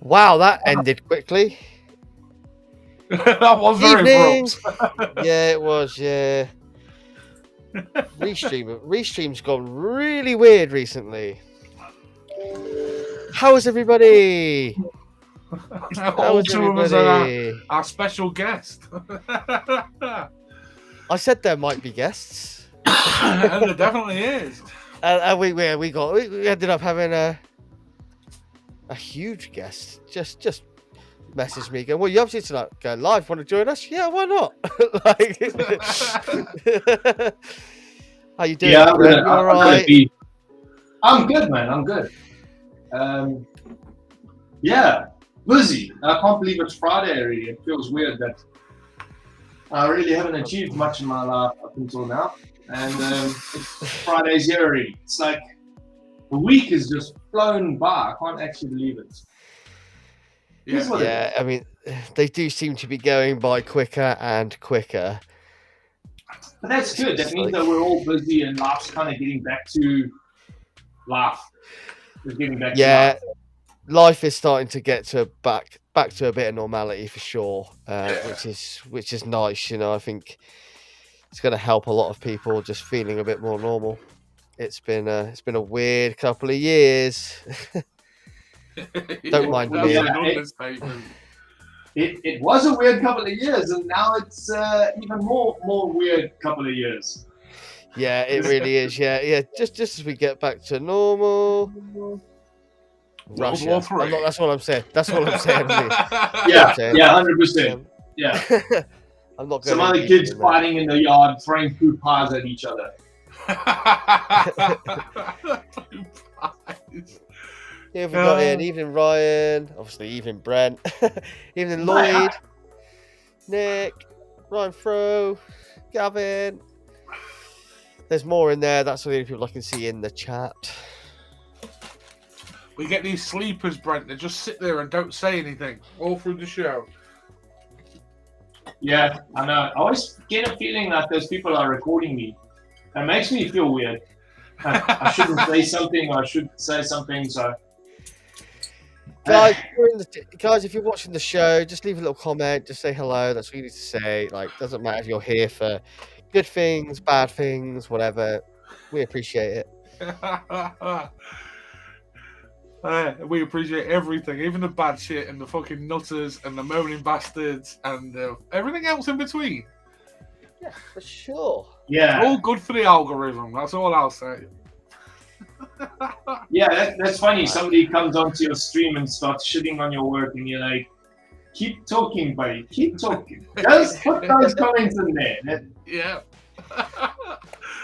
Wow, that ended quickly. That was very Evening. abrupt. Yeah, it was. Yeah. Restream's gone really weird recently. How is everybody? All is two of us everybody? are our special guest. I said there might be guests, And there definitely is. and we ended up having a huge guest. Just messaged me going, "Well, you obviously tonight going live. Want to join us? Yeah, why not?" Like, how you doing? Yeah, Brent? You all right? I'm good, man. I'm good. Yeah, busy. I can't believe it's Friday already. It feels weird that I really haven't achieved much in my life up until now. And Friday's here already. It's like the week has just flown by. I can't actually believe it. Yeah, I mean, they do seem to be going by quicker and quicker. But that's good. That means that we're all busy and life's kind of getting back to life. We're getting back to life. Life is starting to get to back to a bit of normality for sure, which is nice. You know, I think it's going to help a lot of people just feeling a bit more normal. It's been a weird couple of years. Don't mind me. It was a weird couple of years, and now it's even more weird couple of years. Yeah, it really is. Yeah. Just as we get back to normal. Russia. That's what I'm saying. That's what I'm saying. Yeah, 100%. Yeah. I'm not. Some other kids fighting in the yard, throwing food pies at each other. Yeah, we got in. Evening Ryan, obviously evening Brent, evening Lloyd, Nick, Ryan Fro, Gavin. There's more in there. That's the only people I can see in the chat. We get these sleepers, Brent. They just sit there and don't say anything all through the show. Yeah, I know. I always get a feeling that those people are recording me. It makes me feel weird. I shouldn't say something, or I should say something. So, guys, if you're watching the show, just leave a little comment. Just say hello. That's what you need to say. Like, doesn't matter if you're here for good things, bad things, whatever. We appreciate it. We appreciate everything, even the bad shit and the fucking nutters and the moaning bastards and everything else in between. Yeah, for sure. Yeah, all good for the algorithm. That's all I'll say. Yeah, that's funny. Somebody comes onto your stream and starts shitting on your work, and you're like, "Keep talking, buddy. Keep talking. Just put those comments in there." Yeah.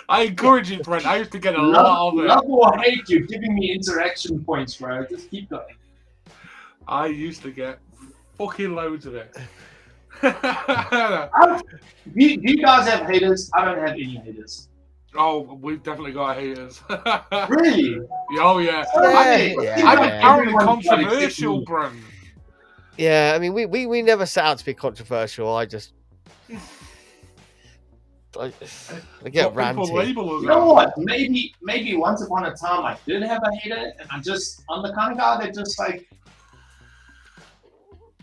I encourage you, Brent. I used to get a lot of it. Love or hate you, giving me interaction points, bro. Just keep going. I used to get fucking loads of it. Do you guys have haters? I don't have any haters. Oh, we've definitely got haters. Really? Oh, yeah. I'm apparently controversial, Brent. Yeah, I mean, we never set out to be controversial. I just... I get ranty. You know what? Maybe once upon a time I did have a hater, and I'm the kind of guy that just like,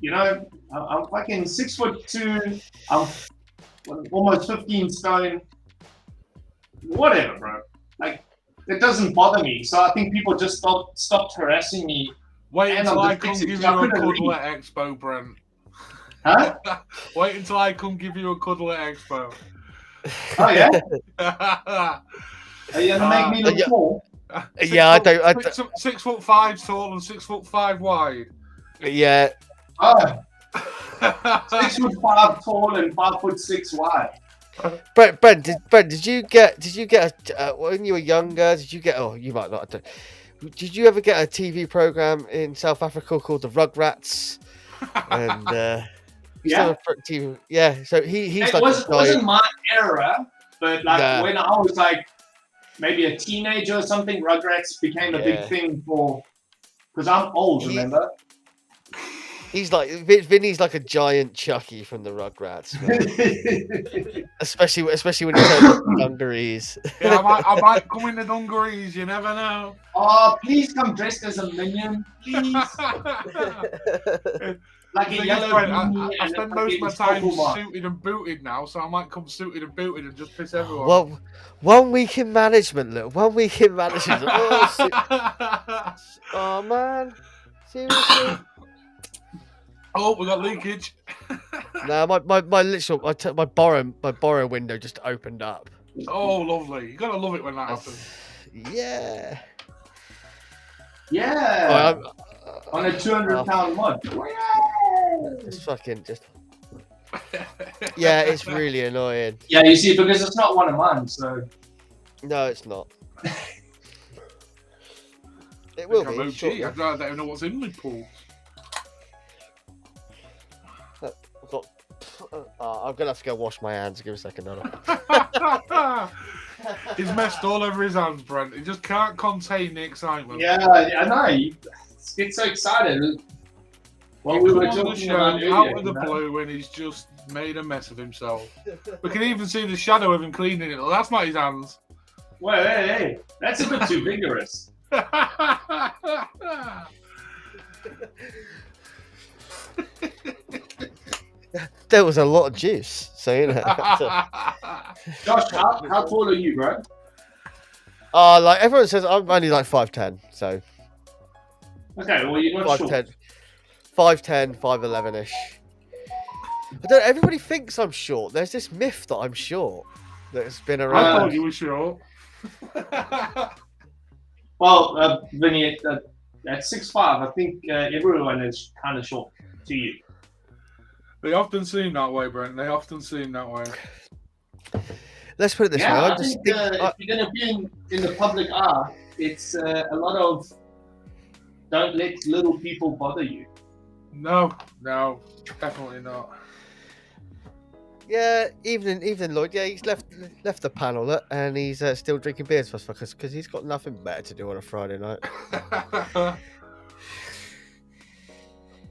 you know, I'm fucking 6'2", I'm almost 15 stone, whatever, bro. Like, it doesn't bother me. So I think people just stopped harassing me. Wait until I come give you a cuddle at Expo, Brent. Huh? Wait until I come give you a cuddle at Expo. Oh yeah. Are you gonna make me look small? Yeah, I don't. 6'5" tall and 6'5" wide. Yeah. Oh. 6'5" tall and 5'6" wide. Brent, did you get when you were younger? Did you get? Oh, you might not. Did you ever get a TV program in South Africa called the Rugrats? And yeah, So he's it like wasn't my era, but like when I was like maybe a teenager or something, Rugrats became a big thing because I'm old. Remember? He's like Vinny's like a giant Chucky from the Rugrats, man. especially when he turns up the dungarees. Yeah, I might come in the dungarees. You never know. Oh, please come dressed as a minion, please. Like a yellow beanie. I and spend a most of my fucking time Pokemon. suited and booted now, so I might come suited and booted and just piss everyone. Well, 1 week in management, look. 1 week in management. Oh man, seriously. Oh, we got leakage. No, my borrow window just opened up. Oh, lovely. You gotta love it when that happens. Yeah. Yeah. Oh, On a 200-pound mod. it's fucking just. Yeah, it's really annoying. Yeah, you see, because it's not one of mine, so. No, it's not. It will I'm be. OG. Shortly. I don't even know what's in my pool. I'm gonna have to go wash my hands. Give me a second. Hold He's messed all over his hands, Brent. He just can't contain the excitement. Yeah, I know. You get so excited. Well, we were talking about earlier, out of the blue when he's just made a mess of himself. We can even see the shadow of him cleaning it. That's not his hands. Well, hey, that's a bit too vigorous. There was a lot of juice, so you know. Josh, how tall are you, bro? Like everyone says, I'm only like 5'10", so Okay, well, you're not 5'10", short. 5'10", 5'11" ish. I don't. Everybody thinks I'm short. There's this myth that I'm short that's been I around. thought you were short. Well, Vinny, at 6'5", I think everyone is kind of short to you. They often seem that way, Brent. They often seem that way. Let's put it this way. Yeah, I I just think think if you're going to be in the public eye, it's a lot of don't let little people bother you. No, definitely not. yeah, even Lloyd. Yeah, he's left the panel and he's still drinking beers for us because he's got nothing better to do on a Friday night.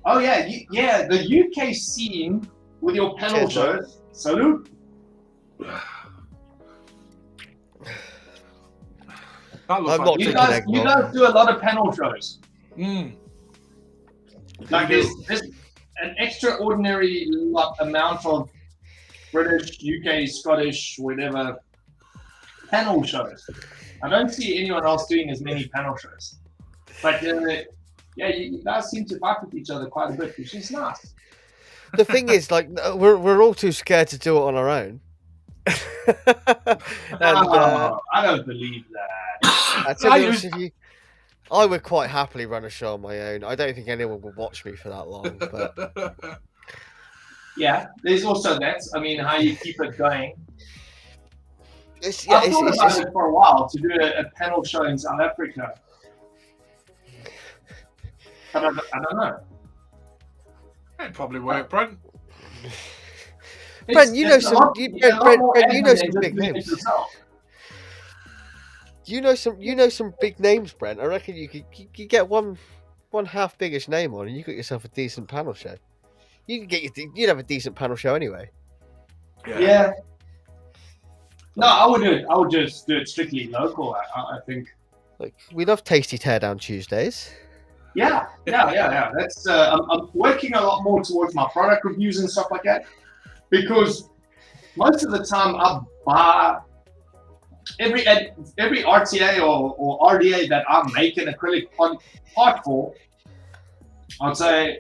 Oh yeah, yeah. The UK scene with your panel Cheers, shows. Salute. That looks I'm not You drinking guys, eggnog. do a lot of panel shows. Mm. Like there's an extraordinary amount of British, UK, Scottish, whatever panel shows. I don't see anyone else doing as many panel shows. But yeah, you guys seem to fight with each other quite a bit, which is nice. The thing is, like, we're all too scared to do it on our own. And I don't believe that. to be honest with you, I would quite happily run a show on my own. I don't think anyone would watch me for that long. But Yeah, there's also that. I mean, how you keep it going. it's, I thought about it for a while to do a panel show in South Africa. But I don't know. It'd probably work, Brent. Brent, you know It's a some. lot- Brent, it's a lot more you know admin some than big just doing it names. yourself. You know some big names, Brent. I reckon you could get one half biggish name on, and you got yourself a decent panel show. You'd have a decent panel show anyway. Yeah. No, I would do it. I would just do it strictly local. I think. Like, we love Tasty Teardown Tuesdays. Yeah. That's I'm working a lot more towards my product reviews and stuff like that, because most of the time I buy every RTA or RDA that I make an acrylic part for. I'd say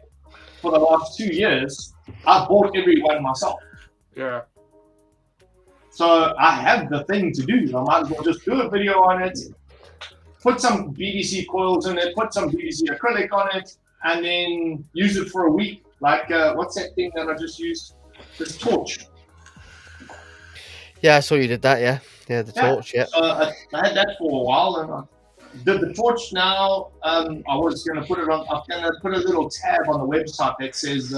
for the last 2 years, I've bought every one myself. Yeah. So I have the thing to do. I might as well just do a video on it, put some BDC coils in it, put some BDC acrylic on it, and then use it for a week. Like, what's that thing that I just used? This torch. Yeah, I saw you did that. Yeah, the torch. Yeah. So I had that for a while, and I did the torch now. I was going to put it on. I'm going to put a little tab on the website that says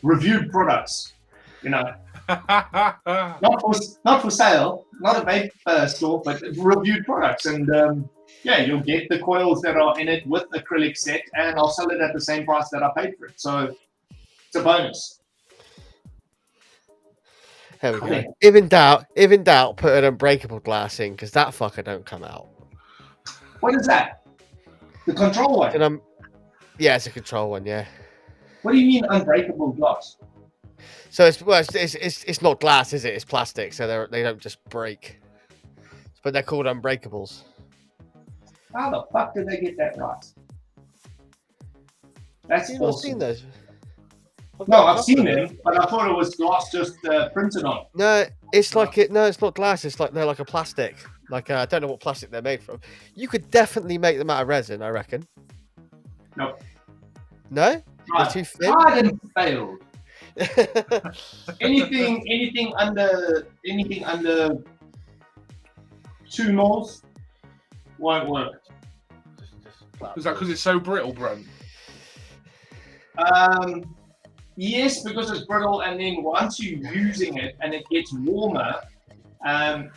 reviewed products. You know, Not for sale, not a vape store, but reviewed products. And yeah, you'll get the coils that are in it with acrylic set, and I'll sell it at the same price that I paid for it. So it's a bonus. There we I go. think. If in doubt, put an unbreakable glass in because that fucker don't come out. What is that? The control one? And yeah, it's a control one. Yeah. What do you mean unbreakable glass? So it's not glass, is it? It's plastic, so they don't just break. But they're called unbreakables. How the fuck did they get that right? That's You've not awesome. seen those? No, I've seen them, but I thought it was glass just printed on. No, it's like it. No, it's not glass. It's like they're like a plastic. Like I don't know what plastic they're made from. You could definitely make them out of resin, I reckon. Nope. No, they're too thin. Tried and failed. anything under 2 mils won't work. Is that because it's so brittle, Brent? Yes, because it's brittle, and then once you're using it and it gets warmer,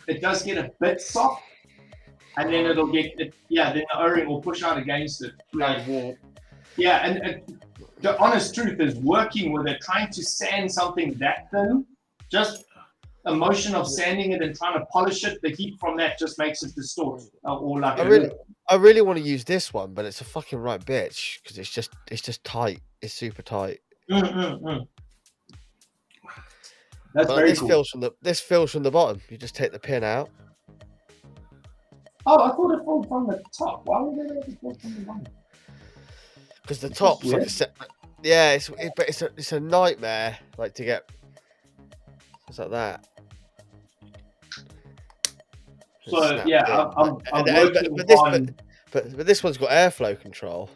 it does get a bit soft, and then it'll get then the O-ring will push out against it. Like warp. Yeah, and the honest truth is, working with it, trying to sand something that thin, just a motion of sanding it and trying to polish it, the heat from that just makes it distort. Or like I really want to use this one, but it's a fucking right bitch because it's just tight. It's super tight. That's But very this cool. this fills from the bottom. You just take the pin out. Oh, I thought it fell from the top. Why would they let it fall from the bottom? Because the top's like a set. Yeah, but it's a nightmare. Like to get. It's like that. So yeah, I'm working but this one's got airflow control.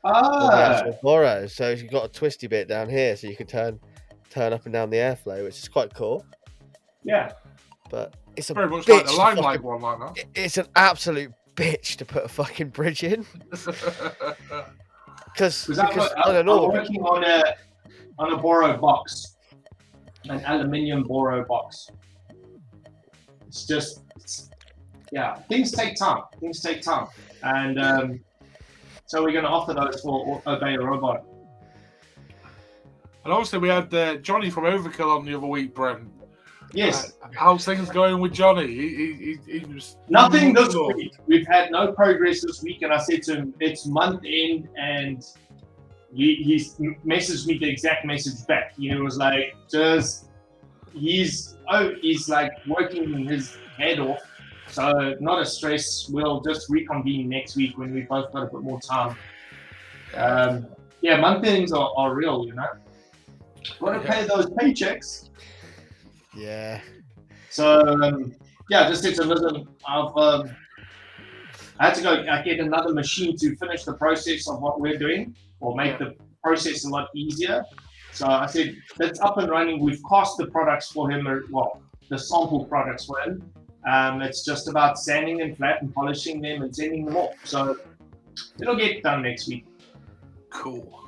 Ah, Borrow, so you've got a twisty bit down here, so you can turn up and down the airflow, which is quite cool. yeah. But it's a Very much bitch like the Limelight one, like that. It's an absolute bitch to put a fucking bridge in. Because I'm working on a Boro box, an aluminium Boro box. It's just, yeah, things take time. And so we're going to offer those for Obey a Robot. And obviously we had Johnny from Overkill on the other week, Brent. Yes. How's things going with Johnny? He was Nothing this week. We've had no progress this week, and I said to him, it's month end, and he messaged me the exact message back. He was like, he's like working his head off. So not a stress. We'll just reconvene next week when we both got a bit more time. Yeah, month ends are real, you know. Got to pay those paychecks. Yeah. So yeah, just said to listen. I had to go get another machine to finish the process of what we're doing, or make the process a lot easier. So I said that's up and running. We've cast the products for him, the sample products for him. It's just about sanding them flat and polishing them and sending them off. So it'll get done next week. Cool.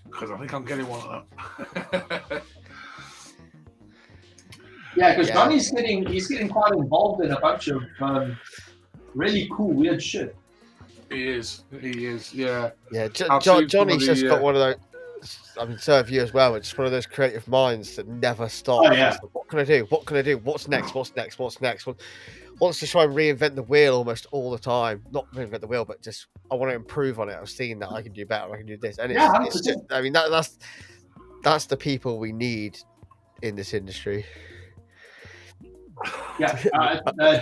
Because I think I'm getting one of them. Yeah, because Johnny's getting quite involved in a bunch of really cool, weird shit. He is, yeah. Yeah, Johnny's just got one of those. I mean, so have you as well. It's one of those creative minds that never stop. Oh, yeah. What can I do? What can I do? What's next? What's next? What's next? Wants to try and reinvent the wheel almost all the time. Not reinvent the wheel, but just I want to improve on it. I've seen that I can do better. I can do this, and it's just, I mean, that's the people we need in this industry. Yeah,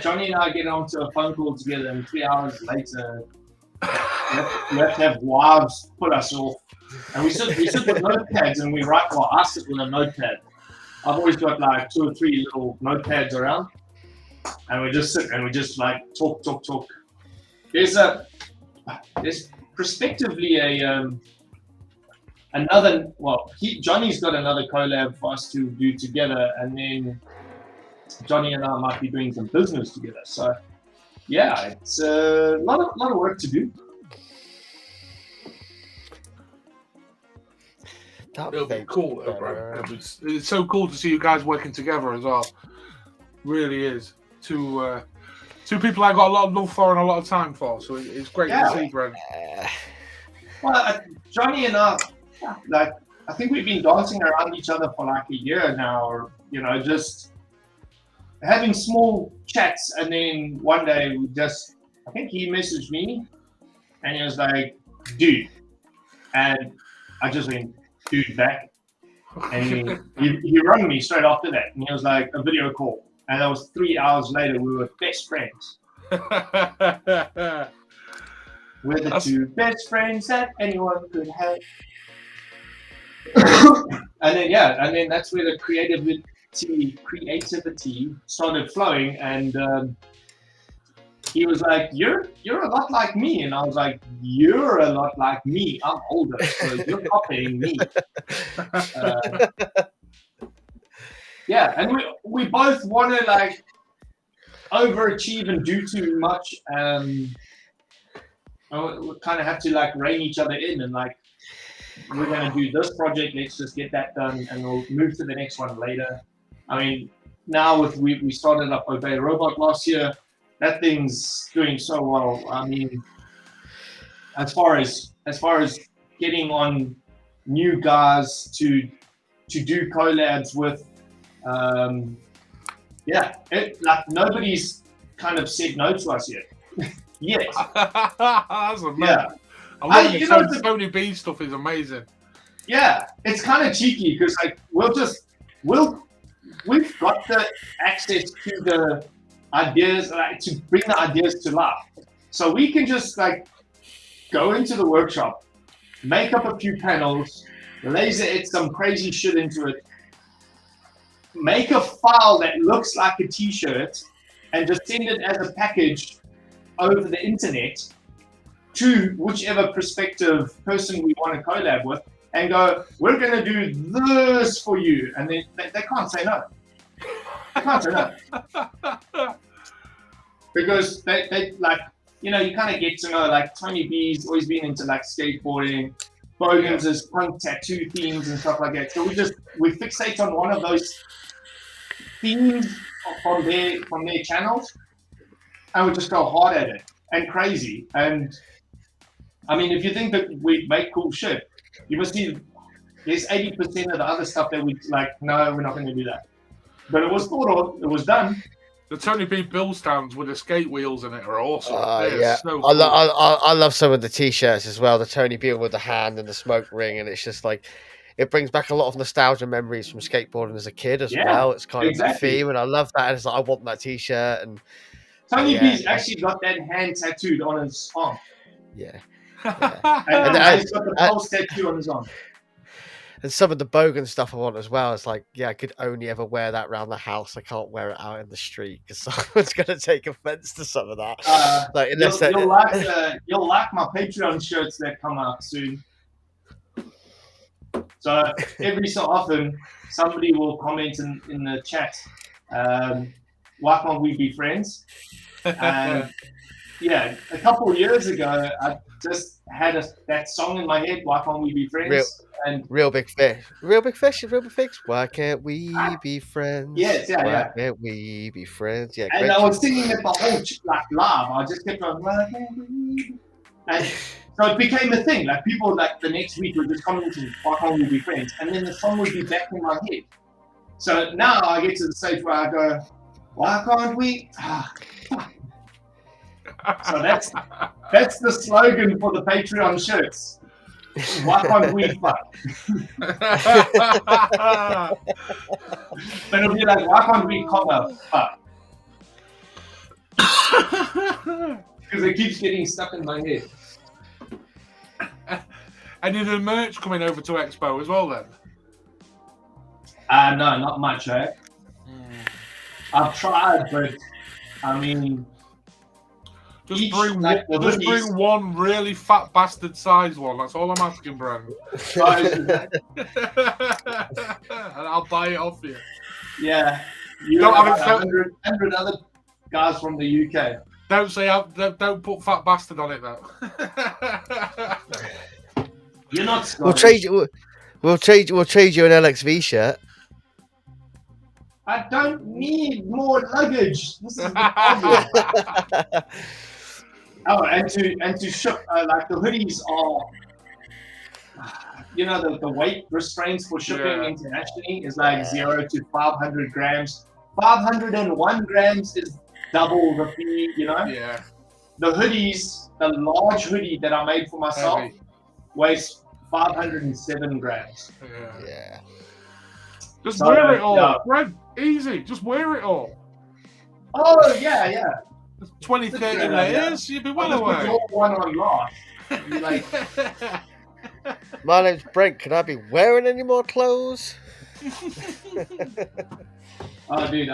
Johnny and I get onto a phone call together, and 3 hours later, we have to have wives put us off. And we sit with notepads and we write. Well, I sit with a notepad. I've always got like 2 or 3 little notepads around, and we just sit and we just like talk. There's prospectively another. Well, Johnny's got another collab for us to do together, and then Johnny and I might be doing some business together. So yeah, it's a lot of work to do. It'll be cool though, bro. It's so cool to see you guys working together as well. Really is. Two people I got a lot of love for and a lot of time for. So it's great to see, bro. Well, Johnny and I, like, I think we've been dancing around each other for like a year now, or just having small chats, and then one day I think he messaged me, and he was like, "Dude," and I just went, "Dude," back, and he rang me straight after that, and he was like, "A video call," and that was 3 hours later. We were best friends. We're the two best friends that anyone could have. and then that's where the creativity started flowing, and he was like, "You're a lot like me," and I was like, "You're a lot like me. I'm older, so you're copying me." Yeah, and we both want to like overachieve and do too much. We kind of have to like rein each other in, and like, we're going to do this project, let's just get that done, and we'll move to the next one later. I mean, now we started up Obey Robot last year. That thing's doing so well. I mean, as far as getting on new guys to do collabs with, like nobody's kind of said no to us yet. Yes. That's amazing. Yeah. I love it. The Tony B stuff is amazing. Yeah, it's kind of cheeky because like we've got the access to the ideas, to bring the ideas to life. So we can just like go into the workshop, make up a few panels, laser etch some crazy shit into it, make a file that looks like a t-shirt, and just send it as a package over the internet to whichever prospective person we want to collab with, and go, "We're going to do this for you," and then they can't say no. They can't say no. Because they like, you kind of get to know, like, Tony B's always been into like skateboarding, Bogan's is punk tattoo themes and stuff like that. So we fixate on one of those themes from their channels, and we just go hard at it and crazy. And I mean, if you think that we make cool shit, you must see there's 80% of the other stuff that we like, no, we're not going to do that. But it was thought of, it was done. The Tony B bill stands with the skate wheels in it are awesome. Yeah, so cool. I love some of the t-shirts as well. The Tony B with the hand and the smoke ring, and it's just like, it brings back a lot of nostalgia memories from skateboarding as a kid as well. It's kind of a theme, and I love that. And it's like, I want that t-shirt. And Tony B's actually got that hand tattooed on his arm. Yeah. And he's got the pulse tattoo on his arm. And some of the Bogan stuff I want as well. It's like, I could only ever wear that around the house. I can't wear it out in the street because someone's going to take offense to some of that. You'll like my Patreon shirts that come out soon. So every so often, somebody will comment in the chat, "Why can't we be friends?" And a couple of years ago, I just had that song in my head, "Why can't we be friends?" Real big fish. Why can't we be friends? Yes, Why can't we be friends? Yeah, and I was singing it the whole live. I just kept on, "Why can't we?" And so it became a thing. Like, people like the next week would just commenting, "Why can't we be friends?" And then the song would be back in my head. So now I get to the stage where I go, "Why can't we?" So that's the slogan for the Patreon shirts. Why can't we fuck? But it'll be like, why can't we fuck? Because it keeps getting stuck in my head. And is the merch coming over to Expo as well then? No, not much, eh? I've tried, but I mean, just bring one really fat bastard size one. That's all I'm asking, Brandon. And I'll buy it off you. Yeah, you don't have 100 other guys from the UK. Don't put fat bastard on it though. You're not Scottish. We'll trade you an LXV shirt. I don't need more luggage. This is the problem. Oh, and to ship, like the hoodies are, the weight restraints for shipping Yeah. internationally is like 0 to 500 grams. 501 grams is double the fee, Yeah. The hoodies, the large hoodie that I made for myself, Heavy. weighs 507 grams. Yeah. Just So, wear it all. yeah. Brent, easy. Just wear it all. Oh, yeah. 20, 30 Yeah, layers, you'd be well I'll just put away. your one on last. Be like, My name's Brent. Can I be wearing any more clothes? oh, dude,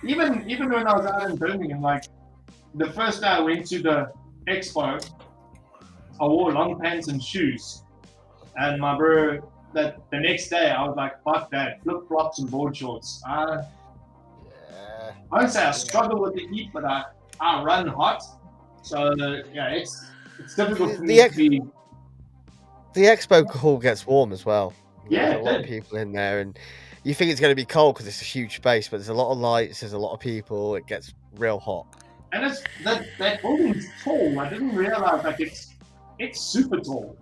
even when I was out in Birmingham, like the first day I went to the expo, I wore long pants and shoes, and my bro, that the next day I was like, fuck that, flip flops and board shorts. I won't say I struggle with the heat, but I run hot, so yeah, it's difficult for me to be. The expo hall gets warm as well. Yeah, There's a lot of people in there, and you think it's going to be cold because it's a huge space, but there's a lot of lights, there's a lot of people. It gets real hot. And it's that building's tall. I didn't realize like it's super tall.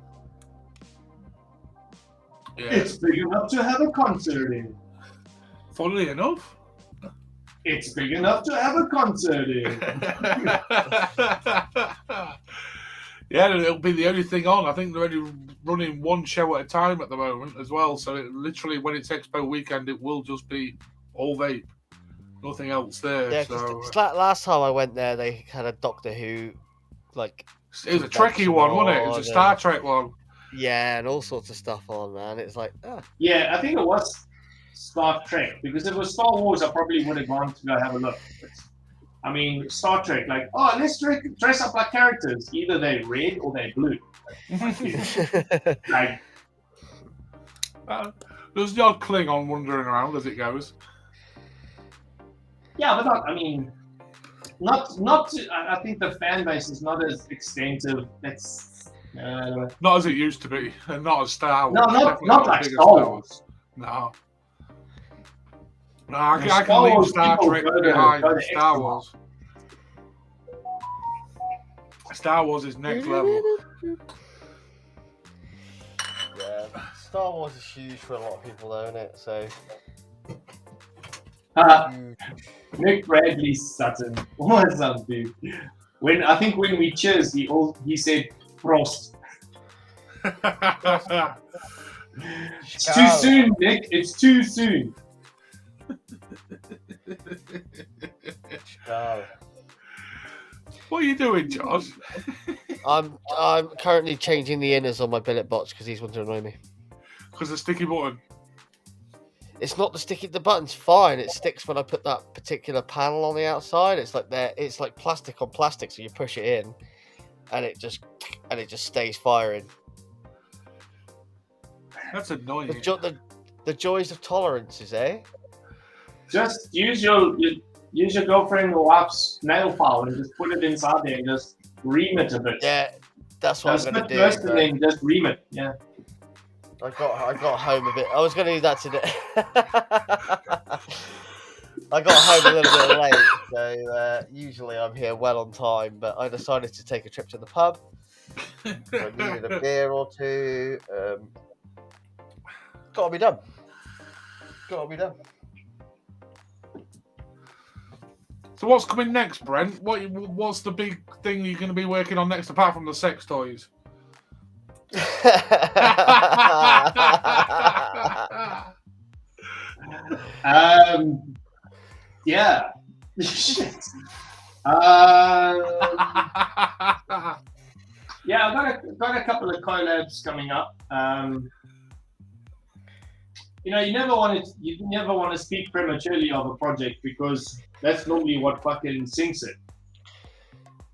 Yeah. It's big enough to have a concert in. Funnily enough. It's big enough to have a concert in. Yeah, it'll be the only thing on. I think they're only running one show at a time at the moment as well. So it literally, when it's Expo weekend, it will just be all vape, nothing else there. Yeah, so last time I went there, they had a Doctor Who, like it was a Trekkie one, wasn't it? It was a Star Trek one. Yeah, and all sorts of stuff on, man. It's like, Yeah, I think it was Star Trek, because if it was Star Wars, I probably would have gone to go have a look. But, I mean, Star Trek, like, oh, let's dress up like characters. Either they're red or they're blue. Like, there's the odd Klingon wandering around as it goes. yeah, but not. I mean, not. I think the fan base is not as extensive. That's not as it used to be, and not as Star Wars. No, not like Star Wars. No. No, I can leave Star Trek behind Star Wars. Star Wars is next level. Yeah, Star Wars is huge for a lot of people, though, isn't it? So. Nick Bradley Sutton. What's up, dude? When we cheers, he said Prost. It's too soon, Nick. It's too soon. What are you doing, Josh? I'm currently changing the inners on my billet box because he's wanting to annoy me. Because the sticky button. It's not the button's fine. It sticks when I put that particular panel on the outside. It's like plastic on plastic, so you push it in, and it just stays firing. That's annoying. The joys of tolerances, eh? Just use your girlfriend or wife's nail file and just put it inside there and just ream it a bit. Yeah, that's what I'm gonna do. First and then just ream it. Yeah. I got home a bit. I was gonna do that today. I got home a little bit late, so usually I'm here well on time. But I decided to take a trip to the pub. I needed a beer or two. Gotta be done. So what's coming next, Brent? What's the big thing you're going to be working on next, apart from the sex toys? Yeah. Shit. Yeah, I've got a couple of collabs coming up. You never want to speak prematurely of a project because that's normally what fucking sinks it.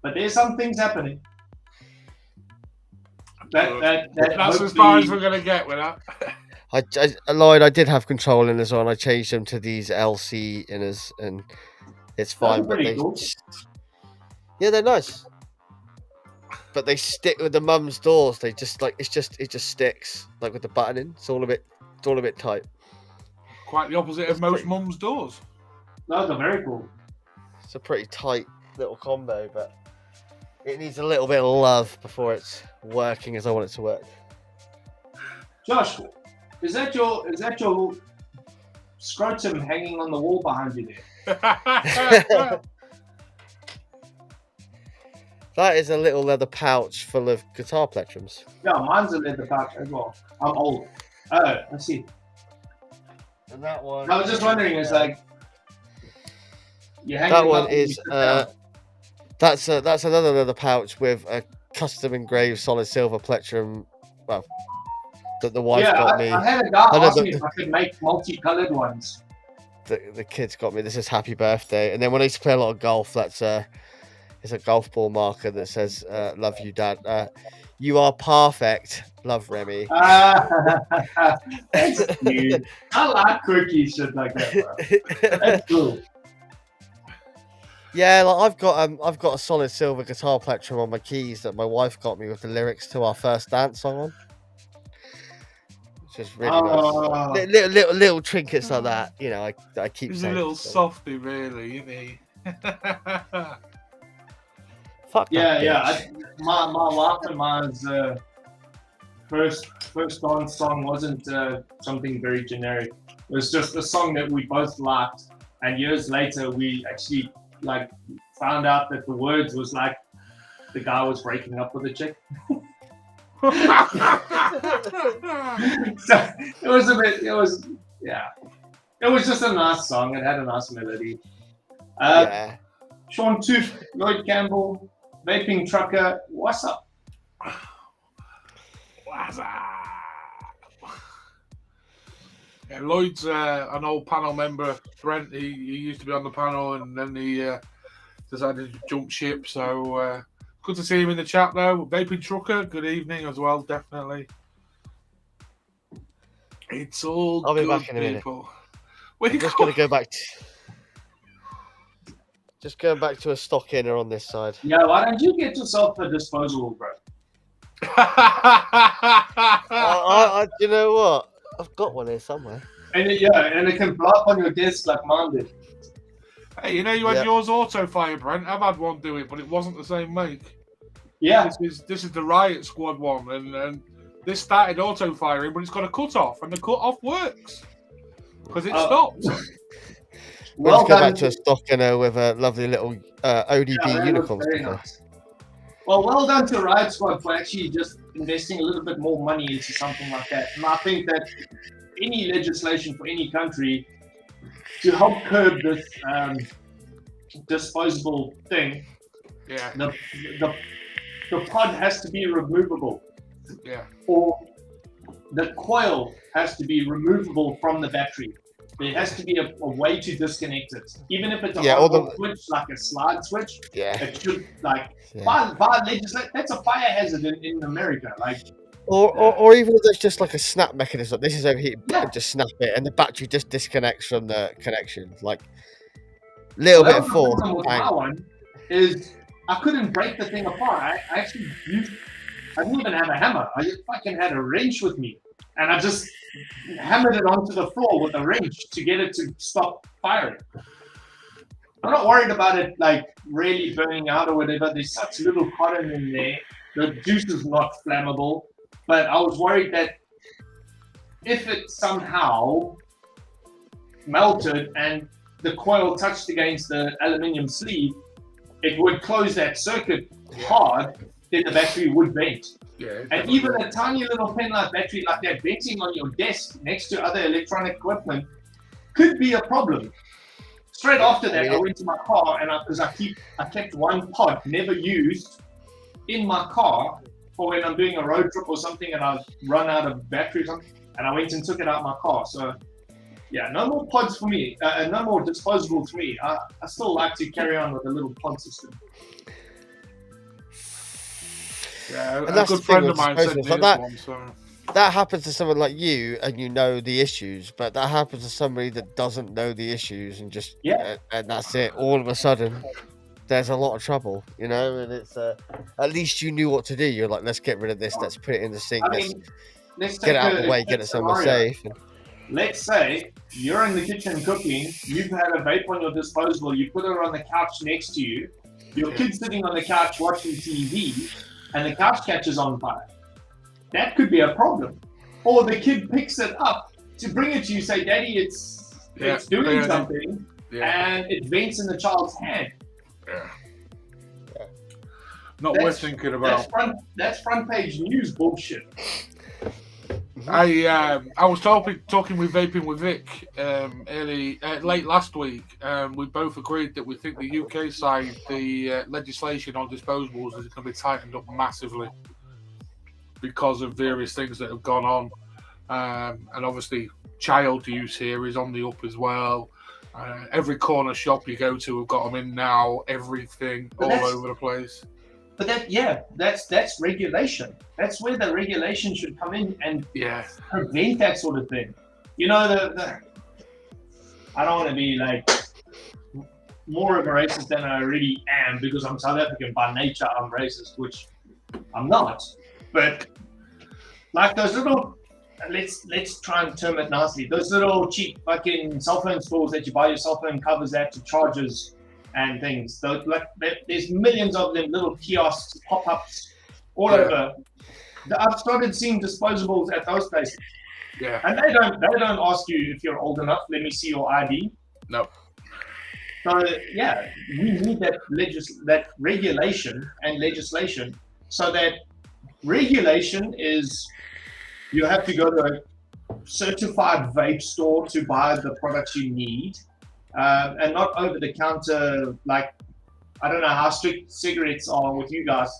But there's some things happening. That's as far as we're gonna get with that. Lloyd, I did have control inners on. I changed them to these LC inners, and it's fine. That's pretty cool. Yeah, they're nice. but they stick with the mum's doors. They just like it just sticks like with the buttoning. It's all a bit tight. Quite the opposite of most mums' doors. Those are very cool. It's a pretty tight little combo, but it needs a little bit of love before it's working as I want it to work. Josh, is that your scrotum hanging on the wall behind you there? That is a little leather pouch full of guitar plectrums. Yeah, mine's a leather pouch as well. I'm old. Oh, I see. And that one. I was just wondering, it's like you hang That them one up and you is sit down. that's another leather pouch with a custom engraved solid silver plectrum. Well, that the wife got me. I had a guy No, ask me if I could make multicolored ones. The kids got me. This is happy birthday. And then when I used to play a lot of golf, it's a golf ball marker that says "Love you, Dad." You are perfect. Love, Remy. That's cute. I like quirky shit like that, bro. That's cool. Yeah, like I've got a solid silver guitar plectrum on my keys that my wife got me with the lyrics to our first dance song on. Which is really nice. Little trinkets like that, you know. I keep. He's a little softy, really, isn't he? Fuck that Yeah. My wife and mine's first dance song wasn't something very generic. It was just a song that we both liked, and years later we actually like found out that the words was like the guy was breaking up with a chick. So it was just a nice song. It had a nice melody. Yeah. Sean Tooth, Lloyd Campbell, Vaping Trucker, what's up? What's up? Yeah, Lloyd's an old panel member. Brent, he used to be on the panel, and then he decided to jump ship. So good to see him in the chat, though. Vaping Trucker, good evening as well, definitely. It's all I'll be good, back in a minute. people. I'm just going to go back to... Just going back to a stock inner on this side. Yeah, why don't you get yourself a disposable, bro? You know what? I've got one here somewhere. And it can blow up on your desk like mine did. Hey, you know you had yours auto fire, Brent. I've had one do it, but it wasn't the same make. Yeah. This is the Riot Squad one, and this started auto firing, but it's got a cut off, and the cut off works because it stopped. We'll go back to a stock inner with a lovely little ODB unicorn sticker. Nice. Well done to Riot Squad for actually just investing a little bit more money into something like that. And I think that any legislation for any country to help curb this disposable thing, the pod has to be removable. Yeah. Or the coil has to be removable from the battery. There has to be a way to disconnect it. Even if it's a switch, like a slide switch, it should, like, by legislation, that's a fire hazard in America. Like, or even if there's just like a snap mechanism, this is overheating, just snap it, and the battery just disconnects from the connection. Like, little bit of force. My one is I couldn't break the thing apart. I actually I didn't even have a hammer. I just fucking had a wrench with me, and I just hammered it onto the floor with a wrench to get it to stop firing. I'm not worried about it like really burning out or whatever. There's such little cotton in there. The juice is not flammable, but I was worried that if it somehow melted and the coil touched against the aluminium sleeve, it would close that circuit hard, then the battery would vent. Yeah, and even a tiny little pen-like battery like that venting on your desk next to other electronic equipment could be a problem. Straight after that, I went to my car, and because I kept one pod never used in my car for when I'm doing a road trip or something, and I've run out of battery or something, and I went and took it out of my car. So yeah, no more pods for me, no more disposables for me. I still like to carry on with a little pod system. Yeah, and that's a good friend of mine said that, one, so. That happens to someone like you, and you know the issues, but that happens to somebody that doesn't know the issues, and just and that's it. All of a sudden, there's a lot of trouble, you know. And it's at least you knew what to do. You're like, let's get rid of this. Let's put it in the sink. I Let's mean, let's get take it out of the way. a Get it somewhere scenario. safe. And, Let's say you're in the kitchen cooking, you've had a vape on your disposable, you put it on the couch next to you, your kid's sitting on the couch watching TV, and the couch catches on fire. That could be a problem. Or the kid picks it up to bring it to you, say, Daddy, it's doing something, and it vents in the child's hand. Yeah. Not worth thinking about. That's front page news bullshit. I was talking with Vaping with Vic late last week. We both agreed that we think the UK side, the legislation on disposables is going to be tightened up massively because of various things that have gone on, and obviously child use here is on the up as well. Every corner shop you go to have got them in now. Everything all over the place. But that's regulation. That's where the regulation should come in and prevent that sort of thing. You know, I don't want to be like more of a racist than I really am because I'm South African by nature. I'm racist, which I'm not. But like those little, let's try and term it nicely. Those little cheap fucking cell phone stores that you buy your cell phone covers at to chargers and things. So, like, there's millions of them, little kiosks, pop-ups all over. I've started seeing disposables at those places. Yeah. And they don't ask you if you're old enough. Let me see your ID. No. So yeah, we need that regulation and legislation. So that regulation is you have to go to a certified vape store to buy the products you need. And not over the counter, like, I don't know how strict cigarettes are with you guys.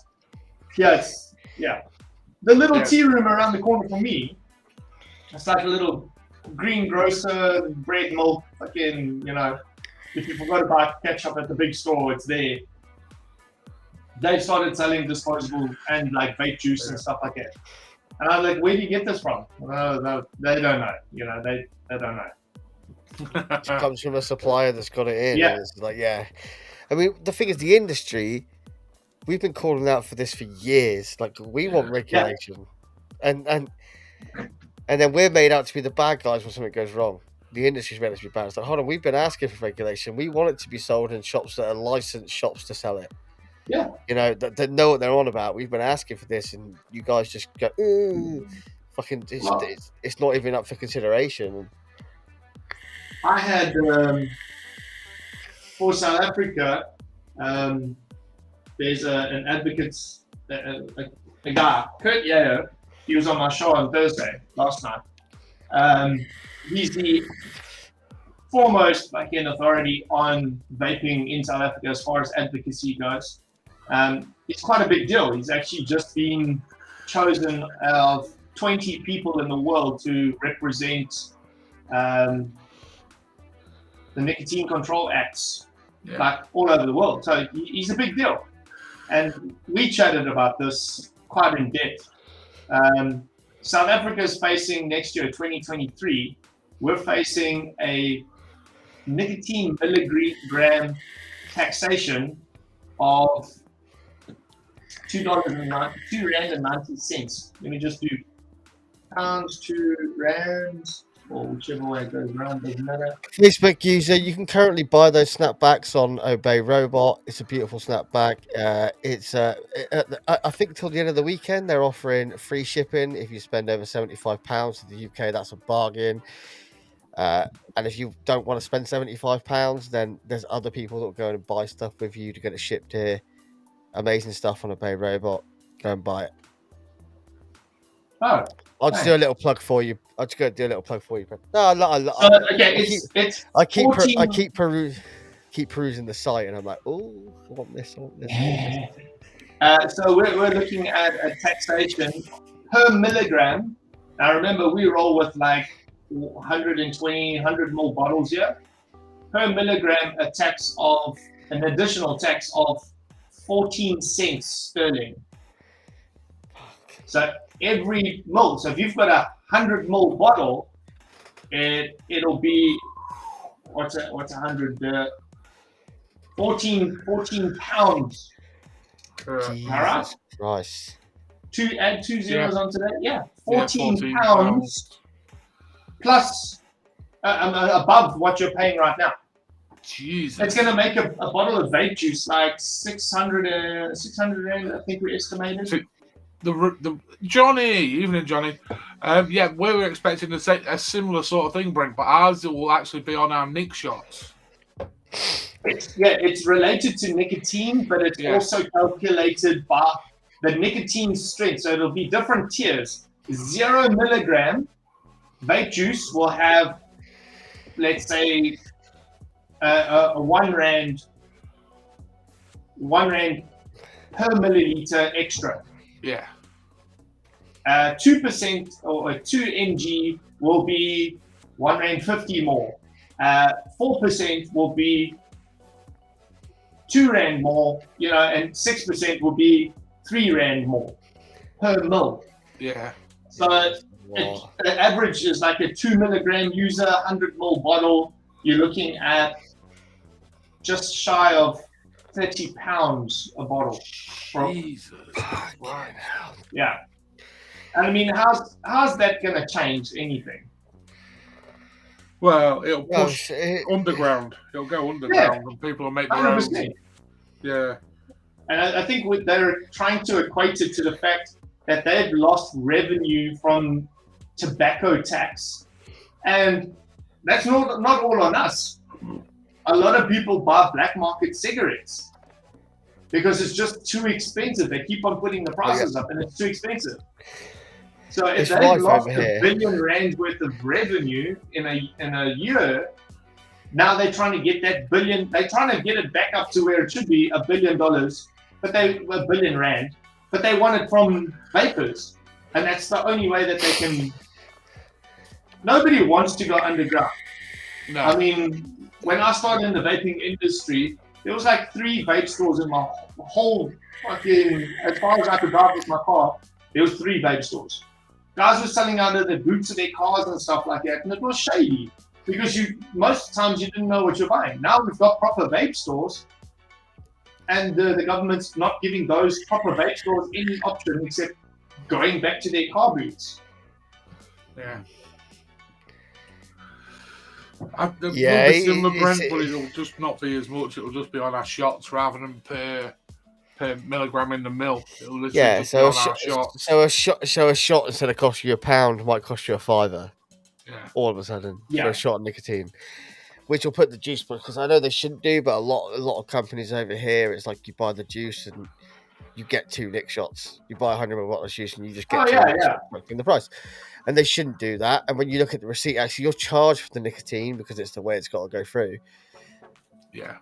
Yes, yeah. The little tea room around the corner for me, it's like a little green grocer, bread, milk, fucking, you know, if you forgot to buy ketchup at the big store, it's there. They started selling disposable and like vape juice and stuff like that. And I was like, where do you get this from? No, they don't know. You know, they don't know. It comes from a supplier that's got it in. Yeah. And it's like, I mean, the thing is, the industry, we've been calling out for this for years. Like, we want regulation, and then we're made out to be the bad guys when something goes wrong. The industry's made us to be bad. It's like, hold on, we've been asking for regulation. We want it to be sold in shops that are licensed shops to sell it. Yeah. You know, that know what they're on about. We've been asking for this, and you guys just go, fucking, it's not even up for consideration. I had for South Africa, there's an advocate, a guy, Kurt Yayo. He was on my show on Thursday last night. He's the foremost fucking authority on vaping in South Africa as far as advocacy goes. It's quite a big deal. He's actually just been chosen of 20 people in the world to represent the Nicotine Control Acts, like all over the world. So he's a big deal. And we chatted about this quite in depth. South Africa is facing next year, 2023, we're facing a nicotine milligram taxation of $2.90. Let me just do pounds to rands, or whichever way it goes around, doesn't matter. Facebook user, you can currently buy those snapbacks on Obey Robot. It's a beautiful snapback. I think till the end of the weekend they're offering free shipping if you spend over £75 to the UK. That's a bargain. And if you don't want to spend £75, then there's other people that will go and buy stuff with you to get it shipped here. Amazing stuff on Obey Robot. Go and buy it. Oh, I'll just do a little plug for you. I'll just go do a little plug for you. No, I keep perusing the site, and I'm like, oh, I want this. So we're looking at a taxation per milligram. Now remember, we roll with like 120, 100 ml bottles here. Per milligram, an additional tax of 14 cents sterling. So every ml. So if you've got a 100 ml bottle, it'll be what's 100? 14 pounds. Jesus right? Christ. Add two zeros onto that. Yeah, 14, 14 pounds plus above what you're paying right now. Jesus. It's going to make a bottle of vape juice like 600 Rand, I think we estimated. So the Johnny, evening Johnny. Yeah, we were expecting to say a similar sort of thing, Brent, but ours will actually be on our Nick shots. It's related to nicotine, but it's also calculated by the nicotine strength. So it'll be different tiers. 0 milligram vape juice will have, let's say, a 1 rand per milliliter extra. Yeah. 2% or 2 mg will be 1 rand 50 more. 4% will be 2 rand more, and 6% will be 3 rand more per mil. Yeah. So the average is like a 2 milligram user, 100 ml bottle. You're looking at just shy of 30 pounds a bottle. Jesus. Right. Yeah. And I mean, how's that going to change anything? Well, it'll push underground. It'll go underground, and people will make their 100%. Own. Yeah. And I think they're trying to equate it to the fact that they've lost revenue from tobacco tax. And that's not all on us. A lot of people buy black market cigarettes because it's just too expensive. They keep on putting the prices up and it's too expensive. So if they've lost R1 billion worth of revenue in a year, now they're trying to get that billion. They're trying to get it back up to where it should be, $1 billion, but R1 billion, but they want it from vapors, and that's the only way that they can. Nobody wants to go underground. No. I mean, when I started in the vaping industry, there was like 3 vape stores in my whole fucking. As far as I could drive with my car, there was 3 vape stores. Guys were selling out of the boots of their cars and stuff like that, and it was shady because most times you didn't know what you're buying. Now we've got proper vape stores, and the government's not giving those proper vape stores any option except going back to their car boots. Yeah. Will be similar, Brent, but it'll just not be as much. It'll just be on our shots rather than per milligram in the mill. It'll literally just be on our shots. So a shot instead of costing you £1 might cost you a £5. Yeah. All of a sudden for a shot of nicotine, which will put the juice, because I know they shouldn't do, but a lot of companies over here, it's like you buy the juice and you get 2 Nick shots. You buy 100 ml of juice and you just get 2 Nick shots in the price. And they shouldn't do that. And when you look at the receipt, actually you're charged for the nicotine because it's the way it's got to go through. Yeah.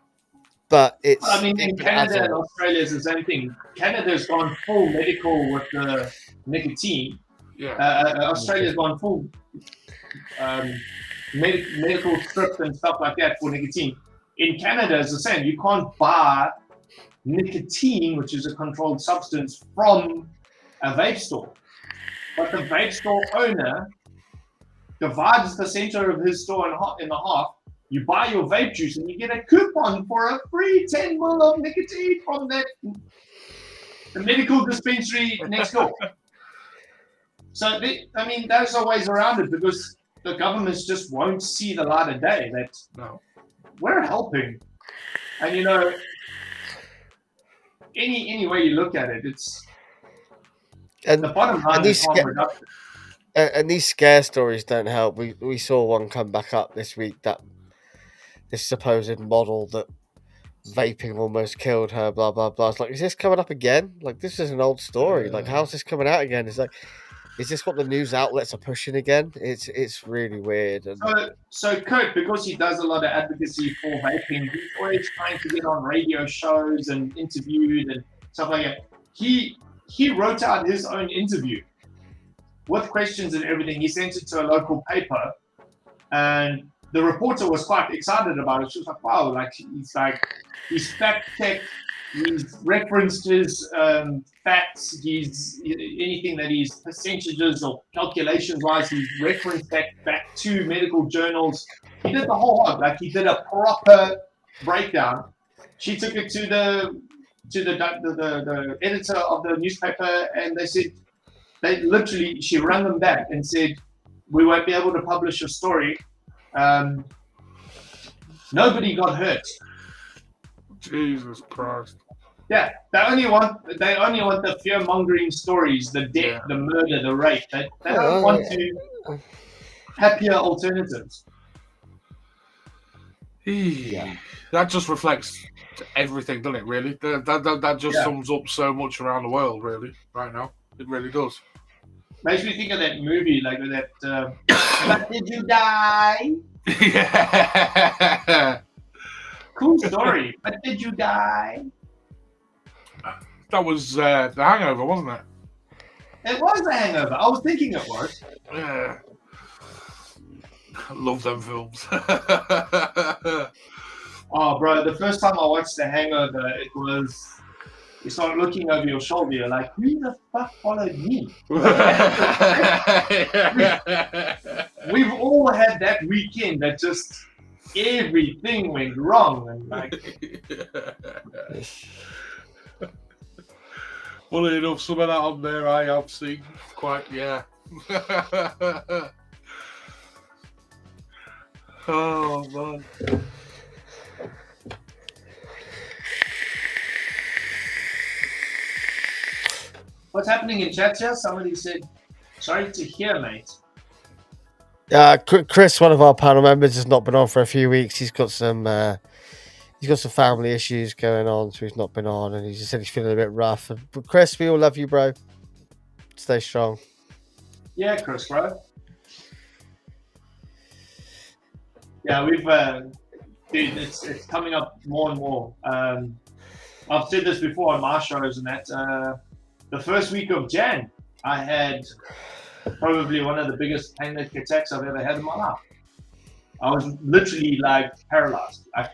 But it's. I mean, in Canada and Australia, it's the same thing. Canada's gone full medical with the nicotine. Yeah. Australia's gone full medical strip and stuff like that for nicotine. In Canada, it's the same. You can't buy nicotine, which is a controlled substance, from a vape store. But the vape store owner divides the center of his store in half. You buy your vape juice and you get a coupon for a free 10 ml of nicotine from the medical dispensary next door. So, there's a ways around it because the governments just won't see the light of day that we're helping. And, any way you look at it, it's the bottom line is harm reduction. And these scare stories don't help. We saw one come back up this week, that this supposed model that vaping almost killed her, blah, blah, blah. It's like, is this coming up again? Like, this is an old story. Like, how's this coming out again? It's like, is this what the news outlets are pushing again? It's really weird. And so Kurt, because he does a lot of advocacy for vaping, he's always trying to get on radio shows and interviewed and stuff like that. He wrote out his own interview with questions and everything. He sent it to a local paper, and the reporter was quite excited about it. She was like, wow, he's fact-checked, he's referenced his facts, anything that he's percentages or calculations-wise, he's referenced that back to medical journals. He did the whole lot. He did a proper breakdown. she took it to the editor of the newspaper, and they said she ran them back and said, we won't be able to publish your story. Nobody got hurt. Jesus Christ. Yeah, they only want the fear mongering stories, the death, the murder, the rape. They don't want to happier alternatives. Yeah. That just reflects everything, doesn't it, really? That just sums up so much around the world, really, right now. It really does. Makes me think of that movie, like with that, but did you die? Yeah. Cool story, but did you die? That was The Hangover, wasn't it? It was The Hangover. I was thinking it was. Yeah. I love them films. Oh, bro, the first time I watched The Hangover, it was, you start looking over your shoulder, you're like, who the fuck followed me? We've all had that weekend that just everything went wrong. And like, Funny enough, some of that on there I have seen quite, Oh, man. what's happening in chat here? Somebody said, sorry to hear, mate. Chris, one of our panel members, has not been on for a few weeks. He's got some family issues going on, so he's not been on, and he just said he's feeling a bit rough. But Chris, we all love you, bro. Stay strong. Yeah, Chris, bro. Yeah, we've dude, it's coming up more and more. I've said this before on my shows, and that the first week of Jan, I had probably one of the biggest panic attacks I've ever had in my life. I was literally like paralyzed. I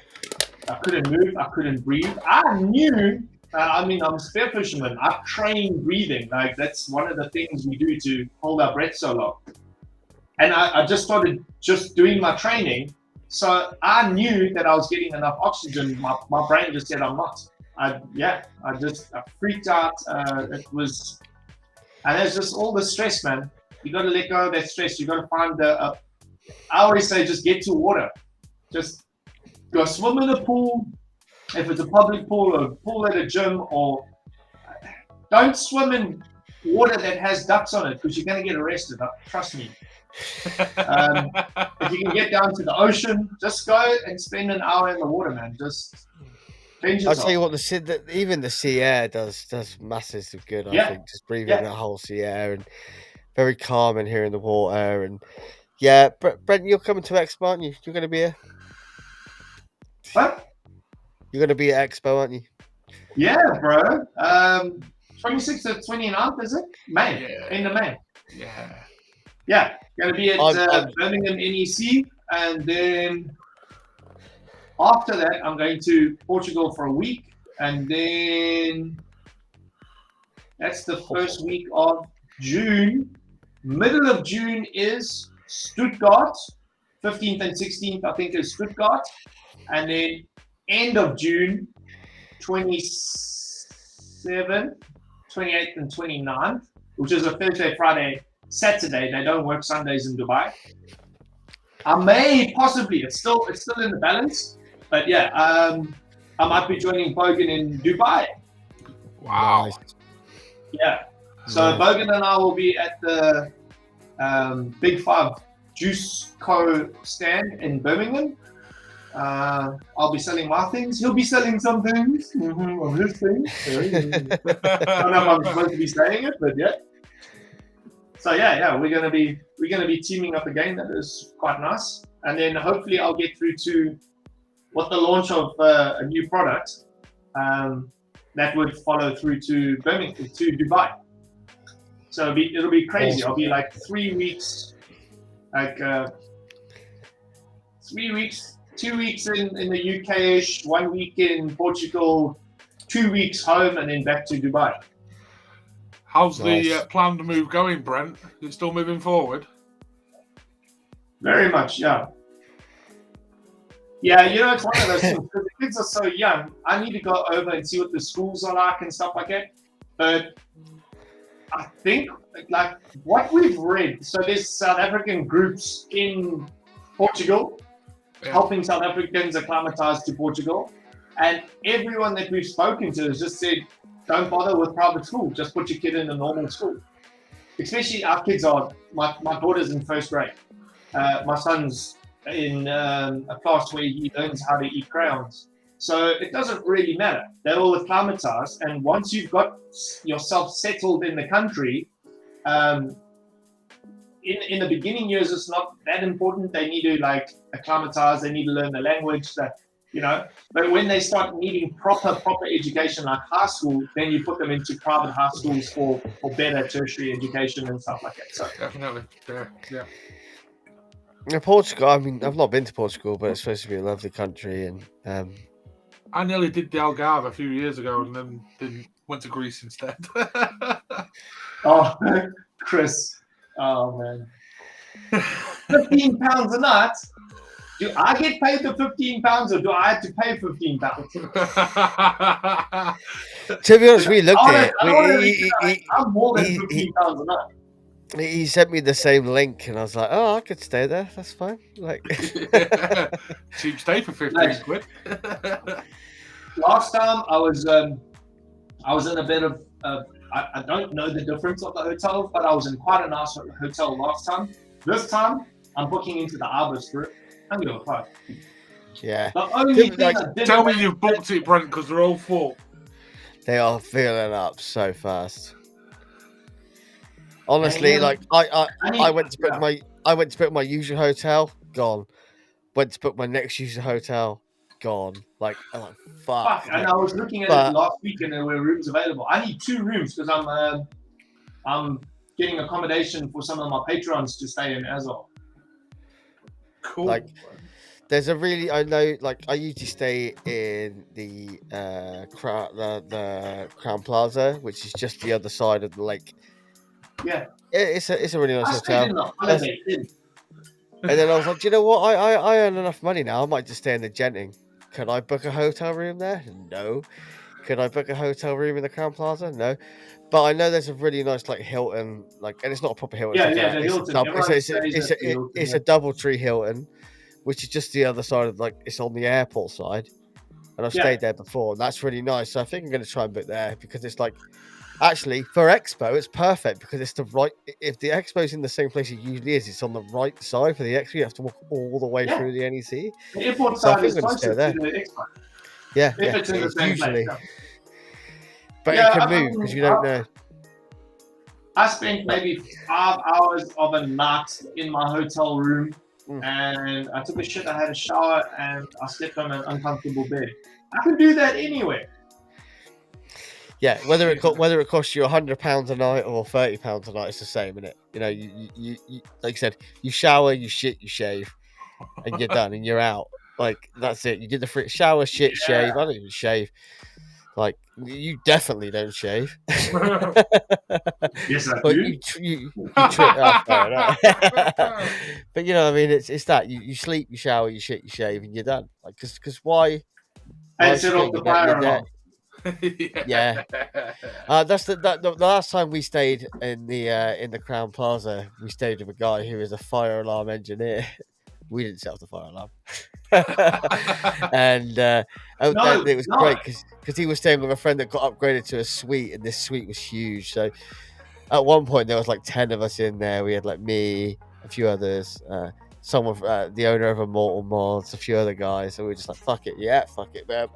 couldn't move. I couldn't breathe. I knew. I mean, I'm a spear fisherman. I've trained breathing. Like that's one of the things we do to hold our breath so long. And I just started just doing my training. So I knew that I was getting enough oxygen. My brain just said I'm not. I freaked out. It was, and it's just all the stress, man. You got to let go of that stress. You got to find I always say, just get to water. Just go swim in a pool. If it's a public pool or a pool at a gym, or don't swim in water that has ducks on it because you're going to get arrested. Trust me. If you can get down to the ocean, just go and spend an hour in the water, man. Just cleanse yourself. I'll tell you what, even the sea air does masses of good. I think just breathing that whole sea air, and very calm in here in the water. And Brent, you're coming to Expo, aren't you? You're going to be here. What? You're going to be at Expo, aren't you? Yeah, bro. 26th to 29th, is it? May. End of May. Yeah. Going to be at Birmingham NEC, and then after that, I'm going to Portugal for a week, and then that's the first week of June. Middle of June is Stuttgart. 15th and 16th, I think, is Stuttgart, and then end of June, 27th, 28th, and 29th, which is a Thursday, Friday, Saturday. They don't work Sundays in Dubai. I may possibly, it's still in the balance, but I might be joining Bogan in Dubai. Wow. Yeah. So Bogan and I will be at the Big Five Juice Co stand in Birmingham. I'll be selling my things. He'll be selling some things of his things. I don't know if I'm supposed to be saying it, but yeah. So we're gonna be teaming up again. That is quite nice. And then hopefully I'll get through to what the launch of a new product that would follow through to Birmingham, to Dubai. So it'll be crazy. I'll be like 3 weeks, like 3 weeks, 2 weeks in the UK-ish, 1 week in Portugal, 2 weeks home, and then back to Dubai. How's the planned move going, Brent? Is it still moving forward? Very much, yeah. Yeah, it's one of those things because the kids are so young. I need to go over and see what the schools are like and stuff like that. But I think, like, what we've read, so there's South African groups in Portugal helping South Africans acclimatize to Portugal. And everyone that we've spoken to has just said, don't bother with private school. Just put your kid in a normal school. Especially our kids are, my daughter's in first grade. My son's in a class where he learns how to eat crayons. So it doesn't really matter. They're all acclimatized. And once you've got yourself settled in the country, in the beginning years, it's not that important. They need to like acclimatize. They need to learn the language. But when they start needing proper education, like high school, then you put them into private high schools for better tertiary education and stuff like that. So definitely, yeah. In Portugal, I mean, I've not been to Portugal, but it's supposed to be a lovely country, and I nearly did the Algarve a few years ago, and then went to Greece instead. Oh, Chris, oh man, £15 a night. Do I get paid the £15, or do I have to pay £15? To be honest, we looked at it. I'm more than £15 a night. He sent me the same link, and I was like, "Oh, I could stay there. That's fine." Like, cheap stay for 15 quid. Last time I was in a bit of I don't know the difference of the hotels, but I was in quite a nice hotel last time. This time I'm booking into the Arbus group. I don't give a fuck. Yeah. The only thing tell me you've booked it, Brent, because they're all full. They are filling up so fast. Honestly, like I went to book my usual hotel, gone. Went to book my next usual hotel, gone. Like, I'm like, fuck. And I was looking at it last week, and there were rooms available. I need 2 rooms because I'm getting accommodation for some of my patrons to stay in as well. Cool. Like, there's a really, I know, like, I usually stay in the Crown Plaza, which is just the other side of the lake. Yeah, it's a really nice hotel. In the Holiday Inn. And then I was like, do you know what? I earn enough money now. I might just stay in the Genting. Can I book a hotel room there? No. Could I book a hotel room in the Crown Plaza? No. But I know there's a really nice like Hilton, like, and it's not a proper Hilton. Yeah, the Hilton. It's a DoubleTree Hilton, which is just the other side of, like, it's on the airport side. And I've stayed there before, and that's really nice. So I think I'm going to try and book there because it's like, actually, for Expo, it's perfect because it's the right. If the Expo's in the same place it usually is, it's on the right side for the Expo. You have to walk all the way through the NEC. The airport side is closer to the Expo. Yeah, if it's in the same usually. place. But it can move because you don't know. I spent maybe 5 hours of a night in my hotel room, and I took a shit. I had a shower, and I slept on an uncomfortable bed. I can do that anywhere. Yeah, whether it costs you £100 a night or £30 a night, it's the same, isn't it? You know, you like I said, you shower, you shit, you shave, and you're done, and you're out. Like, that's it. You did the free shower, shit, shave. I don't even shave. Like, you definitely don't shave. Yes, I do. You trip off there, but you know, I mean, it's that you sleep, you shower, you shit, you shave, and you're done. Like, because why? And set off the fire alarm. Yeah. That's the last time we stayed in the Crown Plaza. We stayed with a guy who is a fire alarm engineer. We didn't set off the fire alarm. And it was great because he was staying with a friend that got upgraded to a suite, and this suite was huge. So at one point there was like 10 of us in there. We had like me, a few others, someone, the owner of Immortal Mods, a few other guys. So we were just like, fuck it, man.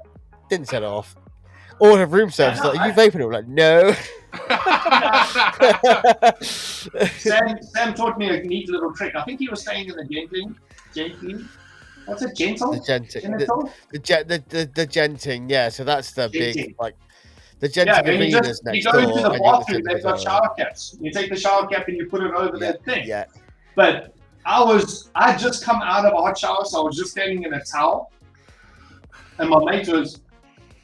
Didn't set it off. All have room service. Like, are you vaping? We're like, no. Sam taught me a neat little trick. I think he was staying in the Genting. What's it? Gentle? The Genting. The Genting. Yeah. So that's the big, like, the Genting arenas next door. You go into the bathroom. They've got shower caps. You take the shower cap and you put it over that thing. Yeah. But I just come out of a hot shower, so I was just standing in a towel, and my mate was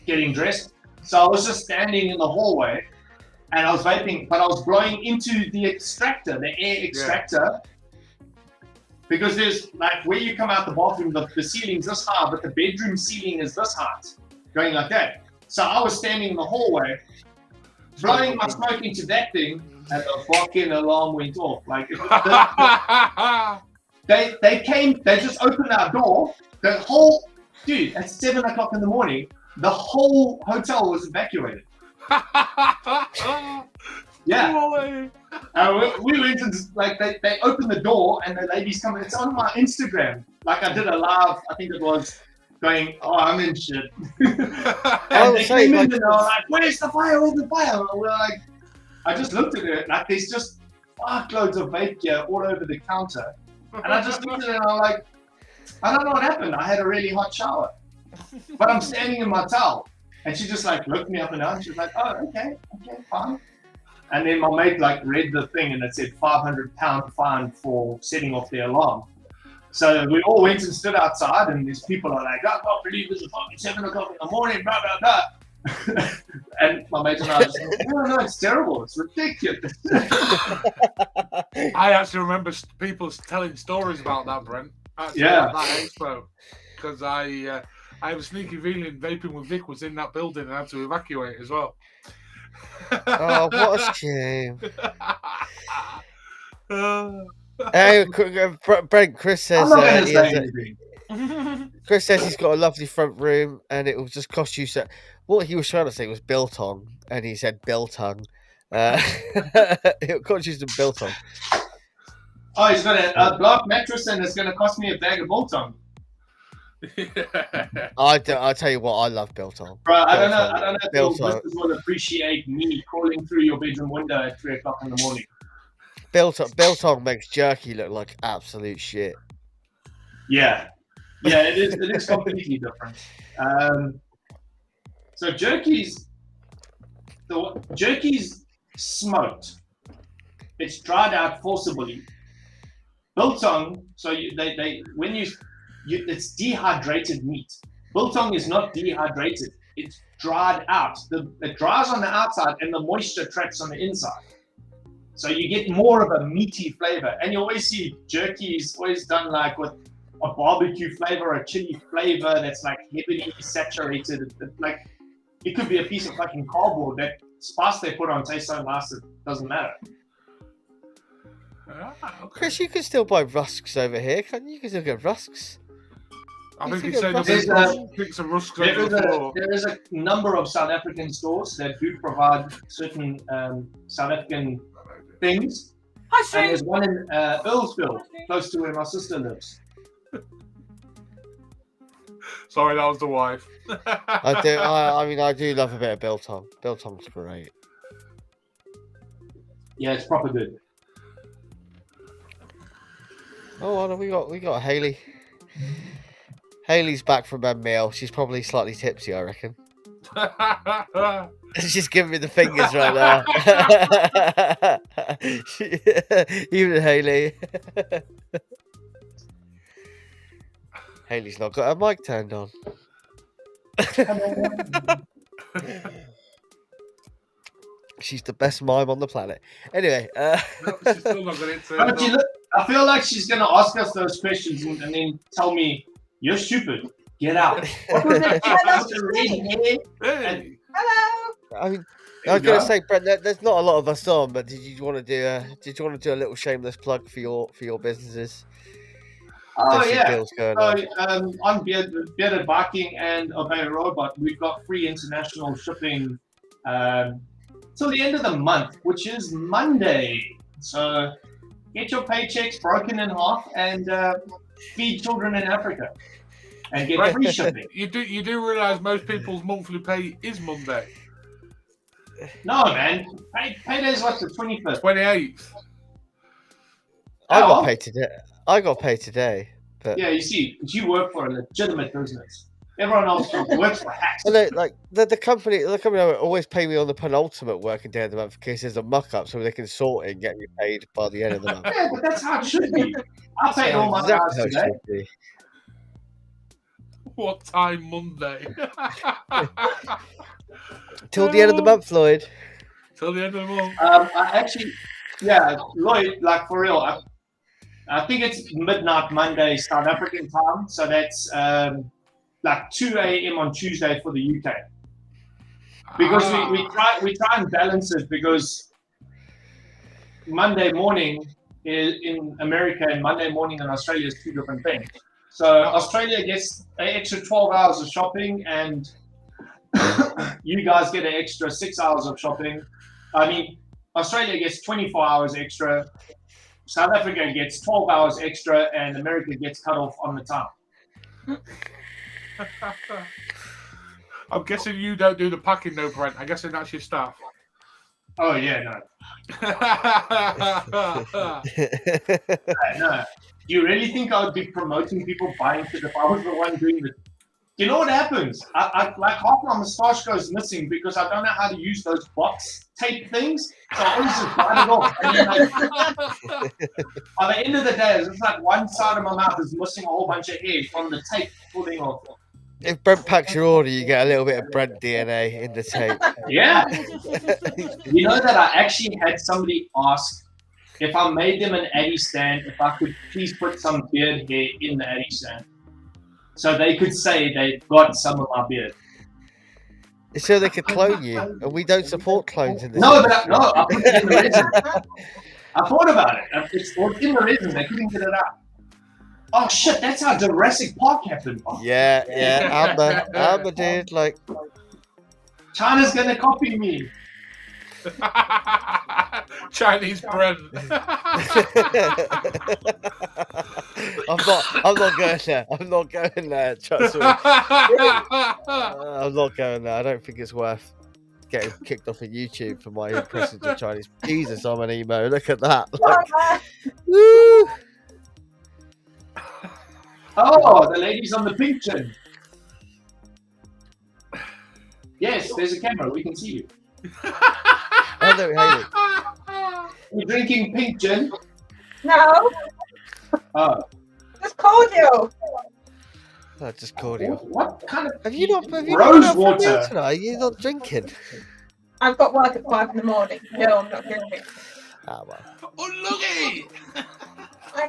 getting dressed. So I was just standing in the hallway, and I was vaping, but I was blowing into the extractor, the air extractor. because there's like where you come out the bathroom, the ceiling's this high, but the bedroom ceiling is this height, going like that. So I was standing in the hallway, blowing my smoke into that thing, and the fucking alarm went off. Like they just opened our door. The whole dude at 7 o'clock in the morning, the whole hotel was evacuated. Yeah. We went and like they opened the door and the ladies come. It's on my Instagram. Like I did a live. I think it was going. Oh, I'm in shit. And they came in and they were like, "Where's the fire? Where's the fire?" And we're like, I just looked at it. Like there's just fuckloads of vape gear all over the counter, and I just looked at it and I'm like, I don't know what happened. I had a really hot shower, but I'm standing in my towel, and she just like looked me up and down. She was like, "Oh, okay, fine." And then my mate like read the thing and it said £500 fine for setting off the alarm. So we all went and stood outside and these people are like, I can't believe it's fucking 7 o'clock in the morning, blah, blah, blah. And my mate and I just like, no, it's terrible. It's ridiculous. I actually remember people telling stories about that, Brent. Actually, yeah. At that expo. Because I have a sneaky feeling Vaping with Vic was in that building and had to evacuate as well. Oh, what a shame. Hey, Brent, Chris says Chris says he's got a lovely front room and it will just cost you so. What he was trying to say was biltong, and he said biltong. It'll cost you some biltong. Oh, he's got a block mattress and it's going to cost me a bag of biltong. I tell you what, I love biltong. Bro, I don't know if your listeners will appreciate me crawling through your bedroom window at 3 o'clock in the morning. Biltong makes jerky look like absolute shit. Yeah, it is completely different. So jerky's smoked. It's dried out forcibly. Biltong, so it's dehydrated meat. Biltong is not dehydrated. It's dried out. It dries on the outside and the moisture traps on the inside. So you get more of a meaty flavor. And you always see jerky is always done like with a barbecue flavor, a chili flavor that's like heavily saturated. Like it could be a piece of fucking cardboard. That spice they put on tastes so nice it doesn't matter. Chris, you can still buy rusks over here, can't you? You can still get rusks. I think he's saying there is a number of South African stores that do provide certain South African things. And there's one in Earlsville, close to where my sister lives. Sorry, that was the wife. I do love a bit of biltong. Biltong's great. Yeah, it's proper good. Oh, we got Haley. Haley's back from her meal. She's probably slightly tipsy, I reckon. She's giving me the fingers right now. Even Haley. Haley's not got her mic turned on. She's the best mime on the planet. Anyway, no, she's still not got it turned on. I feel like she's going to ask us those questions and then tell me, you're stupid. Get out. What was that? Hey. Hello. I mean, I was going to say, Brent, there's not a lot of us on, but did you want to do a little shameless plug for your businesses? Oh yeah. On Bearded Viking and Obey Robot, we've got free international shipping till the end of the month, which is Monday. So get your paychecks broken in half and feed children in Africa and get free shipping. You do realize most people's monthly pay is Monday? No, man. Payday's what, the 25th? 28th. I got paid today. But yeah, you see, you work for a legitimate business. Everyone else works for hacks. Well, like the company always pay me on the penultimate working day of the month in case there's a muck up, so they can sort it and get me paid by the end of the month. Yeah, but that's how it should be. I paid all my guys today. What time Monday? Till the end of the month, Lloyd. Till the end of the month. Lloyd, like for real, I think it's midnight Monday South African time, so that's like 2 a.m. on Tuesday for the UK. Because we try and balance it, because Monday morning in America and Monday morning in Australia is two different things. So Australia gets an extra 12 hours of shopping, and you guys get an extra 6 hours of shopping. I mean, Australia gets 24 hours extra, South Africa gets 12 hours extra, and America gets cut off on the time. I'm guessing you don't do the packing, no, Brent. I'm guessing that's your staff. Oh, yeah, no. No. Do you really think I would be promoting people buying shit if I was the one doing it? You know what happens? I like half my moustache goes missing because I don't know how to use those box tape things. So I always just bite it off. And then, like, by the end of the day, it's just like one side of my mouth is missing a whole bunch of hair from the tape pulling off. If Brent packs your order, you get a little bit of Brent DNA in the tape. Yeah. You know that I actually had somebody ask if I made them an Addy stand, if I could please put some beard hair in the Addy stand, so they could say they got some of my beard. So they could clone you, and we don't support clones in this. No, but I put it in the resin. I thought about it. It's in the resin. They couldn't get it out. Oh shit! That's how Jurassic Park happened. Oh. Yeah. Amber did, like. China's gonna copy me. Chinese Brent. I'm not going there. I'm not going there. Trust me. I'm not going there. I don't think it's worth getting kicked off of YouTube for my impressions of Chinese. Jesus, I'm an emo. Look at that. Like, woo! Oh, the ladies on the pink chin. Yes, there's a camera. We can see you. I don't hate it. You're drinking pink gin? No. Oh. Just cordial. I just cordial. What kind of Have you not rose water tonight? You're not drinking. I've got work at 5 in the morning. No, I'm not drinking. Ah, well. Oh, looky! I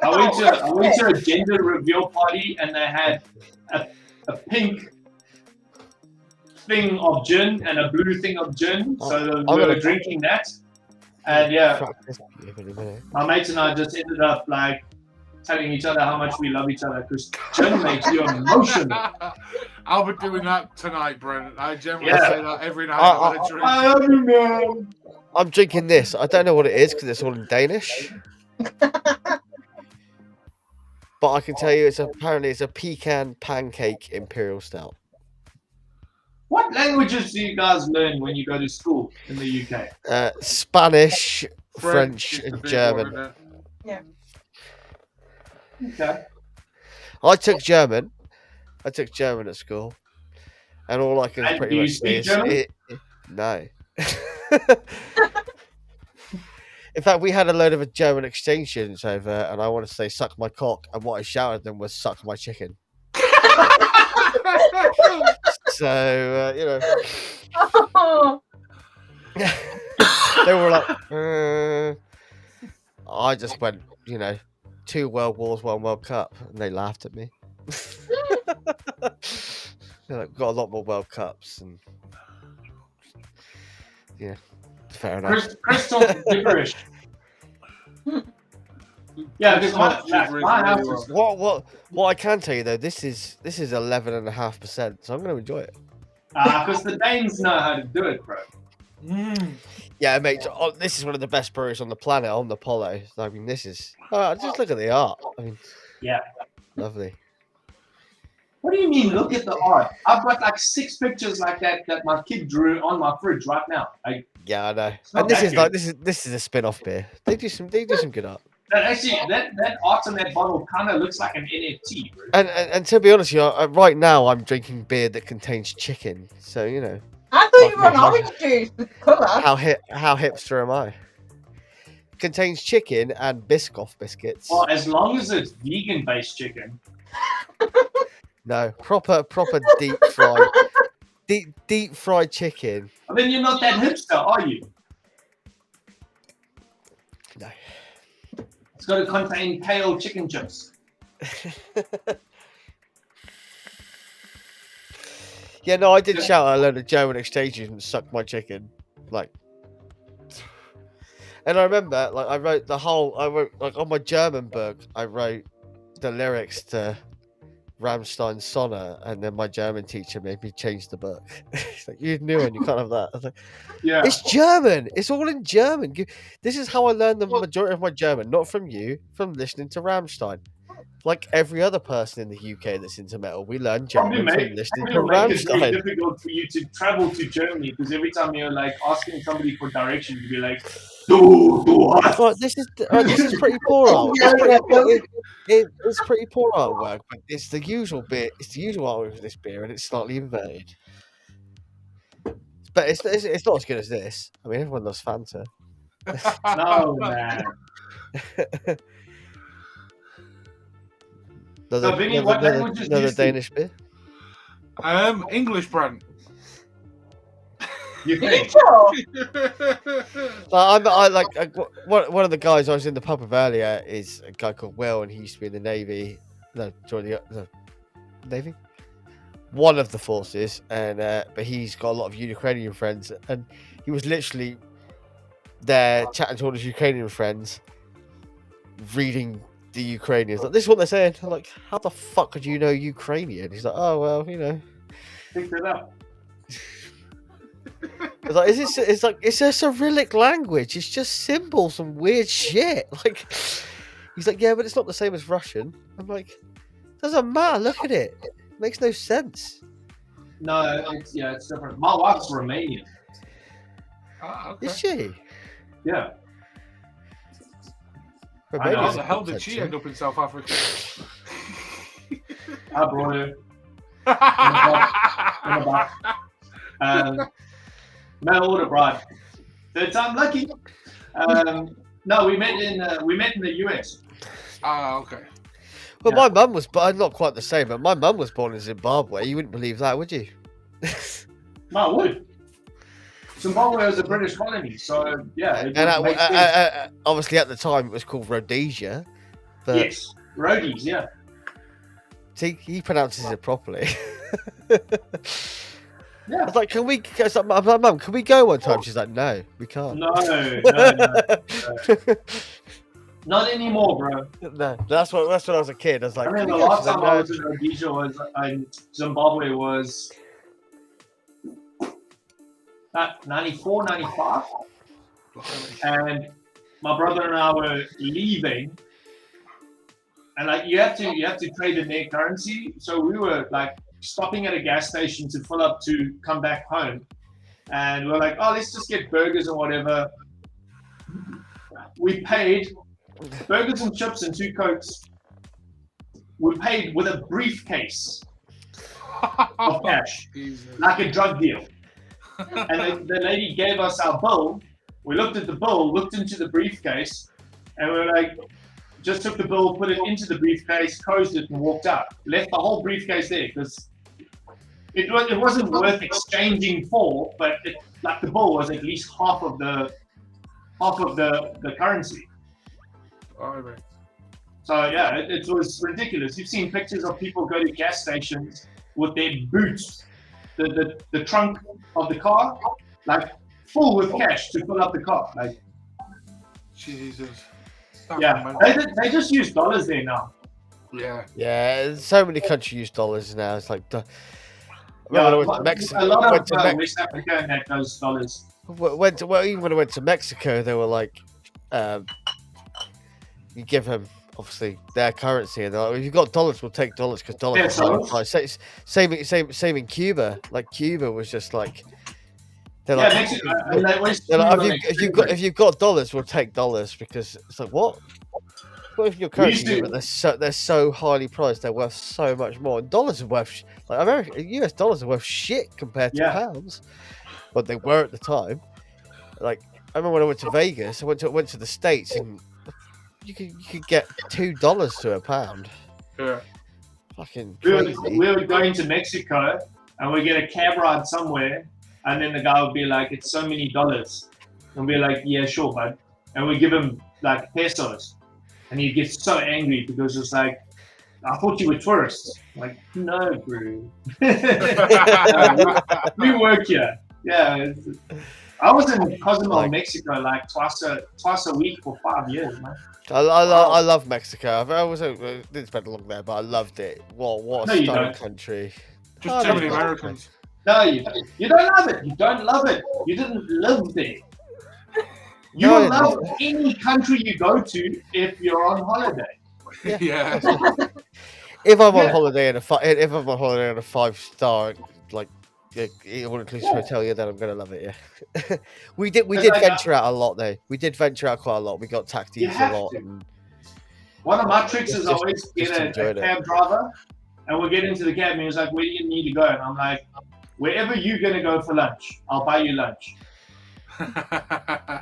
went to a gender reveal party, and they had a pink thing of gin and a blue thing of gin, so we were drinking that. And yeah, my mates and I just ended up like telling each other how much we love each other, because gin makes you emotional. I'll be doing that tonight, Brent. I generally Yeah. say that every night I drink. I love you, man. I'm drinking this. I don't know what it is because it's all in Danish. But I can tell you, apparently it's a pecan pancake imperial stout. What languages do you guys learn when you go to school in the UK? Spanish, French, is the and big German. one, isn't it? Okay. I took German. At school, and all I can And pretty do you much say speak is German? no. In fact, we had a load of German exchange students over, and I want to say "suck my cock," and what I shouted at them was "suck my chicken." So you know, Oh, they were like, I just went, 2 World Wars, 1 World Cup, and they laughed at me. Got a lot more World Cups, and yeah, fair enough. Chris talks gibberish. Yeah, because my house is... What I can tell you though, this is 11.5%, so I'm going to enjoy it. Because the Danes know how to do it, bro. Yeah, mate. This is one of the best breweries on the planet, on the Polo. I mean, this is. Just look at the art. I mean, Yeah. lovely. What do you mean, look at the art? I've got like 6 pictures like that my kid drew on my fridge right now. Yeah, I know. not And this that is good. like this is a spin-off beer. They do some good art. Actually, that art on that bottle kind of looks like an NFT, bro. And to be honest, right now I'm drinking beer that contains chicken. So I thought you were on orange juice with colour. how hipster am I? Contains chicken and Biscoff biscuits. Well, as long as it's vegan-based chicken. No, proper deep fried, deep fried chicken. I mean, you're not that hipster, are you? No. It's got to contain kale chicken chips. Yeah, no, I did shout at a load of German exchange students, suck my chicken. Like, and I remember, like, I wrote like, on my German book, I wrote the lyrics to Rammstein's Sonne, and then my German teacher made me change the book. He's like, you knew and you can't have that. I was like, Yeah. it's German. It's all in German. This is how I learned the majority of my German, not from you, from listening to Rammstein. Like every other person in the UK that's into metal, we learn German from listening to make it very Rammstein. difficult for you to travel to Germany because every time you're like asking somebody for directions, you'd be like, "Do what?" Right, this is pretty poor art. It's pretty poor artwork, but it's the usual bit. It's the usual artwork for this beer, and it's slightly inverted. But it's not as good as this. I mean, everyone loves Fanta. No, man. So, Vinny, what languages do you Another speak? Danish beer. English brand. You Are you think? sure? One of the guys I was in the pub with earlier is a guy called Will, and he used to be in the Navy. No, joined the Navy. One of the forces, and but he's got a lot of Ukrainian friends, and he was literally there chatting to all his Ukrainian friends, reading the Ukrainians. Like, this is what they're saying. I'm like, how the fuck could you know Ukrainian? He's like, oh well, you know. Picked it up. It's like, it's a Cyrillic language. It's just symbols and weird shit. Like, he's like, yeah, but it's not the same as Russian. I'm like, doesn't matter. Look at it. It makes no sense. No, it's different. My wife's Romanian. Okay. Is she? Yeah. How Romania's the a hell good did she country. end up in South Africa? I brought her. In the back. Mail order bride. Third time lucky. No, we met in the US. Okay. Well, Yeah. my mum was, but not quite the same. But my mum was born in Zimbabwe. You wouldn't believe that, would you? No, I would. Zimbabwe was a British colony, so yeah. It And would make sense. obviously at the time it was called Rhodesia. But Yes, roadies, yeah. see, he pronounces it properly. I Yeah. was like, can we? I was like, Mum, can we go one time? She's like, no, we can't. No. Not anymore, bro. No, that's when I was a kid. I was like, I mean, "Can the we go?" last She's like, time I "No." was in Rhodesia was Zimbabwe was 94, 95. And my brother and I were leaving, and like you have to trade in their currency. So we were like stopping at a gas station to fill up to come back home, and we're like, oh, let's just get burgers or whatever. We paid burgers and chips and 2 Cokes. We paid with a briefcase of cash, Jesus. like a drug deal. And the lady gave us our bill. We looked at the bill, looked into the briefcase, and we were like, just took the bill, put it into the briefcase, closed it, and walked out. Left the whole briefcase there because it wasn't worth exchanging for, but like the bill was at least half of the currency. All right. So yeah, it was ridiculous. You've seen pictures of people go to gas stations with their boots, the trunk of the car, like full with cash to fill up the car. Like, Jesus. yeah, they just use dollars there now. Yeah. Yeah, so many countries use dollars now. It's like, I Yeah, remember when I went to Mexico. a lot Went of to West Africa and that goes dollars. even when I went to Mexico, they were like, you give them obviously their currency, and they're like, if you've got dollars, we'll take dollars because dollars are high price. Same in Cuba. Like Cuba was just like, they're Yeah, like, Mexico. And that West they're like, Cuba if you've got dollars, we'll take dollars because it's like what? What if your currency? But they're so highly priced, they're worth so much more. And dollars are worth like US dollars are worth shit compared to pounds, but they were at the time. Like I remember when I went to Vegas, I went to the States, and you could get $2 to a pound. Yeah. Fucking we crazy. were going to Mexico and we get a cab ride somewhere, and then the guy would be like, "It's so many dollars," and we're like, "Yeah, sure, bud," and we give him like pesos. and he gets so angry because it's like, I thought you were tourists. Like, no, bro. We work here. Yeah. I was in Cozumel, Mexico, like twice a week for 5 years, man. I love Mexico. I didn't spend long there, but I loved it. What a stunning country. Just too many Americans. No, you don't. You don't love it. You don't love it. You didn't live there. You will love any country you go to if you're on holiday. Yeah. If I'm on holiday in a 5-star like all inclusive hotel, then I'm gonna love it. Yeah. we did venture out a lot though. We did venture out quite a lot. We got taxis a lot. And one of my tricks is always get a cab driver, and we'll get into the cab, and he's like, "Where do you need to go?" And I'm like, "Wherever you're gonna go for lunch, I'll buy you lunch."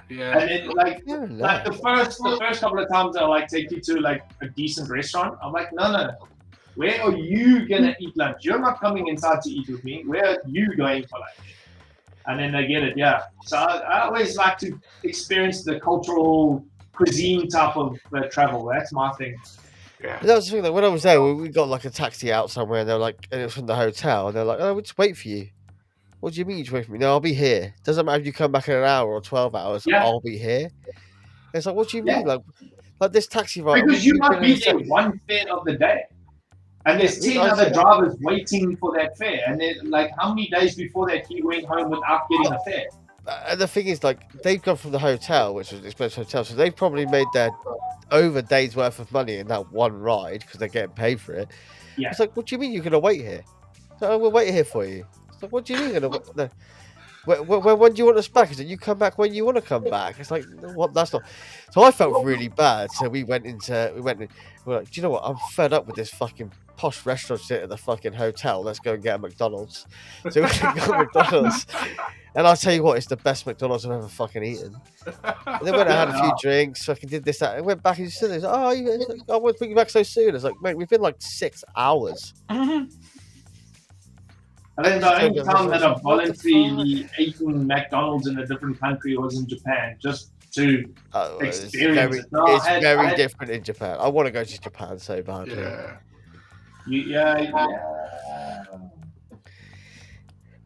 Yeah. And then like the first couple of times I like take you to like a decent restaurant. I'm like, no. Where are you gonna eat lunch? You're not coming inside to eat with me. Where are you going for lunch? And then they get it, yeah. So I always like to experience the cultural cuisine type of travel. That's my thing. Yeah. That was the thing. That when I was there, we got like a taxi out somewhere, and they're like, and it was from the hotel, and they're like, "Oh, we'll just wait for you." What do you mean you just wait for me? No, I'll be here. Doesn't matter if you come back in an hour or 12 hours. Yeah. I'll be here. It's like, what do you mean? Like this taxi driver? Because you might be there one fare of the day. And there's 10 other drivers waiting for that fare. And then, like, how many days before that he went home without getting a fare? And the thing is, like, they've gone from the hotel, which was an expensive hotel, so they've probably made their over days worth of money in that one ride because they're getting paid for it. Yeah. It's like, what do you mean you're going to wait here? So, we'll wait here for you. It's like, what do you mean you're going to wait? When do you want us back? Is it you come back when you want to come back? It's like, what? That's not. So I felt really bad. So we're like, do you know what? I'm fed up with this fucking posh restaurant shit at the fucking hotel. Let's go and get a McDonald's. So we got McDonald's, and I'll tell you what, it's the best McDonald's I've ever fucking eaten. And then when I had a few drinks, fucking did this, that, and went back and stood there. He's like, I want to bring you back so soon. It's like, mate, we've been like 6 hours. And then the only time that I voluntarily eaten McDonald's in a different country was in Japan, just to experience it. No, it's very different in Japan. I want to go to Japan so badly. Yeah.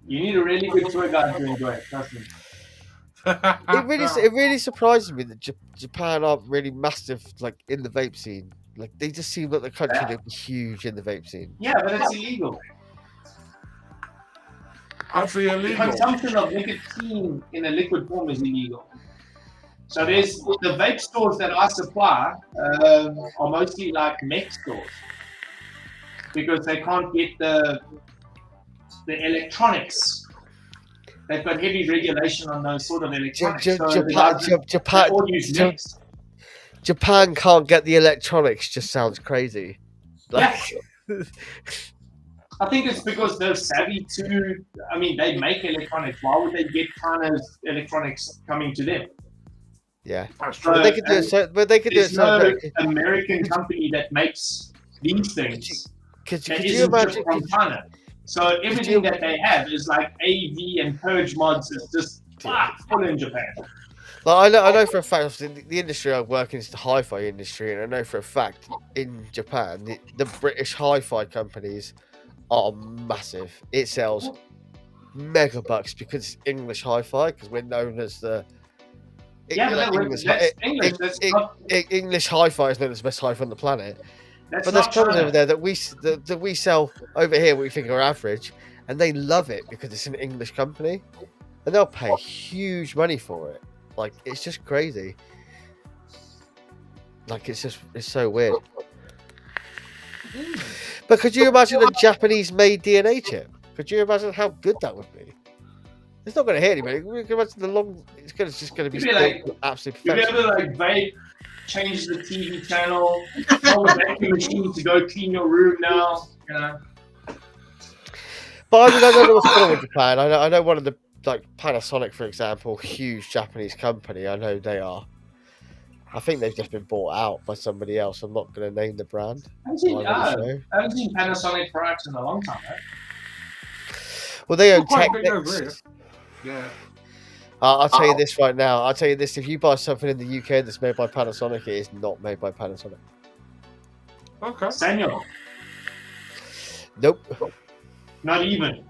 You need a really good tour guide to enjoy it, trust me. It really surprises me that Japan aren't really massive, like, in the vape scene. Like, they just seem like the country that would be huge in the vape scene. Yeah, but it's illegal. Actually illegal. The consumption of nicotine in a liquid form is illegal. So there's the vape stores that I supply are mostly like mech stores because they can't get the electronics. They've got heavy regulation on those sort of electronics. Japan can't get the electronics. Just sounds crazy. Like, yeah. I think it's because they're savvy to. I mean, they make electronics. Why would they get China's electronics coming to them? Yeah, but they could do it. But they could do it. No American company that makes these things. Could you imagine from China? So everything that they have is like AV and purge mods is just full in Japan. Like, I know for a fact, the industry I work in is the hi-fi industry, and I know for a fact in Japan, the British hi-fi companies are massive. It sells mega bucks because it's English hi-fi, because we're known as the English hi-fi is known as the best hi-fi on the planet. But there's companies over there that we sell over here what we think are average, and they love it because it's an English company, and they'll pay huge money for it. Like, it's just crazy. Like, it's so weird. But could you imagine a Japanese-made DNA chip? Could you imagine how good that would be? It's not going to hit anybody. You can imagine it's just going to be like, absolutely perfection. You'll be able to like vape, change the TV channel, tell the vacuum machine to go clean your room now. You know. But I mean, I don't know what's going on with Japan. I know one of the, like, Panasonic, for example, huge Japanese company. I know they are. I think they've just been bought out by somebody else. I'm not going to name the brand. I haven't seen Panasonic products in a long time, right? Well, they own Technics. Yeah. I'll tell you this right now. I'll tell you this: if you buy something in the UK that's made by Panasonic, it is not made by Panasonic. Okay. Sanyo, Nope. not even.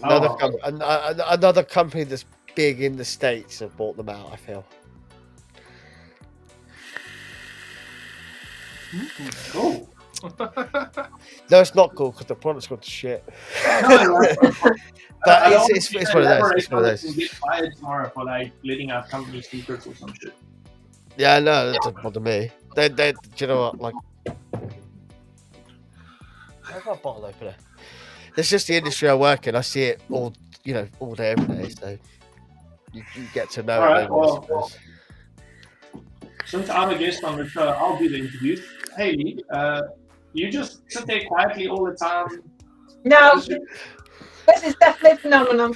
Another, Oh. another company that's big in the States have bought them out, I feel. Cool. No, it's not cool because the product's got shit. No, But I don't it's want one to of those. elaborate It's one of on it those. and get fired tomorrow for like letting out company secrets or some shit. Yeah, no, that doesn't bother me. Do you know what? Like, I've got a bottle opener. It's just the industry I work in. I see it all, all day, every day. So you get to know All it. right, don't you, I well, suppose. Since I'm a guest on the show, I'll do the interviews. Hey, Lee, you just sit there quietly all the time. No, this is definitely a phenomenon.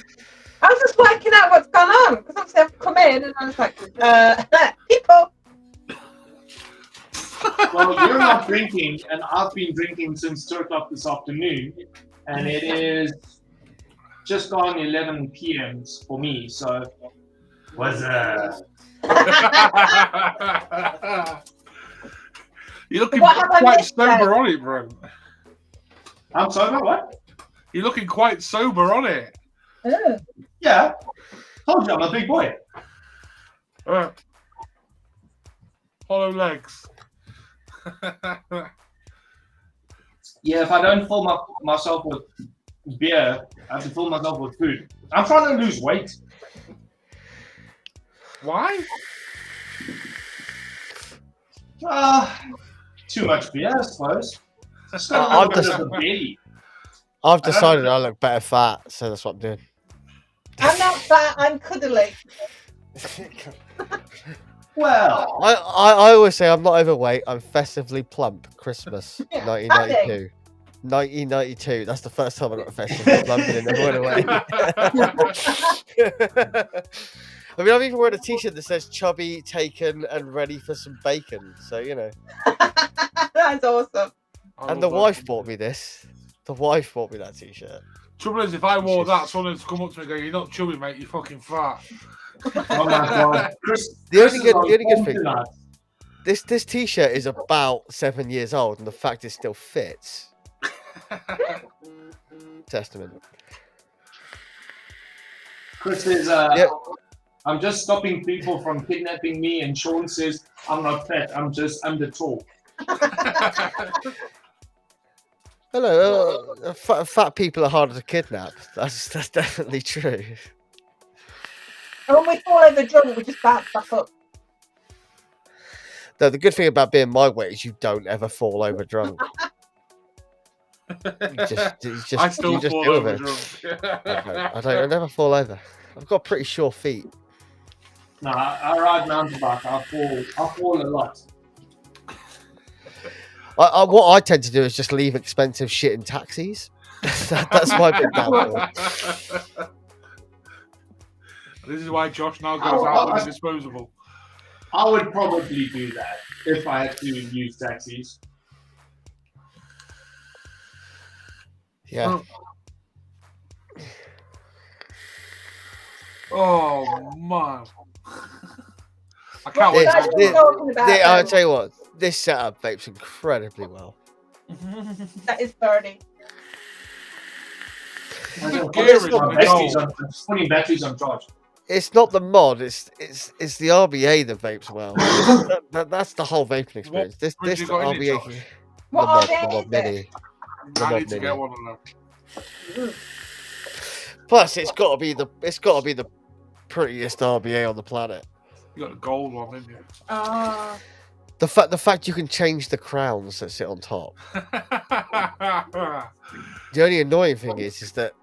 I was just working out what's gone on because obviously I've come in and I was like, people. Well, you're not drinking, and I've been drinking since 2 o'clock this afternoon, and it is just gone 11 p.m. for me. So, what's You're looking What have I quite missed then? sober on it, bro. I'm sober, what? You're looking quite sober on it. Oh. Yeah. Told you I'm a big boy. Hollow legs. Yeah, if I don't fill myself with beer, I have to fill myself with food. I'm trying to lose weight. Why? Too much beer, I suppose. Just I've got a bit just- of a belly. I've decided I look better fat, so that's what I'm doing. I'm not fat, I'm cuddly. Well, I always say I'm not overweight. I'm festively plump. Christmas, Yeah, 1992. 1992. That's the first time I got festively plump and it never went away. I mean, I've even wearing a T-shirt that says "chubby, taken, and ready for some bacon." So That's awesome. And the wife bought me this. The wife bought me that T-shirt. Trouble is, if I wore that, someone would come up to me and go, "You're not chubby, mate. You're fucking fat." oh my god. The only good form thing. tonight. This T-shirt is about 7 years old, and the fact it still fits. Testament. Chris says, Yep. I'm just stopping people from kidnapping me, and Sean says, I'm not fat, I'm just under tall. Hello, fat people are harder to kidnap. That's definitely true. And when we fall over drunk, we just bounce back up. No, the good thing about being my weight is you don't ever fall over drunk. You just I still fall deal over with it. drunk. I never fall over. I've got pretty sure feet. No, I ride mountain bike, I fall a lot. What I tend to do is just leave expensive shit in taxis. That's my big downfall. This is why Josh now goes out with a disposable. I would probably do that if I had to use taxis. Yeah. Oh man. I What can't was wait. I to just do talking about? I'll then? tell you what, this setup vapes incredibly well. That is birdie. I'm gear is just putting batteries on charge. It's not the mod, it's the RBA that vapes well. That's the whole vaping experience. This fridge you got in it, RBA, Josh? What the RBA mod is mini. it? The I mod need to mini. get one of them. Plus, it's got to be the prettiest RBA on the planet. You got the gold one, didn't you? Ah. The fact you can change the crowns that sit on top. The only annoying thing is that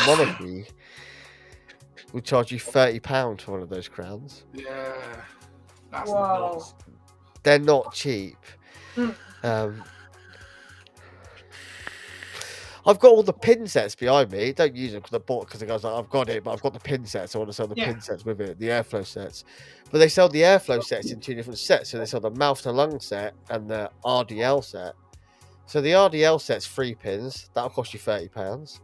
Monarchy will charge you £30 for one of those crowns. Yeah. That's Whoa. nuts. They're not cheap. Hmm. I've got all the pin sets behind me. Don't use them because I bought because the guy's like, I've got it, but I've got the pin sets. I want to sell the pin sets with it, the airflow sets. But they sell the airflow sets in two different sets. So they sell the mouth to lung set and the RDL set. So the RDL set's 3 pins. That'll cost you £30.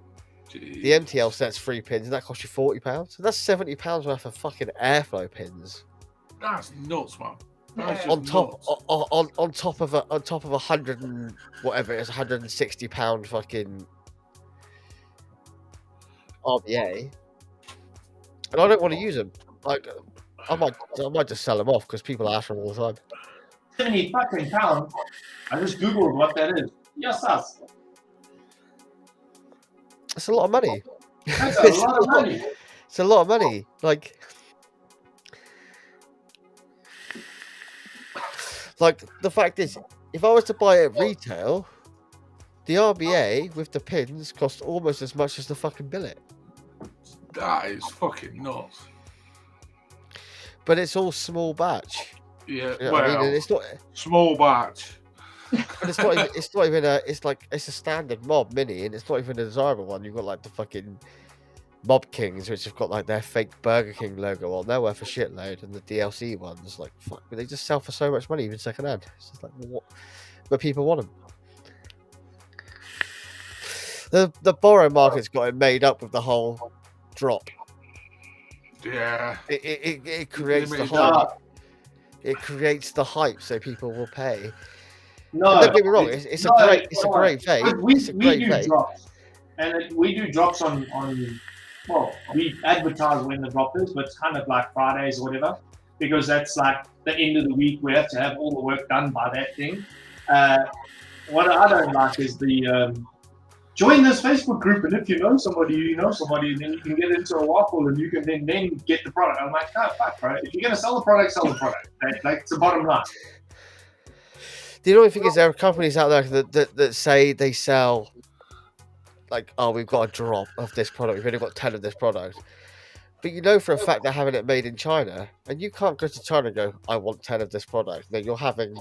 The MTL set's 3 pins, and that costs you £40. So that's £70 worth of fucking airflow pins. That's nuts, man. That's On just top, nuts. on top of a hundred and whatever it is, £160 fucking RBA, and I don't want to use them. Like, I might just sell them off because people ask for them all the time. 70 fucking pounds. I just googled what that is. Yes, us. It's a lot of money. That's a lot of money. It's a lot of money. Like the fact is, if I was to buy it at retail, the RBA with the pins cost almost as much as the fucking billet. That is fucking nuts. But it's all small batch. Yeah, You know well, what I mean? And it's not. small batch. But it's not. Even, it's not even a. It's like it's a standard Mob Mini, and it's not even a desirable one. You've got like the fucking Mob Kings, which have got like their fake Burger King logo on. They're worth a shitload, and the DLC ones, like fuck, but they just sell for so much money, even secondhand. It's just like what? But people want them. The borrow market's got it made up with the whole drop. Yeah. It creates the Limited hype. It creates the hype, so people will pay. No, Don't get me wrong. It's a great vape. We It's a great do vape. drops, and we do drops on. Well, we advertise when the drop is, but it's kind of like Fridays or whatever, because that's like the end of the week. We have to have all the work done by that thing. What I don't like is the join this Facebook group, and if you know somebody, then you can get into a waffle, and you can then get the product. I'm like, no, fuck, bro. If you're gonna sell the product, sell the product. That's the bottom line. The only thing is there are companies out there that say they sell, like, oh, we've got a drop of this product. We've only got 10 of this product. But you know for a fact they're having it made in China, and you can't go to China and go, I want 10 of this product. No, you're having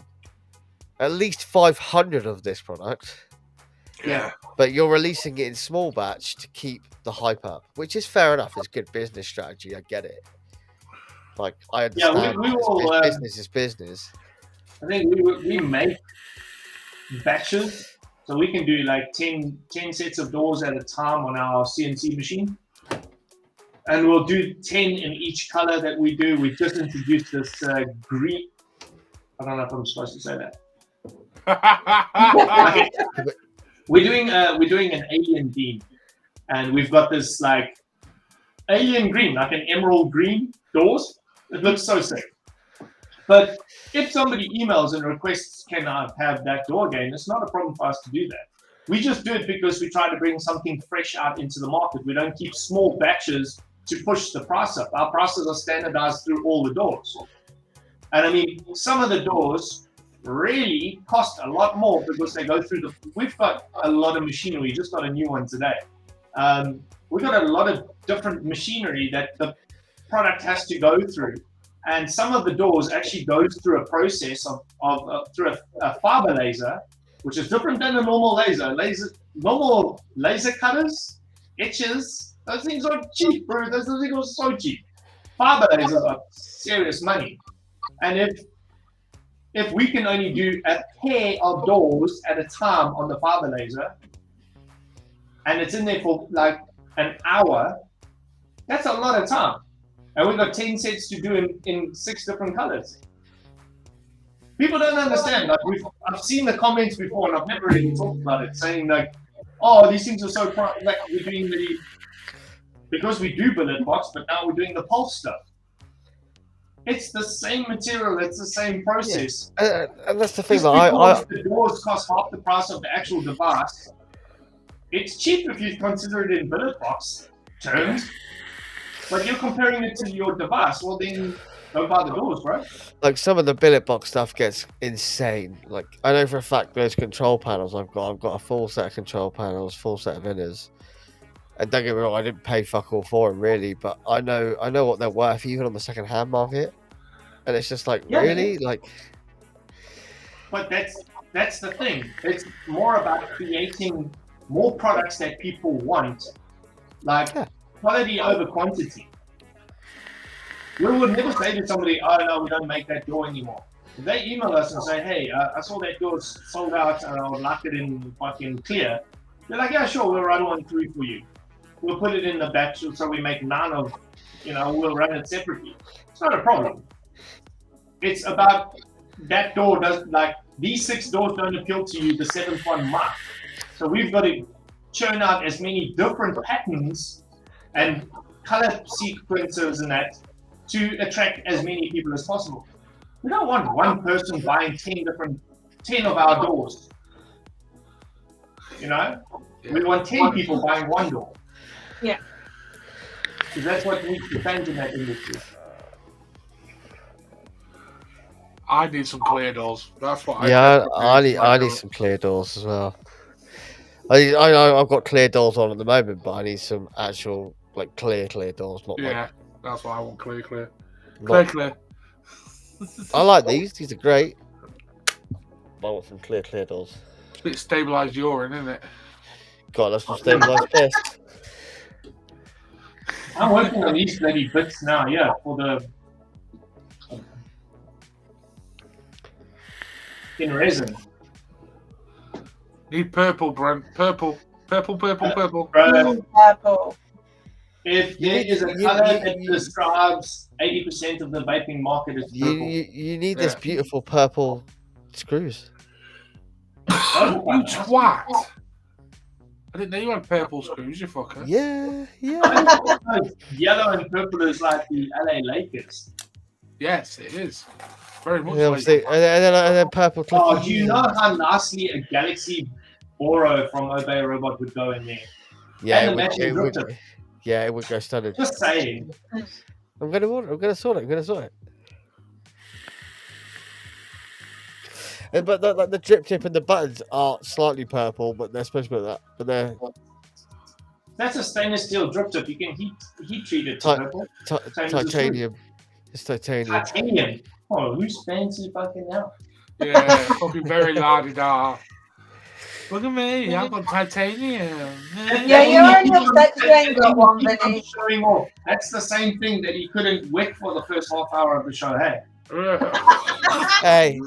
at least 500 of this product. Yeah. But you're releasing it in small batch to keep the hype up, which is fair enough. It's good business strategy. I get it. Like, I understand. Yeah, we will, business is business. I think we make batches, so we can do like 10 sets of doors at a time on our CNC machine. And we'll do 10 in each color that we do. We just introduced this green. I don't know if I'm supposed to say that. We're doing an alien green, and we've got this like alien green, like an emerald green doors. It looks so sick. But if somebody emails and requests, can I have that door again? It's not a problem for us to do that. We just do it because we try to bring something fresh out into the market. We don't keep small batches to push the price up. Our prices are standardized through all the doors. And I mean, some of the doors really cost a lot more because they go through we've got a lot of machinery. We just got a new one today. We've got a lot of different machinery that the product has to go through. And some of the doors actually goes through a process through a fiber laser, which is different than a normal laser. Normal laser cutters, etchers, those things are cheap, bro. Those things are so cheap. Fiber lasers are serious money. And if we can only do a pair of doors at a time on the fiber laser, and it's in there for like an hour, that's a lot of time. And we've got 10 sets to do in 6 different colors. People don't understand. Like I've seen the comments before, and I've never really talked about it, saying like, "Oh, these things are so like we're doing because we do billet box, but now we're doing the pulse stuff." It's the same material. It's the same process. Yeah. And that's the thing. The doors cost half the price of the actual device. It's cheap if you consider it in billet box terms. But you're comparing it to your device. Well, then don't buy the doors, right? Like some of the billet box stuff gets insane. Like I know for a fact those control panels I've got a full set of control panels, full set of inners. And don't get me wrong, I didn't pay fuck all for them really, but I know what they're worth even on the second hand market. And it's just like, really? Like, but that's the thing. It's more about creating more products that people want. Like quality over quantity. We would never say to somebody, "Oh no, we don't make that door anymore." If they email us and say, "Hey, I saw that door sold out, and I would like it in fucking clear," they're like, "Yeah, sure, we'll run one through for you." we'll put it in the batch, so we make 9 of, we'll run it separately. It's not a problem. It's about that door does, like, these 6 doors don't appeal to you, the 7th one might. So we've got to churn out as many different patterns and color sequences and that to attract as many people as possible. We don't want one person buying 10 of our doors. We want 10 people buying one door. Yeah. Because that's what needs to change in that industry. I need some clear doors. That's what I need some clear doors as well. I know I've got clear doors on at the moment, but I need some actual like clear doors, not Yeah, that's what I want. Clear. clear. I like these. These are great. But I want some clear doors. It's a bit stabilised urine, isn't it? God, let's just stabilise this. I'm working on these bloody bits now, for the in resin. Need purple, Brent. Purple. Bro, Purple. if there is a color that describes 80% of the vaping market, it's purple. You need this beautiful purple screws. You twat! I didn't know you had purple screws, you fucker. Yeah. Yellow and purple is like the LA Lakers. Yes, it is. Very much Yeah, like and then purple. Oh, do you know how nicely a Galaxy Boro from Obey Robot would go in there? Yeah, And it would go stunning. Just saying. I'm gonna sort it. But the drip tip and the buttons are slightly purple, but they're supposed to be like that. But they're That's a stainless steel drip tip. You can heat treat it to purple. titanium. It's titanium. Titanium. Oh, who's fancy fucking hell? yeah, fucking very la-di-da. Look at me, I've got titanium. Yeah, you're only upset because you ain't got one, Vinny. Showing off. That's the same thing that he couldn't wait for the first half hour of the show. Hey. Hey.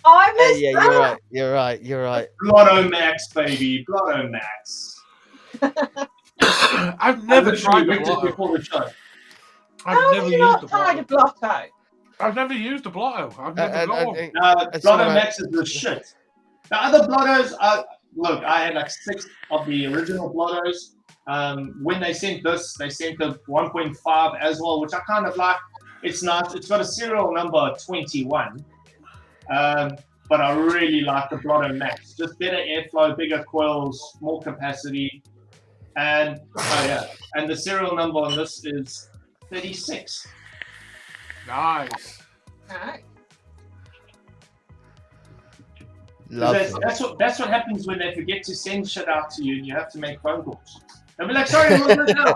I missed Yeah, you're right. Blotto Max, baby. Blotto Max. I've never tried it Blotto. before the show. I've never used a tried a Blotto. Blotto. I've never used a Blotto. I've never got one. Blotto Max is the shit. The other Blottos are... Look, I had like 6 of the original Blottos. When they sent this, they sent the 1.5 as well, which I kind of like. It's nice. It's got a serial number 21. But I really like the Blotto Max. Just better airflow, bigger coils, more capacity. And and the serial number on this is 36. Nice. Alright. That's what happens when they forget to send shit out to you and you have to make phone calls. They'll be like, sorry, we'll do it now.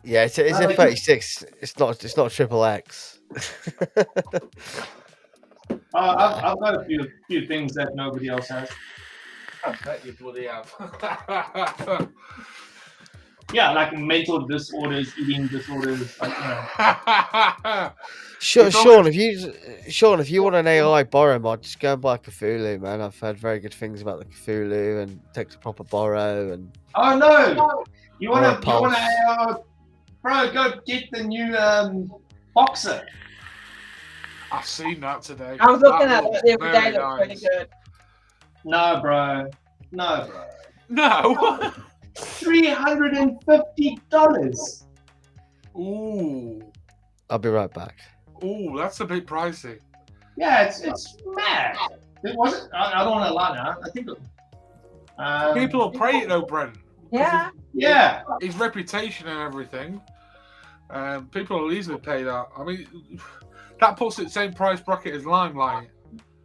Yeah, it's a 36. It's not triple X. I've got a few things that nobody else has. I bet you bloody have. Yeah, like mental disorders, eating disorders. Like, Sean, if you want an AI borrow mod, just go and buy Cthulhu, man. I've heard very good things about the Cthulhu and takes a proper borrow and. Oh no! You wanna bro? Go get the new boxer. I've seen that today. I was looking at it the other day. It Nice. looked pretty good. No, bro. No. No. $350. Ooh. I'll be right back. Ooh, that's a bit pricey. Yeah, it's mad. It wasn't. I don't want to lie now. I think. People will pray it though, Brent. Yeah. Yeah. His reputation and everything. People will easily pay that. I mean, that puts it same price bracket as Limelight.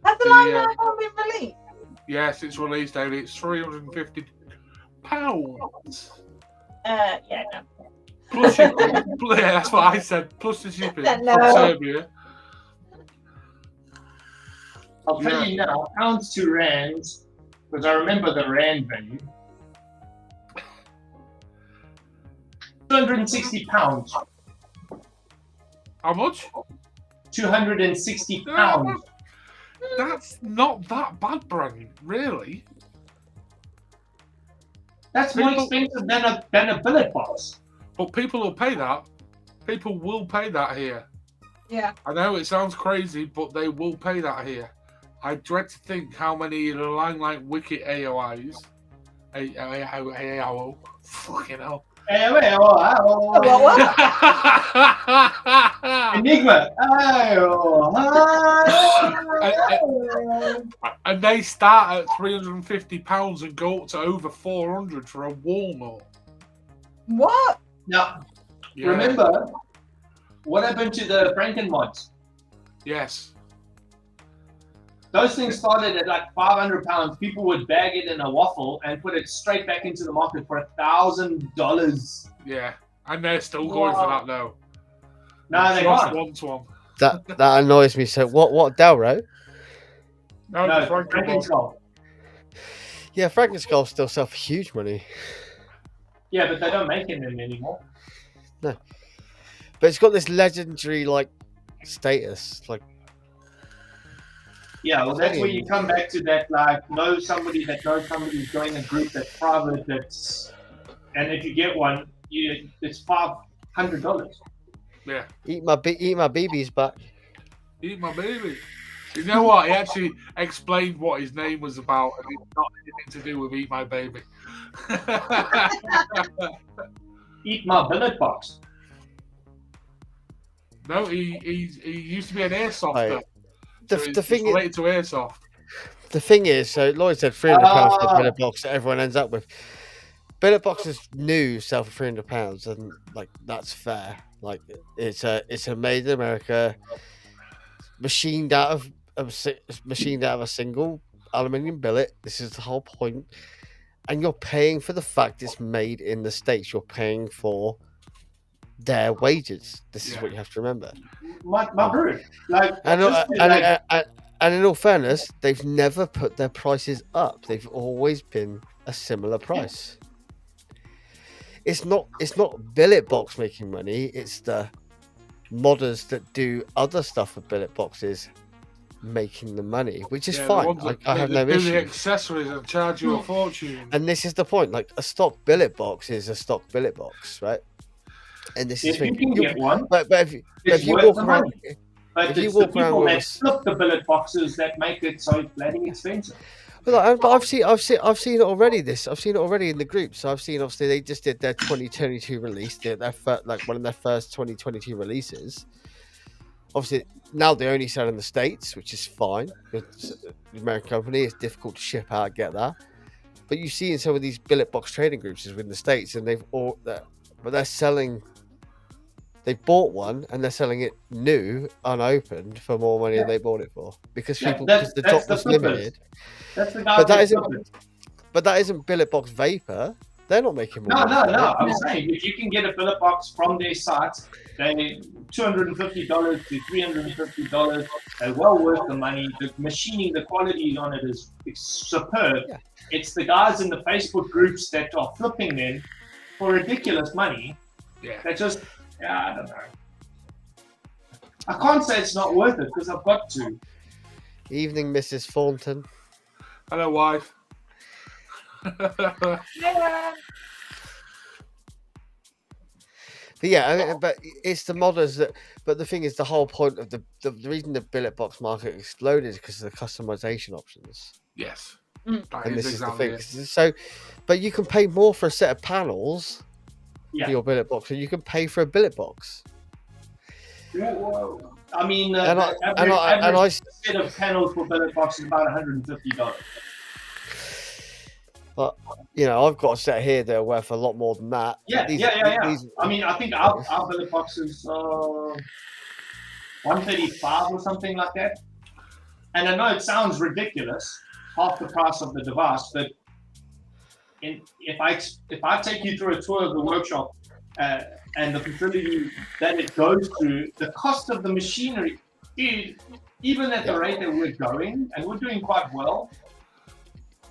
Has the Limelight one been released? Yes, it's released out. It's £350. Yeah, no. Plus shipping. Yeah, that's what I said. Plus the shipping No. from Serbia. I'll tell you now, pounds to rands, because I remember the rand value. £260. How much? £260. That's not that bad, Brandon. Really? That's more expensive than a billet box. But people will pay that. People will pay that here. Yeah. I know it sounds crazy, but they will pay that here. I dread to think how many Limelight Wicket AOIs. AOO. Fucking hell. What? Enigma. And they start at £350 and go up to over 400 for a walnut. What? Now, Yeah. remember what happened to the Frankenmods? Yes. Those things started at like £500. People would bag it in a waffle and put it straight back into the market for $1,000. Yeah. And they're still going for that now. No, they Josh can't. wants one. That annoys me. So what Delro? No, No, the Frankenmod. Frankenstein. Yeah, Frankenskull still sell for huge money. Yeah, but they don't make them anymore. But it's got this legendary like status. Like, Yeah, well, that's where you come back to that, like, know somebody that knows somebody, join a group that's private, and if you get one, it's $500. Yeah. eat my BBs back. Eat my baby. You know what? He actually explained what his name was about, and it's not anything to do with Eat My Baby. Eat my billet box. No, he used to be an airsofter. Right. The It's thing is, related to airsoft. the thing is, so Lloyd said £300 for a billet box that everyone ends up with. Billet boxes new sell for £300, and like that's fair. Like it's a made in America, machined out of a single aluminium billet. This is the whole point, and you're paying for the fact it's made in the States. You're paying for their wages. This is what you have to remember. My bro. Like, And in all fairness, they've never put their prices up. They've always been a similar price. It's not billet box making money. It's the modders that do other stuff with billet boxes making the money, which is fine. I have no do issue. the accessories and charge you a fortune. And this is the point. Like a stock billet box is a stock billet box, right? And this is if you can get one, but if you worth walk the around, money. But if you it's the walk around people with that flip the billet boxes that make it so bloody expensive. but I've seen it already. I've seen it already in the group. So I've seen, obviously they just did their 2022 release, like one of their first 2022 releases. Obviously now they only sell in the States, which is fine. It's an American company, it's difficult to ship out, get that. But you see in some of these billet box trading groups is in the States, and they're selling. They bought one and they're selling it new, unopened, for more money than they bought it for, because because the top was limited. That's the guy. But that isn't billet box vapor. They're not making more. No. I'm saying if you can get a billet box from their site, they $250 to $350. They're well worth the money. The machining, the quality on it is superb. Yeah. It's the guys in the Facebook groups that are flipping them for ridiculous money. Yeah. That just. I don't know. I can't say it's not worth it because I've got to. Evening, Mrs. Thornton. Hello, wife. Yeah. But yeah, but it's the modders that. But the thing is, the whole point of the reason the billet box market exploded is because of the customization options. Yes. And this is the thing. So, but you can pay more for a set of panels. Yeah. For your billet box, and you can pay for a billet box. Well, I mean, average set of panels for billet box is about $150. But I've got a set here that are worth a lot more than that. Yeah. I mean, I think our billet box is $135 or something like that. And I know it sounds ridiculous, half the price of the device, but if I take you through a tour of the workshop and the facility that it goes through, the cost of the machinery, dude, even at the rate that we're going, and we're doing quite well,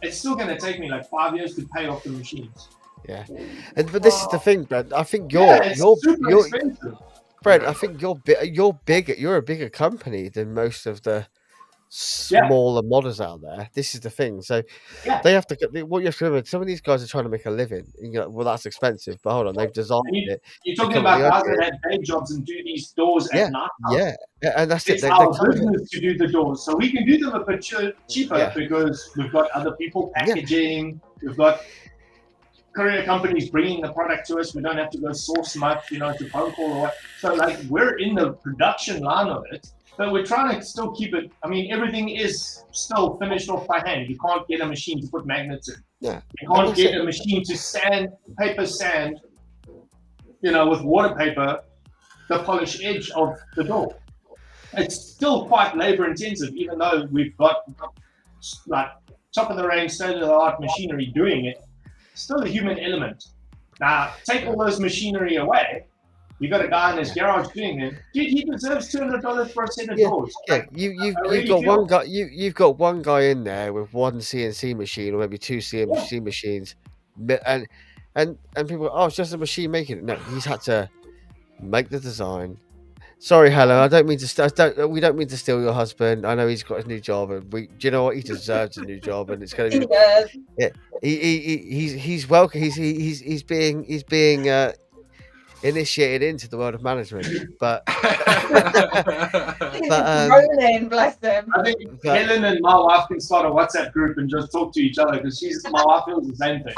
it's still going to take me like 5 years to pay off the machines. Yeah, but this is the thing, Brad. I think you're expensive. Brad. I think you're bigger. You're a bigger company than most of the smaller modders out there. This is the thing. So Yeah. they have to get what you have to remember. Some of these guys are trying to make a living. And you're like, well, that's expensive, but hold on, they've designed it. You're talking come up with about the guys idea. that have day jobs and do these doors at night. Yeah, and that's it. It's They our come with it. business to do the doors, so we can do them a bit cheaper Yeah. because we've got other people Yeah. packaging. We've got courier companies bringing the product to us. We don't have to go source much, to phone call or what. So like we're in the production line of it, but we're trying to still keep it. I mean, everything is still finished off by hand. You can't get a machine to put magnets in. Yeah. You can't get a machine to paper sand, with water paper, the polished edge of the door. It's still quite labor intensive, even though we've got like top of the range, state of the art machinery doing it. Still a human element. Now, take all those machinery away. You got a guy in his garage doing it. Dude, he deserves $200 for a set of doors. Yeah, you've got one guy. You've got one guy in there with one CNC machine or maybe two CNC machines, and people go, oh, it's just a machine making it. No, he's had to make the design. Sorry, Helen, I don't mean to. We don't mean to steal your husband. I know he's got a new job, and do you know what? He deserves a new job, and it's going to be. He's welcome. He's being initiated into the world of management, but Ronan, bless him. I think Helen and my wife can start a WhatsApp group and just talk to each other because my wife feels the same thing.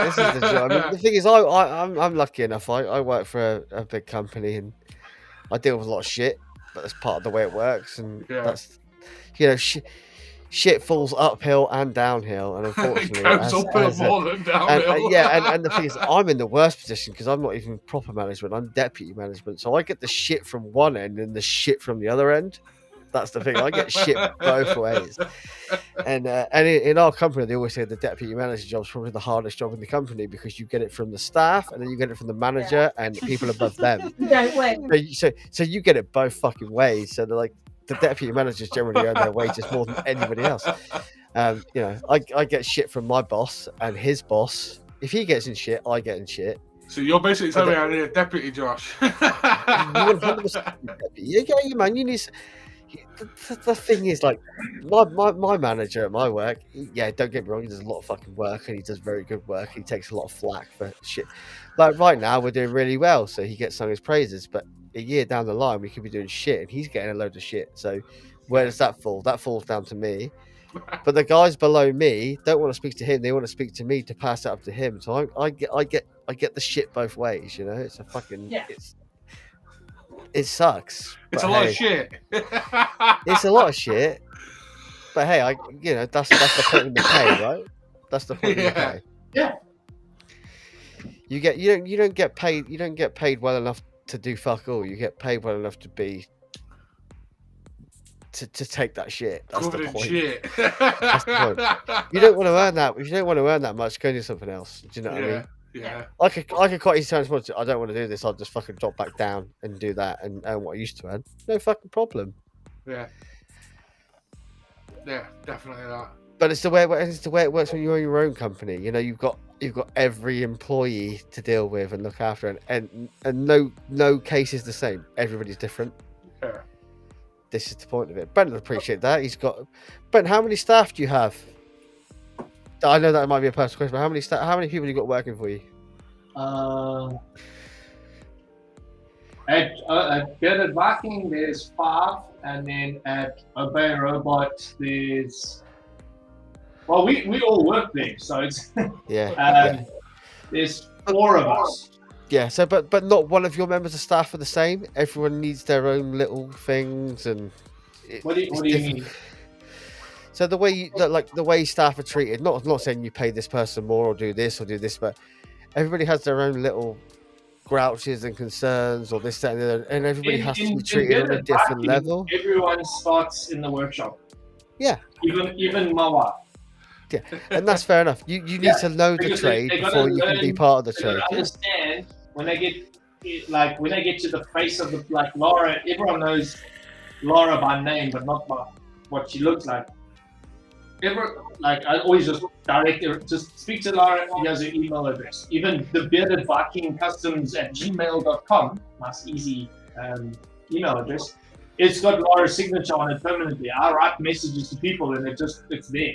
This is the job. I mean, the thing is, I'm lucky enough. I work for a big company and I deal with a lot of shit, but that's part of the way it works, and that's shit falls uphill and downhill, and unfortunately, it goes uphill more than downhill. And the thing is, I'm in the worst position because I'm not even proper management. I'm deputy management, so I get the shit from one end and the shit from the other end. That's the thing. I get shit both ways. And in our company, they always say the deputy manager job is probably the hardest job in the company because you get it from the staff and then you get it from the manager and people above them. So you get it both fucking ways. So they're like, the deputy managers generally earn their wages more than anybody else. I get shit from my boss and his boss. If he gets in shit, I get in shit. So you're basically telling me I need a deputy, Josh. You 100% deputy. Man. You need. The thing is, like, my manager at my work, don't get me wrong, he does a lot of fucking work and he does very good work. He takes a lot of flack for shit. Like right now, we're doing really well, so he gets sung his praises. But a year down the line, we could be doing shit and he's getting a load of shit. So where does that fall? That falls down to me. But the guys below me don't want to speak to him; they want to speak to me to pass it up to him. So I get the shit both ways. It's a fucking It sucks. It's a lot of shit. It's a lot of shit. But hey, that's the point in the pay, right? That's the point in the pay. Yeah. You don't get paid well enough to do fuck all. You get paid well enough to be to take that shit. That's the point. Shit. That's the point. You don't want to earn that. If you don't want to earn that much, go do something else. Do you know what I mean? Yeah. I could quite easily turn I don't want to do this. I'll just fucking drop back down and do that and earn what I used to earn. No fucking problem. Yeah. Yeah, definitely that. But it's the way it works when you own your own company. You've got every employee to deal with and look after, and no case is the same. Everybody's different. Yeah. This is the point of it. Brent will appreciate that. Brent, how many staff do you have? I know that might be a personal question, but how many people you got working for you? At Bearded Viking, there's 5, and then at Obey Robot, there's. Well, we all work there, so it's. There's 4 of us. Yeah. So, but not one of your members of staff are the same. Everyone needs their own little things, and. What do you mean? So the way staff are treated, not saying you pay this person more or do this, but everybody has their own little grouches and concerns or this, that, and the other, and everybody has to be treated on a different level. Everyone starts in the workshop. Yeah. Even my wife. Yeah, and that's fair enough. You need to know the trade before you can be part of the trade. Understand when they get to the face of Laura. Everyone knows Laura by name, but not by what she looks like. I always just just speak to Laura. Here's her email address. Even the Bearded Viking Customs at gmail.com, nice easy email address. it's got Laura's signature on it permanently. I write messages to people and it's there.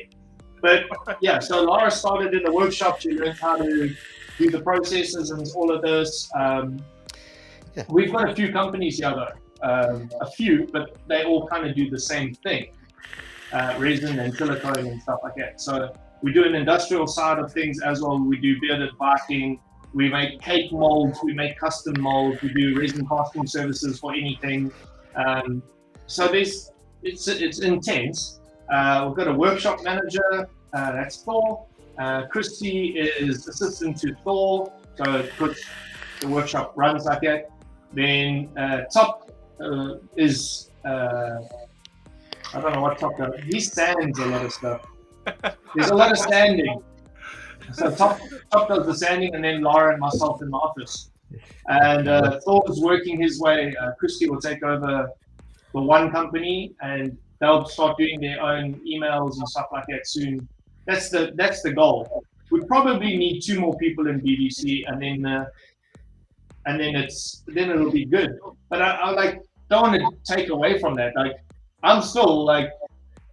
But yeah, so Laura started in the workshop. She learned how to do the processes and all of this. We've got a few companies here though, a few, but they all kind of do the same thing, resin and silicone and stuff like that. So we do an industrial side of things as well. We do bearded barking. We make cake molds. We make custom molds. We do resin casting services for anything. So it's intense. We've got a workshop manager. That's Thor. Christy is assistant to Thor. So it puts the workshop runs like that. Then Top is I don't know what Top does. He sands a lot of stuff. There's a lot of sanding. So Top does the sanding, and then Laura and myself in the office. And Thor's working his way. Christy will take over the one company, and they'll start doing their own emails and stuff like that soon. That's the goal. We probably need 2 more people in BDC, and then it'll be good. But I like don't want to take away from that. Like I'm still like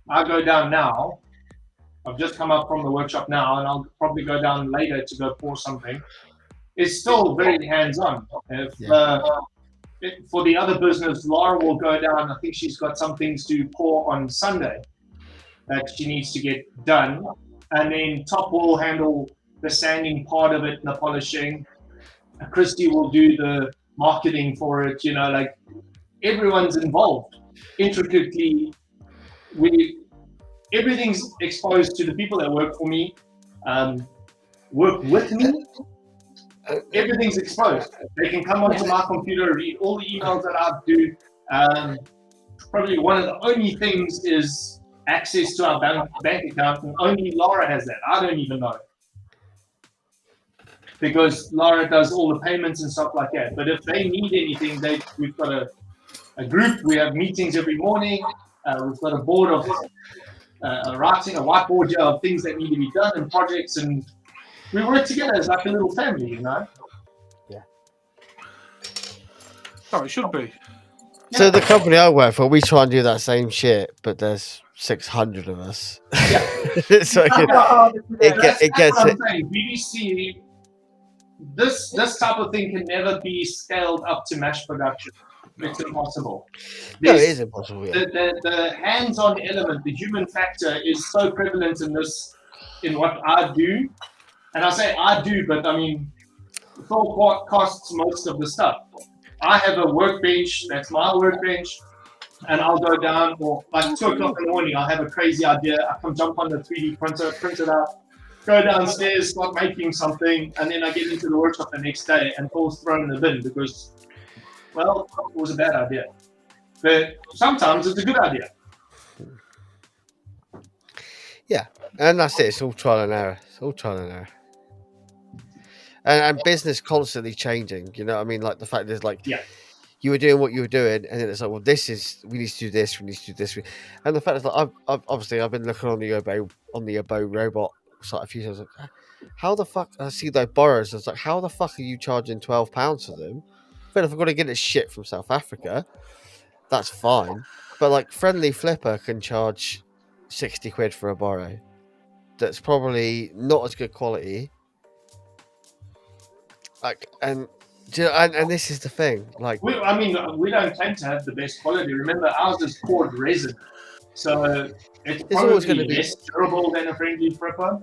I go down now. I've just come up from the workshop now, and I'll probably go down later to go pour something. It's still very hands-on. For the other business, Laura will go down. I think she's got some things to pour on Sunday that she needs to get done. And then Top will handle the sanding part of it and the polishing. Christy will do the marketing for it. You know, like everyone's involved intricately. Everything's exposed to the people that work for me, work with me. Everything's exposed. They can come onto my computer, read all the emails that I do. Probably one of the only things is access to our bank account, and only Laura has that. I don't even know. Because Laura does all the payments and stuff like that. But if they need anything, we've got a group. We have meetings every morning. We've got a board of writing, a whiteboard of things that need to be done and projects, and we work together as like a little family, you know? Yeah. Oh, it should be. So the company I work for, we try and do that same shit, but there's 600 of us. Yeah. So it gets it. BBC, this type of thing can never be scaled up to mass production. It's impossible. No, it is impossible. Yeah. The hands-on element, the human factor, is so prevalent in what I do. And I say I do, but I mean, Thor costs most of the stuff. I have a workbench, that's my workbench, and I'll go down, or like 2 o'clock in the morning, I'll have a crazy idea. I come jump on the 3D printer, print it out, go downstairs, start making something, and then I get into the workshop the next day, and Thor's thrown in the bin because, well, it was a bad idea. But sometimes it's a good idea. Yeah, and that's it. It's all trial and error. It's all trial and error. And business constantly changing. You know what I mean? Like the fact is, like, you were doing what you were doing, and then it's like, well, we need to do this, we need to do this. And the fact is, like, I've been looking on the Obo robot site a few times. Like, how the fuck? I see those borrowers. It's like, how the fuck are you charging £12 for them? But if I've got to get this shit from South Africa, that's fine. But like, Friendly Flipper can charge 60 quid for a borrow. That's probably not as good quality. Like, and this is the thing. Like, we don't claim to have the best quality. Remember, ours is poured resin, so it's always going probably to be less durable than a Friendly Flipper.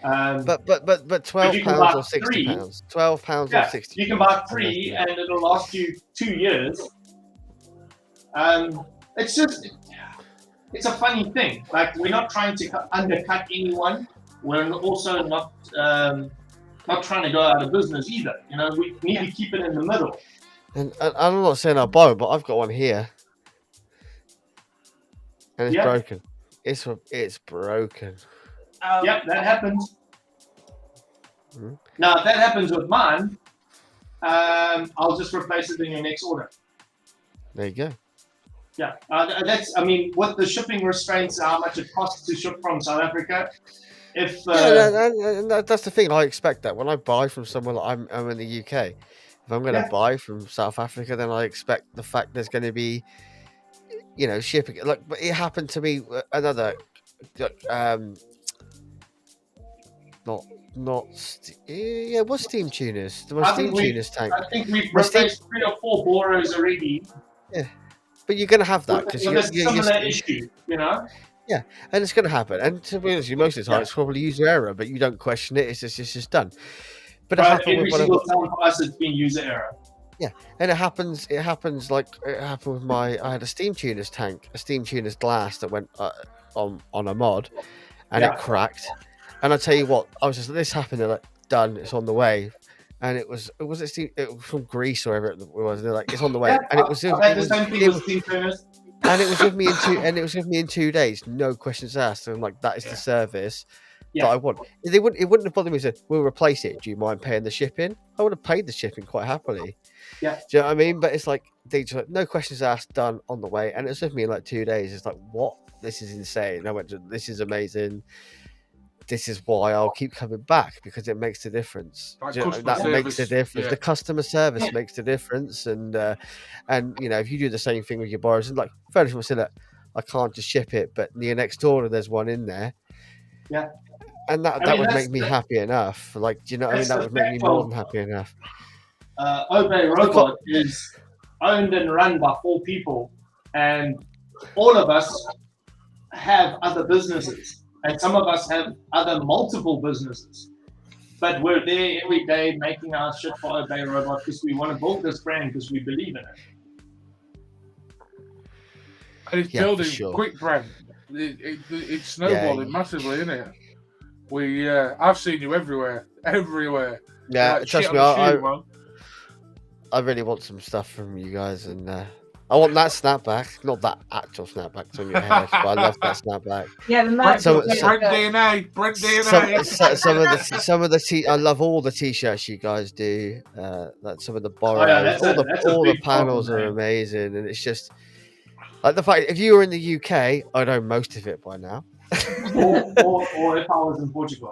But £12 or £60. £12 or 60. You can buy 3, and it'll last you 2 years. It's a funny thing. Like, we're not trying to undercut anyone. We're also not trying to go out of business either. You know, we need to keep it in the middle. And I'm not saying I'll buy it, but I've got one here, and it's broken. It's broken. Yep, that happens. Mm-hmm. Now, if that happens with mine, I'll just replace it in your next order. There you go. Yeah, with the shipping restraints, how much it costs to ship from South Africa. That's the thing. I expect that when I buy from someone, I'm in the UK. If I'm going to buy from South Africa, then I expect the fact there's going to be you know, shipping. Like, but it happened to me another, yeah, it was steam tuners. My I steam think tuners tank. I think we've My steam, replaced 3 or 4 Boros already but you're gonna have that with, because with a similar issue, you know. yeah, and it's gonna happen. And to be honest, with you, most of the time it's probably user error, but you don't question it. It's just done. But it happened every with one of single time for us, it's been user error. yeah, and it happens like it happened with I had a steam tuners tank, a steam tuners glass that went on a mod, and it cracked. And I tell you what, I was just this happened. They're like, done. It's on the way. And it was from Greece or wherever it was. They're like, it's on the way. And it was I've had the same thing with steam tuners. And it was with me in 2 days, no questions asked. And I'm like, that is the service that I want. It wouldn't have bothered me to say, we'll replace it. Do you mind paying the shipping? I would have paid the shipping quite happily. Yeah. Do you know what I mean? But it's like they just like, no questions asked, done, on the way. And it was with me in like 2 days. It's like, what? This is insane. I went to this is amazing. This is why I'll keep coming back because it makes a difference. That makes a difference. The customer service makes a difference, and you know, if you do the same thing with your borrowers, and like furniture will say that I can't just ship it, but near next order there's one in there. Yeah, and that would make me happy enough. Like, do you know what I mean? That would make me more than happy enough. Obey Robot is owned and run by 4 people, and all of us have other businesses. And some of us have other multiple businesses, but we're there every day making our shit for Obey Robot because we want to build this brand because we believe in it. And it's building quick brand. It's snowballing massively, isn't it? I've seen you everywhere. Yeah, like, trust me, I really want some stuff from you guys, and I want that snapback, not that actual snapback on your head, but I love that snapback. Yeah, the Brent DNA. Some of the I love all the t-shirts you guys do. Like some of the borrows, all the panels are amazing, and it's just like the fact if you were in the UK, I know most of it by now. or if I was in Portugal.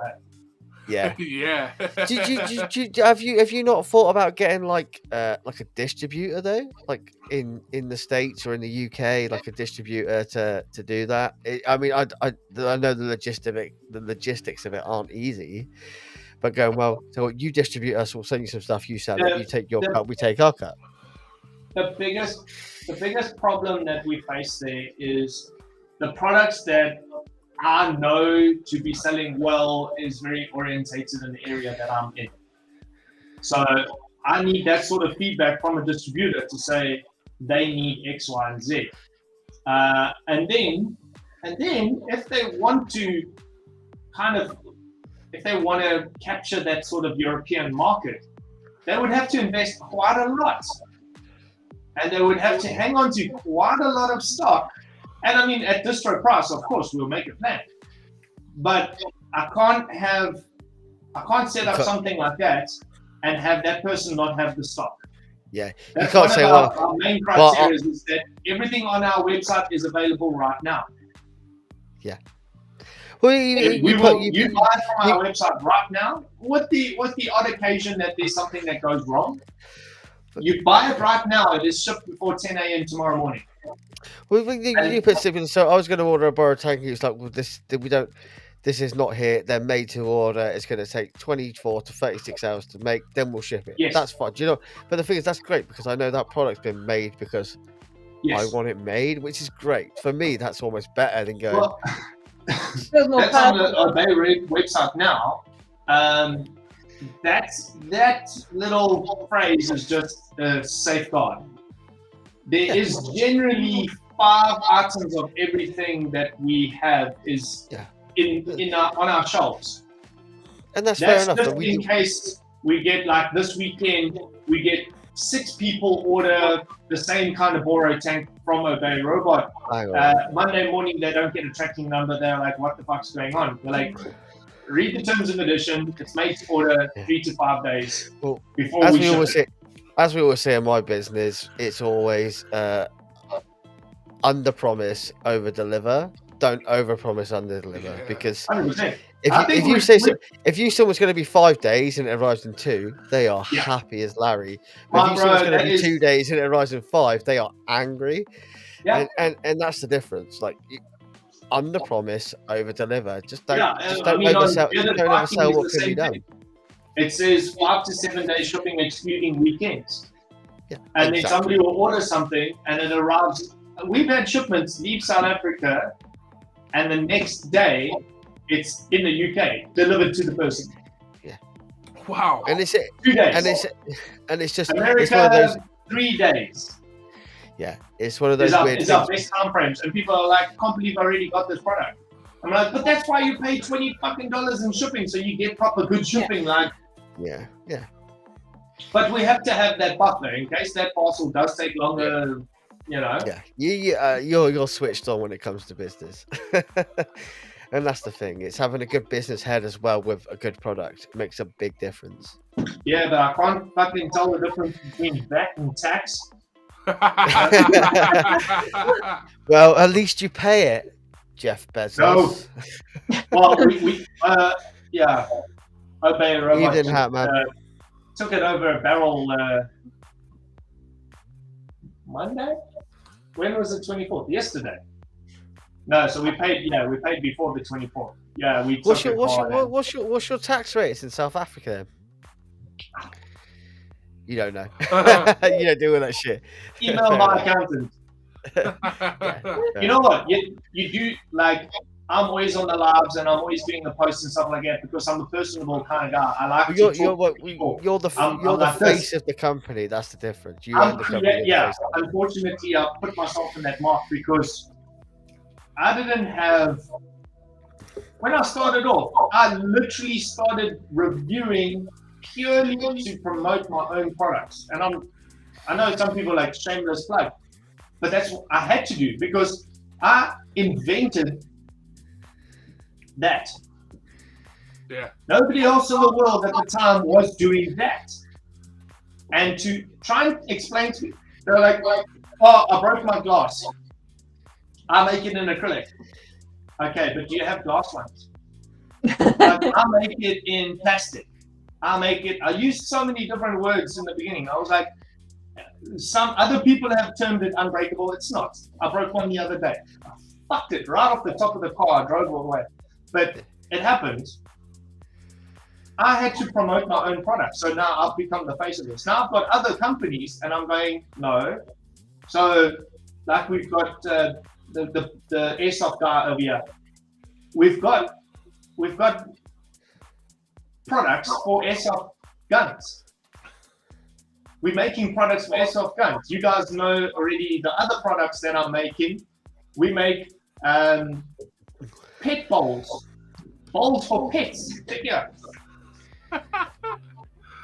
Yeah. Yeah. Have you not thought about getting like a distributor though, like in the States or in the UK, like a distributor to do that? I mean, I know the logistics of it aren't easy, but going well. So you distribute us, we'll send you some stuff. You sell it. You take your cut. We take our cut. The biggest problem that we face there is the products that I know to be selling well is very orientated in the area that I'm in. So I need that sort of feedback from a distributor to say they need X, Y, and Z. And then if they want to capture that sort of European market, they would have to invest quite a lot. And they would have to hang on to quite a lot of stock. And I mean, at distro price, of course, we'll make a plan. But I can't set up something like that and have that person not have the stock. Yeah, that's you can't say our main criteria is that everything on our website is available right now. Yeah. Well, you buy from our website right now. With the odd occasion that there's something that goes wrong, you buy it right now. It is shipped before 10 a.m. tomorrow morning. Well, you put something. So I was going to order a borrow tank. It's like, well, this is not here. They're made to order. It's going to take 24 to 36 hours to make. Then we'll ship it. Yes. That's fine. Do you know? But the thing is, that's great because I know that product's been made because I want it made, which is great for me. That's almost better than going. Well, that's on the Obey website now. That little phrase is just a safeguard. There is generally 5 items of everything that we have is on our shelves. And that's fair enough. Just in case we get like this weekend, we get 6 people order the same kind of borrow tank from Obey Robot. Monday morning, they don't get a tracking number. They're like, what the fuck's going on? We're like, read the terms and conditions. It's made to order 3 to 5 days before we ship it. As we always say in my business, it's always under promise, over deliver. don't overpromise, underdeliver, Yeah. because 100%. if I you, think if you we- say we- if you someone's going to be 5 days and it arrives in 2, they are Yeah. happy as Larry. But if My you someone's bro, going to that be is- 2 days and it arrives in 5, they are angry. Yeah. And that's the difference. Like, under promise, over deliver. Just don't I mean, on oversell. the other Don't Viking oversell is what the can be same done. thing. It says 5 to 7 days shipping excluding weekends. Yeah, And then exactly. somebody will order something and it arrives. We've had shipments leave South Africa and the next day it's in the UK, delivered to the person. Wow. And it's 2 days. and it's just America, it's one of those. 3 days It's one of those is our weird best things. time frames. And people are like, can't believe I already got this product. I'm like, but that's why you pay $20 fucking in shipping, so you get proper good shipping. Like, Yeah. but we have to have that buffer in case that parcel does take longer. You know. Yeah. You're switched on when it comes to business. And that's the thing. It's having a good business head as well with a good product. It makes a big difference. Yeah, but I can't fucking tell the difference between that and tax. Well, at least you pay it, Jeff Bezos. No. Well, we Obey Robot Evening, Hat Man. took it over a barrel Monday? When was it? 24th? Yesterday. No, so we paid before the 24th. Yeah, we took What's your tax rates in South Africa then? You don't know. You don't do all that shit. Email my accountant. You know what? You do, like, I'm always on the labs and I'm always doing the posts and stuff like that because I'm a personable kind of guy. I like to talk to people. You're the I'm like face this. of the company. That's the difference. You own the company. Yeah, unfortunately, I put myself in that mark because I didn't have. When I started off, I literally started reviewing purely to promote my own products. And I know some people like shameless plug, but that's what I had to do because I invented that. Yeah. Nobody else in the world at the time was doing that. And to try and explain to me, they're like, oh, I broke my glass. I make it in acrylic. Okay, but do you have glass ones? Like, I make it in plastic. I used so many different words in the beginning. I was like, some other people have termed it unbreakable. It's not. I broke one the other day. I fucked it right off the top of the car. I drove all the way. But it happens. I had to promote my own product. So now I've become the face of this. Now I've got other companies and I'm going, no. So like we've got the airsoft guy over here. We've got products for airsoft guns. We're making products for airsoft guns. You guys know already the other products that I'm making. We make pet bowls for pets. Yeah.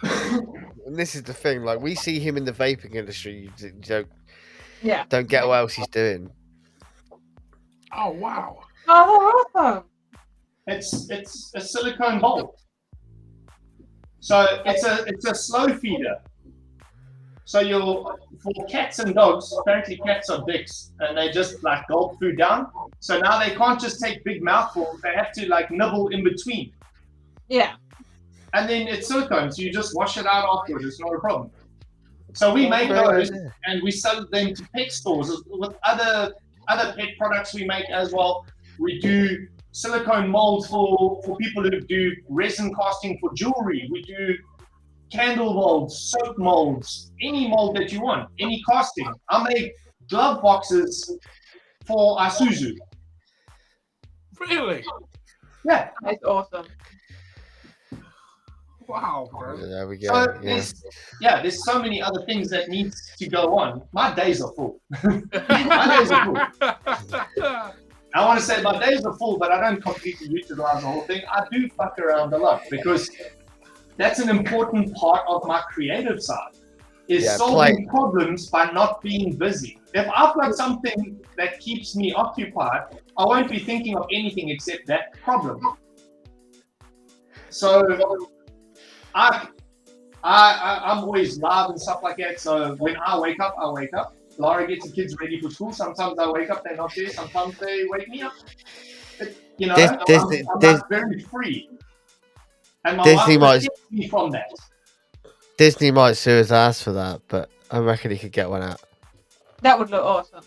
And this is the thing. Like, we see him in the vaping industry. You Yeah. don't get what else he's doing. Oh wow. Oh, they're awesome. It's a silicone bowl. So it's a slow feeder. So for cats and dogs, apparently cats are dicks and they just like gulp food down. So now they can't just take big mouthfuls, they have to like nibble in between. Yeah. And then it's silicone, so you just wash it out afterwards, it's not a problem. So we make those and we sell them to pet stores with other pet products we make as well. We do silicone molds for people who do resin casting for jewelry. We do candle molds, soap molds, any mold that you want, any casting. I make glove boxes for Isuzu. Really? Yeah. That's awesome. Wow, bro. There we go. So there's so many other things that needs to go on. My days are full. My days are full. I want to say my days are full, but I don't completely utilize the whole thing. I do fuck around a lot because that's an important part of my creative side, is solving problems by not being busy. If I've got something that keeps me occupied, I won't be thinking of anything except that problem. So I'm always live and stuff like that. So when I wake up, Laura gets the kids ready for school. Sometimes I wake up, they're not there. Sometimes they wake me up. But, you know, I'm not very free. And my Disney wife might protects me from that. Disney might sue his ass for that, but I reckon he could get one out. That would look awesome.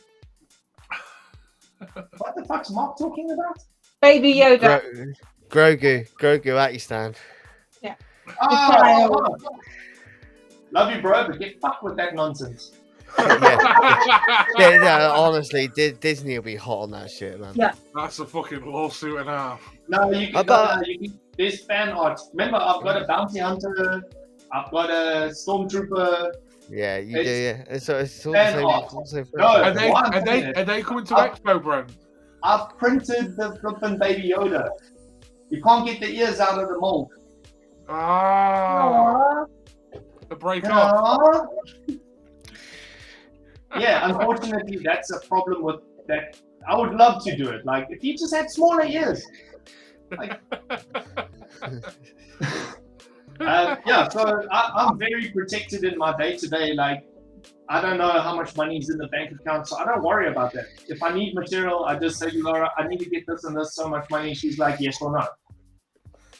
What the fuck's Mark talking about? Baby Yoda. Grogu at you, Stan. Oh, love you, bro, but get fucked with that nonsense. Yeah, honestly, Disney will be hot on that shit, man. Yeah. That's a fucking lawsuit and a half. No, you can. There's fan art. Remember, I've got a bounty hunter. I've got a stormtrooper. Yeah, you do. Yeah, it's all the fan art. Are they coming to Expo, Brent? I've printed the flippin' Baby Yoda. You can't get the ears out of the mold. Ah, the break off. Yeah, unfortunately, that's a problem with that. I would love to do it. Like, if you just had smaller ears. Like, yeah, so I'm very protected in my day-to-day. Like, I don't know how much money is in the bank account, so I don't worry about that. If I need material, I just say to Laura, I need to get this and this, so much money. She's like, yes or no.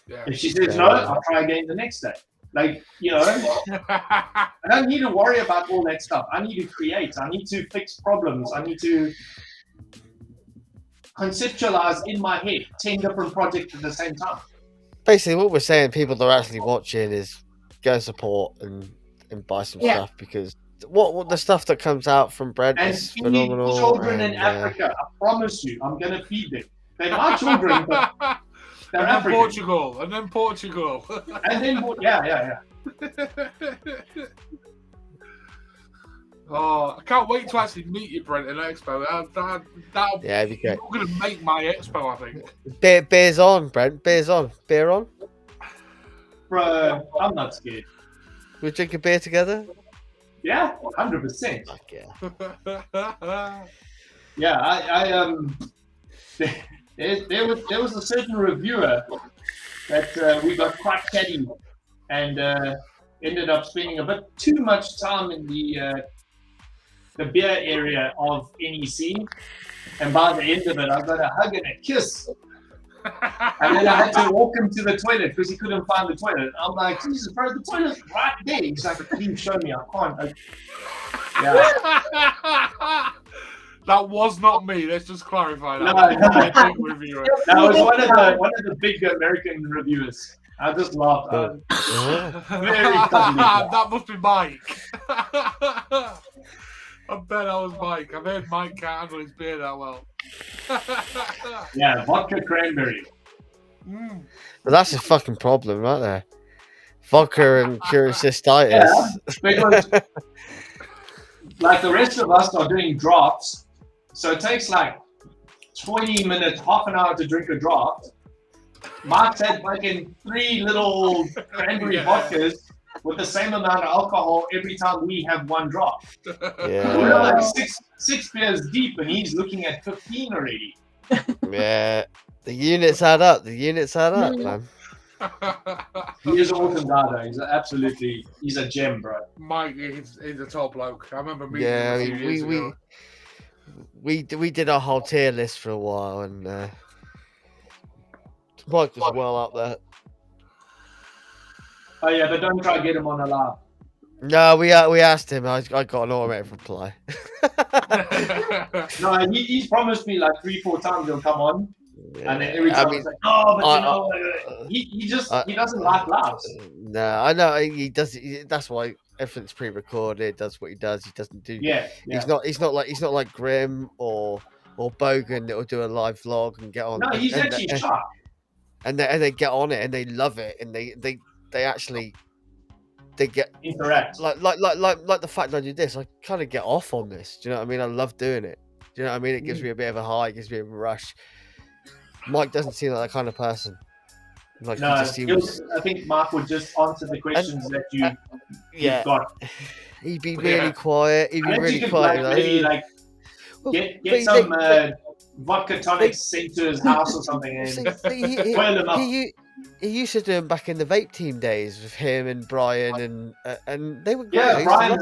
Yeah. If she says no, I'll try again the next day. Like, you know, I don't need to worry about all that stuff. I need to create. I need to fix problems. I need to conceptualize in my head 10 different projects at the same time. Basically, what we're saying, people that are actually watching, is go support and buy some stuff, because what the stuff that comes out from Brent is phenomenal. And children in Africa, I promise you, I'm going to feed them. They're my children, but they're and African. Portugal. And then, yeah. Oh, I can't wait to actually meet you, Brent, in Expo. That'll it'd be great. You're going to make my Expo, I think. Beer's on, Brent. Beer's on. Beer on? Bro, I'm not scared. We'll drink a beer together? Yeah, 100%. Fuck yeah. Yeah, there was a certain reviewer that we got quite chatty and ended up spending a bit too much time in the beer area of NEC, and by the end of it, I got a hug and a kiss, and then I had to walk him to the toilet because he couldn't find the toilet. I'm like, Jesus, bro, the toilet's right there. He's like, please show me. I can't. Yeah. That was not me. Let's just clarify that. No. That was one of the big American reviewers. I just laughed. Very that must be Mike. I bet that was Mike. I've heard Mike can't handle his beer that well. Yeah, vodka cranberry. But that's a fucking problem right there. Vodka and curious cystitis. Yeah, because like the rest of us are doing drafts, so it takes like 20 minutes, half an hour to drink a draft. Mark's had fucking 3 little cranberry vodkas with the same amount of alcohol every time we have one draft. Yeah. We're like six beers deep, and he's looking at 15 already. Yeah. The units add up. Man. He is an awesome guy, though. He's a gem, bro. Mike, he's a top bloke. I remember meeting Yeah, him a few years ago. we did our whole tier list for a while, and Mike was well up there. Oh yeah, but don't try to get him on a laugh. No, we asked him. I got an automated reply. No, he's promised me like 3-4 times he'll come on, Yeah. and then every time he's like, "Oh, but he doesn't like laughs." No, I know he does. That's why everything's pre-recorded. That's what he does. He doesn't do. Yeah. He's not like Grim or Bogan that will do a live vlog and get on. No, he's actually sharp. And they get on it and they love it, and they get interact like the fact that I do this. I kind of get off on this. Do you know what I mean? I love doing it. Do you know what I mean? It gives me a bit of a high. It gives me a rush. Mike doesn't seem like that kind of person. Like, no, I think Mark would just answer the questions that you've got. He'd be really quiet. He'd be really quiet. Get some vodka tonics sent to his house or something and boil him up. He used to do them back in the vape team days with him and Brian, and they were great. Yeah, Brian,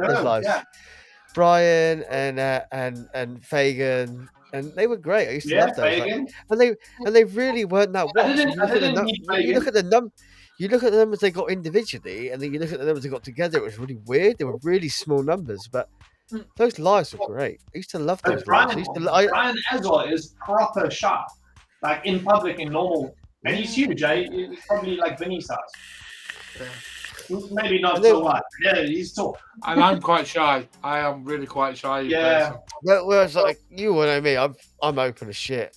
Brian and Fagan, and they were great. I used to Yeah, love those. Like, Fagan. and they really weren't that watched. didn't- I didn't meet You look at you look at the numbers they got individually, and then you look at the numbers they got together. It was really weird. They were really small numbers, but those lives were great. I used to love But those lives. Brian Azor is proper sharp, like in public and normal, and he's huge. He's probably like Vinny size. Maybe not so much. Yeah, he's tall. And I'm quite shy. I am really quite shy. in Yeah. person. Whereas like you know me, I'm open as shit.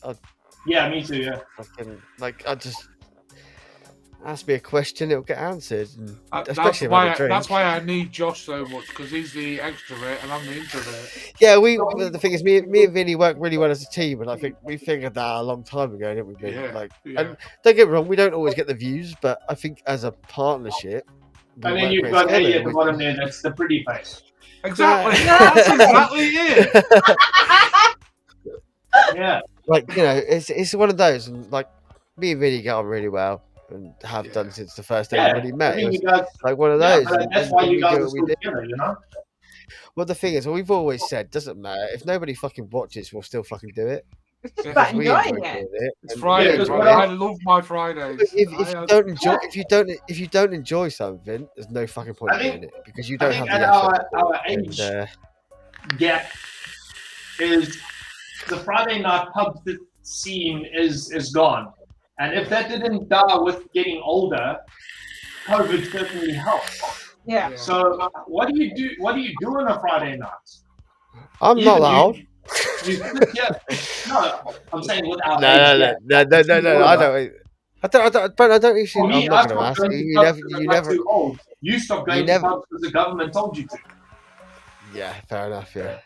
Yeah, me too. Yeah. I just ask me a question, it'll get answered. And That's especially when I drink. That's why I need Josh so much, because he's the extrovert and I'm the introvert. Yeah, the thing is, me and Vinny work really well as a team, and I think we figured that a long time ago, didn't we? Vinny? Yeah. And don't get me wrong, we don't always get the views, but I think as a partnership, And then you've got Eddie at the bottom there. That's the pretty face. Exactly. That's exactly it. Yeah. Like, you know, it's one of those, and like me and Vinny get on really well, and have done since the first day we really met. It was like one of those. But that's why you guys are still together, you know. Well, the thing is, we've always said, doesn't matter if nobody fucking watches, we'll still fucking do it. It's just about We enjoying enjoy it. doing it. It's And- Friday. Yeah, I love my Fridays. If you don't enjoy something, there's no fucking point in doing it because you don't have the at effort. our age gap is the Friday night pub scene is gone, and if that didn't die with getting older, COVID certainly helped. Yeah. So what do you do? What do you do on a Friday night? I'm not that old. No, I'm saying without No, I don't. I don't usually. For me, I'm not I going to stopped ask going you. to pubs because I'm too old. You stopped going to never- pubs because the government told you to. Yeah, fair enough. Yeah.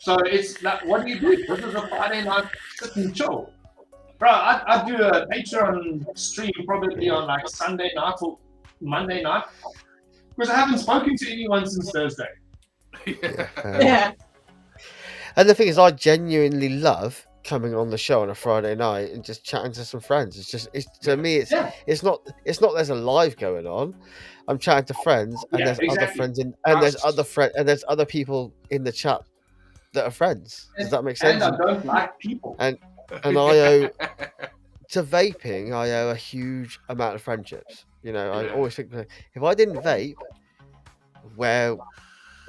So it's like, what do you do? This is a Friday night sit and chill. Bro, I do a Patreon stream probably on like Sunday night or Monday night because I haven't spoken to anyone since Thursday. Yeah. And the thing is, I genuinely love coming on the show on a Friday night and just chatting to some friends. To me, it's not there's a live going on. I'm chatting to friends, and there's other friends and there's other people in the chat that are friends. Does that make sense? And I don't like people. And I owe to vaping, I owe a huge amount of friendships. You know, I always think if I didn't vape,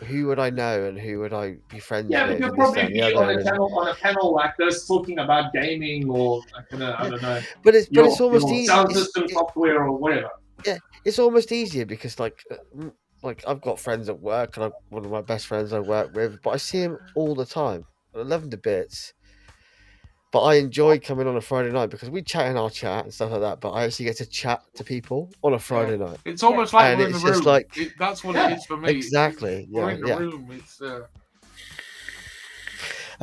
who would I know and who would I be friends with? Yeah, but you'll probably be on a panel like this talking about gaming or I don't know. But it's almost easy. Sound system software or whatever. Yeah, it's almost easier because like I've got friends at work, and one of my best friends I work with, but I see him all the time. I love him to bits. But I enjoy coming on a Friday night because we chat in our chat and stuff like that. But I actually get to chat to people on a Friday night. It's almost like And we're in the it's room. just like- That's what it is for me. Exactly. We're in the Yeah. room. It's And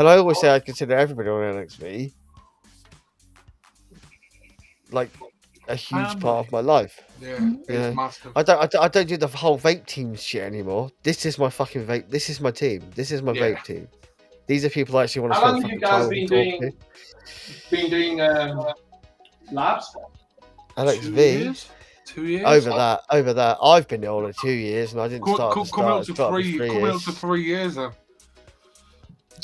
I always say I consider everybody on LXV like a huge part of my life. yeah, Yeah. it's massive. I don't do the whole vape team shit anymore. This is my fucking vape. This is my team. This is my vape team. These are people I actually want to How spend long have you fucking guys time with. been doing labs? LXV. 2 years. Over that, I've been there only 2 years, and I didn't start. Coming up to 3 years then.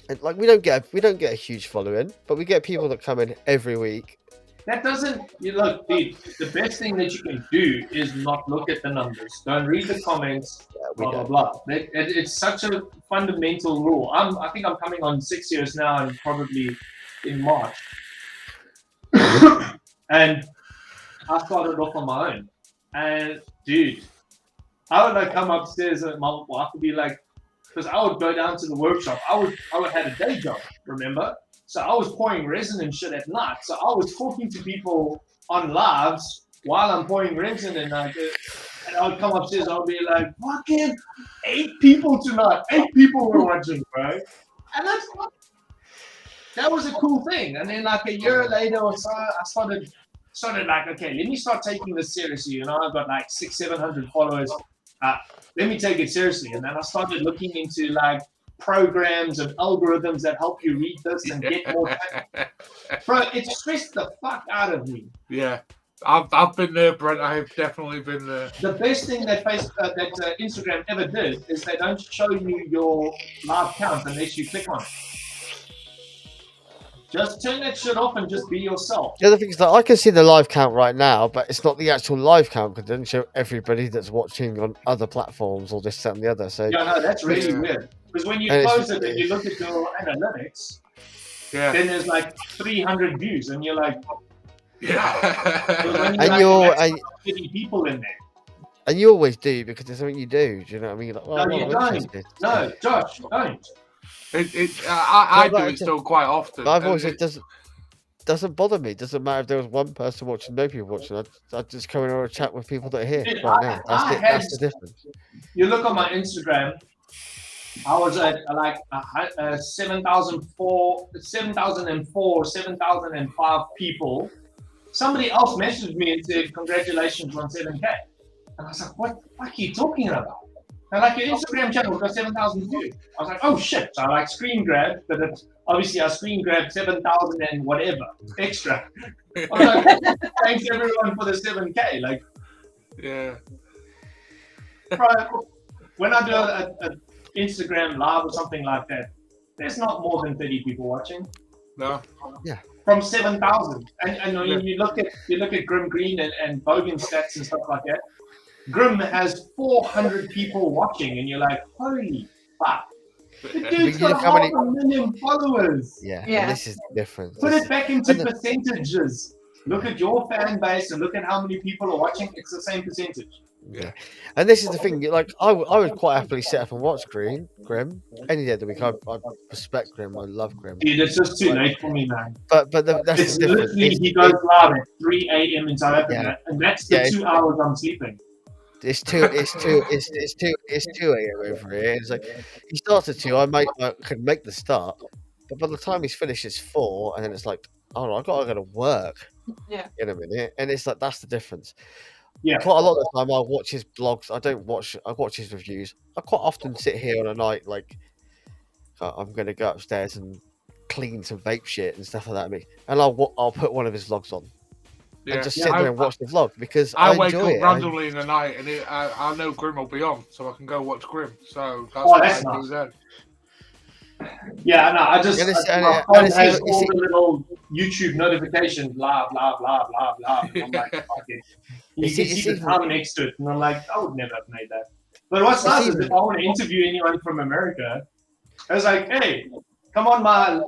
And, like we don't get a huge following, but we get people that come in every week. That doesn't. You look, dude. The best thing that you can do is not look at the numbers. Don't read the comments. Blah blah blah. It's such a fundamental rule. I think I'm coming on 6 years now, and probably in March. And I started off on my own. And dude, I would like come upstairs and my wife would be like, because I would go down to the workshop. I would have a day job, remember? So I was pouring resin and shit at night. So I was talking to people on lives while I'm pouring resin and I would come upstairs. I would be like, fucking 8 people tonight. 8 people were watching, bro. And that was a cool thing. And then like a year later or so, I started like, okay, let me start taking this seriously. You know, I've got like 600-700 followers. Let me take it seriously. And then I started looking into like programs and algorithms that help you read this and get more. Bro, it stressed the fuck out of me. Yeah. I've been there, Brent. I have definitely been there. The best thing that Instagram ever did is they don't show you your live count unless you click on it. Just turn that shit off and just be yourself. The other thing is that I can see the live count right now, but it's not the actual live count because it doesn't show everybody that's watching on other platforms or this, that, and the other. So Yeah, no, that's really weird. Because when you close it and you look at your analytics, then there's like 300 views, and you're like, and you're 50 people in there. And you always do because there's something you do. Do you know what I mean? Like, no, you don't. No, Josh, don't. I do it still quite often. But I've always said it doesn't bother me. It doesn't matter if there was one person watching, no people watching. I just come in on a chat with people that are here right now. That's the difference. You look on my Instagram. I was at like 7,004, 7,05 people. Somebody else messaged me and said, "Congratulations on 7K." And I was like, "What are you talking about?" And like your Instagram channel got 7,000 views. I was like, "Oh shit!" So I like screen grabbed, but obviously I screen grabbed 7,000 and whatever extra. I was like, "Thanks everyone for the 7K." Like, yeah. Right, when I do a Instagram live or something like that, there's not more than 30 people watching. No. Yeah. From 7,000, and when you look at Grim Green and Bogan stats and stuff like that, Grim has 400 people watching, and you're like, holy fuck! The dude's got 500,000 followers. Yeah. And this is different. Put it back into percentages. Look at your fan base and look at how many people are watching. It's the same percentage. Yeah, and this is the thing. Like, I would quite happily sit up and watch Grim any day of the week. I respect Grim. I love Grim. Dude, it's just too late for me, man. But that's it's the difference. He goes live at 3 a.m. in South Africa, and that's the 2 hours I'm sleeping. It's 2 a.m. over here. It's like he starts at 2. I could make the start, but by the time he's finished, it's 4, and then it's like, oh no, I gotta go to work. Yeah. In a minute, and it's like that's the difference. Yeah. Quite a lot of the time, I'll watch his blogs. I watch his reviews. I quite often sit here on a night like I'm going to go upstairs and clean some vape shit and stuff like that. And I'll put one of his vlogs on and just sit there and watch the vlog because I wake enjoy up it. randomly in the night and I know Grim will be on, so I can go watch Grim. So that's what I do then. Yeah, no, I just my phone has all the little YouTube notifications, blah blah blah blah blah. And I'm like, okay. You can see the time next to it, and I'm like, I would never have made that. But what's nice is if I want to interview anyone from America, I was like, hey, come on my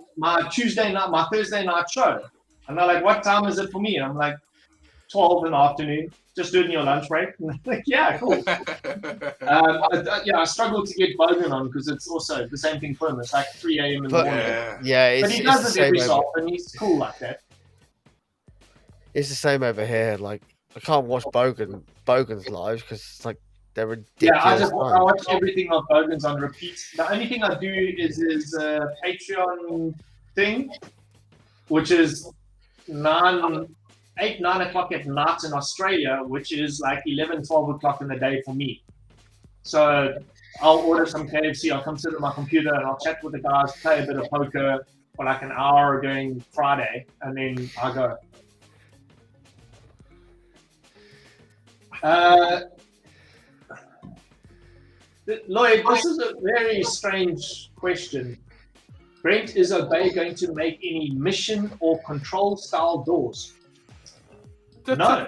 Tuesday night, my Thursday night show, and they're like, what time is it for me? And I'm like, 12 in the afternoon. Just doing your lunch break. Like, yeah, cool. I struggle to get Bogan on because it's also the same thing for him. It's like 3 a.m. in the morning. Yeah, but he does it every so often. He's cool like that. It's the same over here. Like, I can't watch Bogan's lives because it's like they're ridiculous. Yeah, I watch everything of Bogan's on repeat. The only thing I do is his Patreon thing, which is 8, 9 o'clock at night in Australia, which is like 11, 12 o'clock in the day for me. So I'll order some KFC, I'll come sit at my computer and I'll chat with the guys, play a bit of poker for like an hour during Friday, and then I go. Lloyd, this is a very strange question. Brent, is Obey going to make any mission or control style doors? No.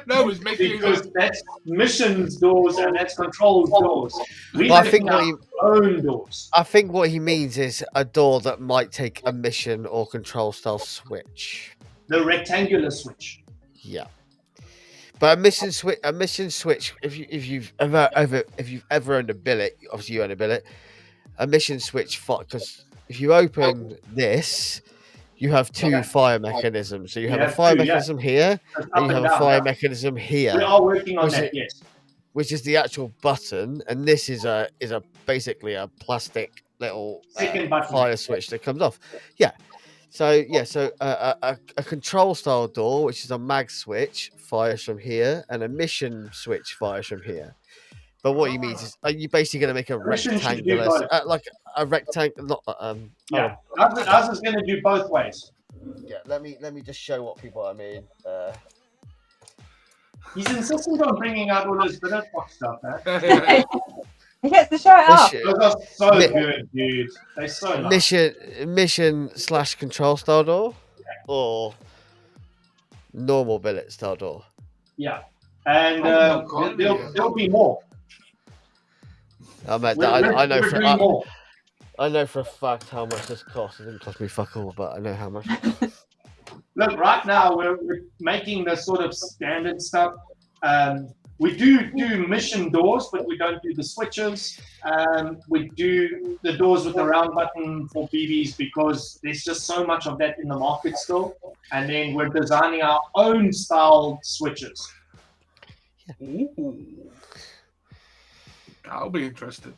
No, it's making because that's missions doors and that's controls doors. I think our own doors. I think what he means is a door that might take a mission or control style switch. The rectangular switch. Yeah. But a mission switch. If you've ever owned a billet, obviously you own a billet. A mission switch, because if you open this, you have 2 fire mechanisms. So you have a fire mechanism here, and you have a fire mechanism here. We are working on that, yes. Which is the actual button, and this is basically a plastic little fire switch that comes off. Yeah. So a control style door, which is a mag switch, fires from here, and a mission switch fires from here. But what he means is, are you basically going to make a rectangular, like a rectangle? Ours is going to do both ways. Yeah, let me just show what people I mean. He's insistent on bringing out all those bitter box stuff, eh? He gets to show it off. Mission, Those are so Mi- good, dude. They're so nice. mission/control style door, or normal billet style door. Yeah. And Oh, God, there'll be more. I mean, I know for a fact how much this costs. It didn't cost me fuck all, but I know how much. Look, right now we're making the sort of standard stuff. We do mission doors, but we don't do the switches. We do the doors with the round button for BBs because there's just so much of that in the market still. And then we're designing our own style switches. Ooh. That'll be interesting.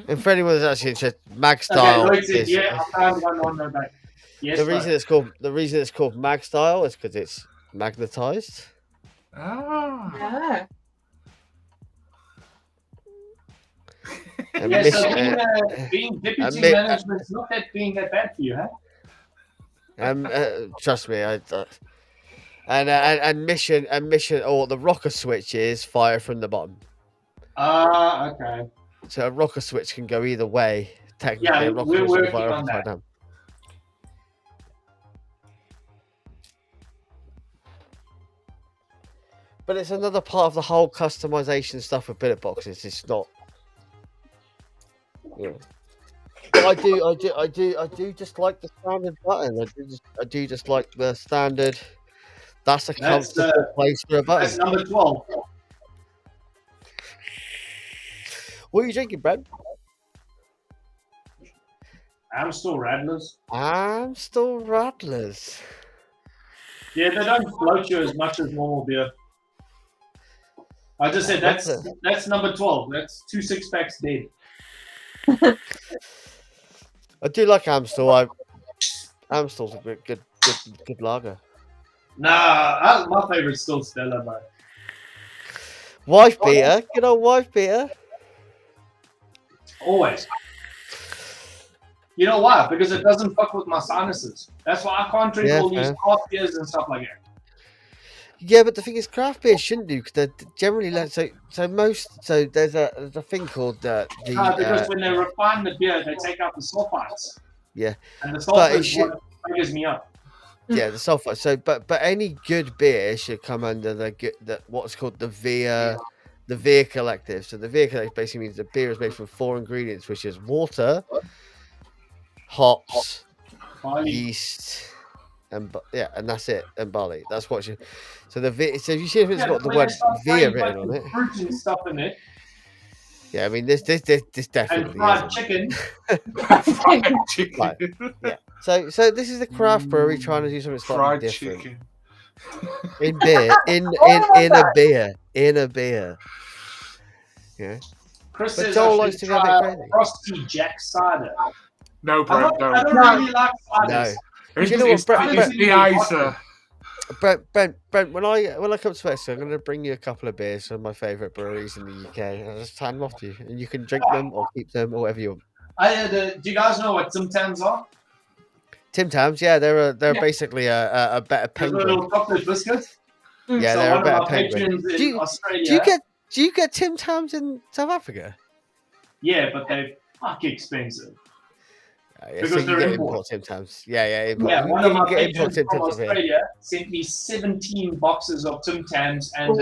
And for anyone that's actually interested, mag style. Okay, Lloyd said, yeah, I found one on the back. Yes, the reason it's called mag style is because it's magnetized. Ah. Yeah. And Yeah, so mission, being deputy mi- management is not that being that bad for you, huh? trust me, and mission, or the rocker switch is fire from the bottom. Ah, okay. So a rocker switch can go either way. Technically, Yeah, a rocker we're switch can working fire up on and fire that. down. But it's another part of the whole customization stuff with billet boxes. It's not. Yeah. But I do just like the standard button. I do just like the standard. That's a That's, comfortable place for a That's button. number 12. What are you drinking, Brad? I'm still Radlers. I'm still Rattlers. Yeah, they don't float you as much as normal beer. I just said that's number 12. That's 2 6-packs dead. I do like Amstel. Amstel's a good lager. Nah, my favorite's still Stella, man. Wife beater, good old wife beater. Always. You know why? Because it doesn't fuck with my sinuses. That's why I can't drink all these craft beers and stuff like that. Yeah, but the thing is, craft beer shouldn't do because they're generally there's a thing called because when they refine the beer, they take out the sulfites. Yeah, and the sulfite is what triggers me up. Yeah, the sulfite. So, but any good beer should come under the what's called the VIA collective. So the VIA collective basically means the beer is made from 4 ingredients, which is water, hops, yeast, and that's it, and barley. That's what you. So the VIA. So you see if it's got the word VIA written on it. Fruit and stuff in it. Yeah, I mean this definitely. And fried isn't. chicken. Fried chicken. Right. Yeah. So this is the craft brewery trying to do something slightly different. Chicken. In beer, in a beer. Yeah. Chris But says Joel I likes should to go a bit try crazy. Frosty Jack cider. No, Brent, I don't no. really like ciders. It's, You know what, it's, Brent- it's the icer. Brent, when I come to Mexico, I'm going to bring you a couple of beers from my favourite breweries in the UK. And I'll just hand them off to you, and you can drink them or keep them or whatever you want. Do you guys know what Tim Tams are? Tim Tams, yeah, they're basically a better Those penguin. little chocolate biscuits. Yeah, So they're a one of better our penguin. patrons in Australia. Do you get Tim Tams in South Africa? Yeah, but they're fucking expensive. Yeah, so you get import Tim Tams. Yeah, import. Yeah, one of my get import patrons Tim from Tams over here. Australia sent me 17 boxes of Tim Tams and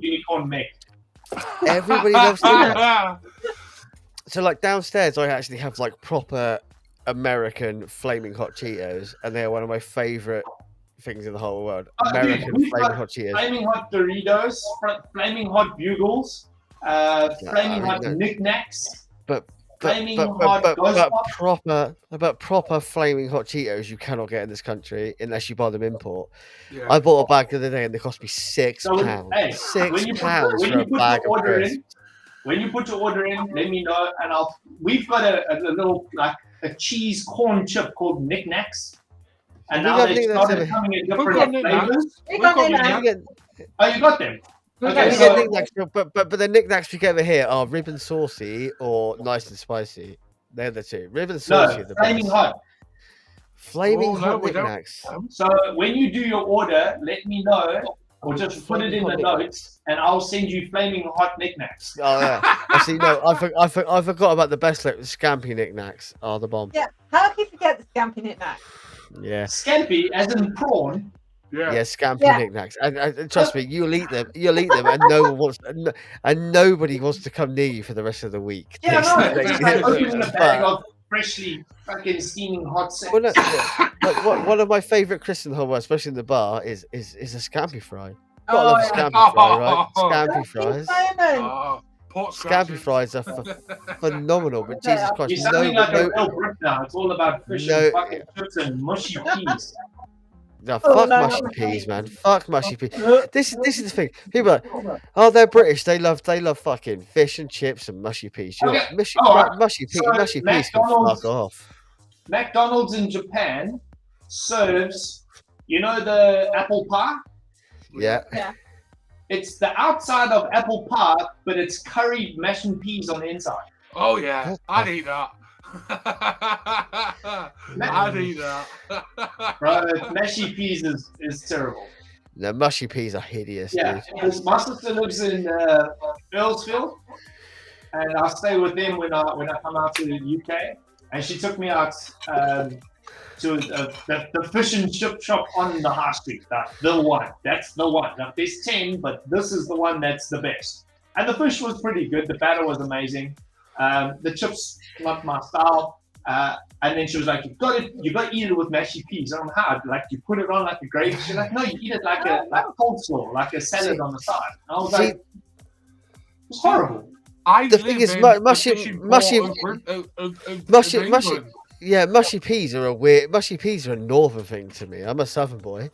unicorn mech. Everybody loves Tim Tams. So like downstairs, I actually have like proper American flaming hot Cheetos, and they're one of my favorite things in the whole world. American flaming hot Cheetos. Flaming hot Doritos, flaming hot Bugles, flaming hot knickknacks. But proper flaming hot Cheetos you cannot get in this country unless you buy them import. Yeah. I bought a bag the other day and they cost me £6. Hey, £6 for a bag of crisps. When you put your order in, let me know, and we've got a little like a cheese corn chip called knickknacks, and now they started coming in different flavors. Oh, you got them. Okay, You get knickknacks, but the knickknacks we get over here are rib and saucy or nice and spicy. They're the two. Rib and saucy are the flaming best. hot. Flaming Oh, no, hot we don't. knickknacks. So when you do your order, let me know, or just put it in the notes, and I'll send you flaming hot knickknacks. Oh yeah. Actually, no, I forgot about the best scampi knickknacks. Are the bomb. Yeah. How can you forget the Scampy knickknack? Yeah. Scampi, as in prawn. Yeah. Yeah, scampi Yeah. knickknacks, and trust me, you'll eat them, and no one wants, and nobody wants to come near you for the rest of the week. Yeah, no, They- it's just like opening a bag but- of freshly fucking steaming hot well, no, sex. one of my favourite Christian home, especially in the bar, is a scampi fry. Gotta Oh, love a yeah. scampi fry, right? Scampi Don't fries. think Simon. Oh, pork Scampi scratchers. fries are phenomenal, but Yeah. Jesus Christ, You're sounding like a no, real Brit now. It's all about fish No. and fucking chips and mushy peas. no, Oh, fuck no, mushy not peas, mushy. man. Fuck mushy peas. This is the thing. People are like, oh, they're British. They love fucking fish and chips and mushy peas. You know, Okay, alright. mushy So, peas can McDonald's- fuck off. McDonald's in Japan serves, you know, the apple pie? Yeah. It's the outside of apple pie, but it's curried mashed peas on the inside. Oh, yeah. What I'd the- eat that. I'd eat that. Bro, mashy peas is terrible. The mushy peas are hideous, Yeah, dude. because my sister lives in Earlsfield, and I stay with them when I come out to the UK. And she took me out to the fish and chip shop on the high street. The one. That's the one. Now, there's 10, but this is the one that's the best. And the fish was pretty good. The batter was amazing. The chips, not my style. And then she was like, you got to eat it with mashy peas. And I'm hard. Like, you put it on like a gravy. She's like, no, you eat it like coleslaw, like a salad on the side. And I was like, it's horrible. I The live thing is, in mushy- the fishing mushy- port of mushy- England. Yeah, mushy peas are a northern thing to me. I'm a southern boy.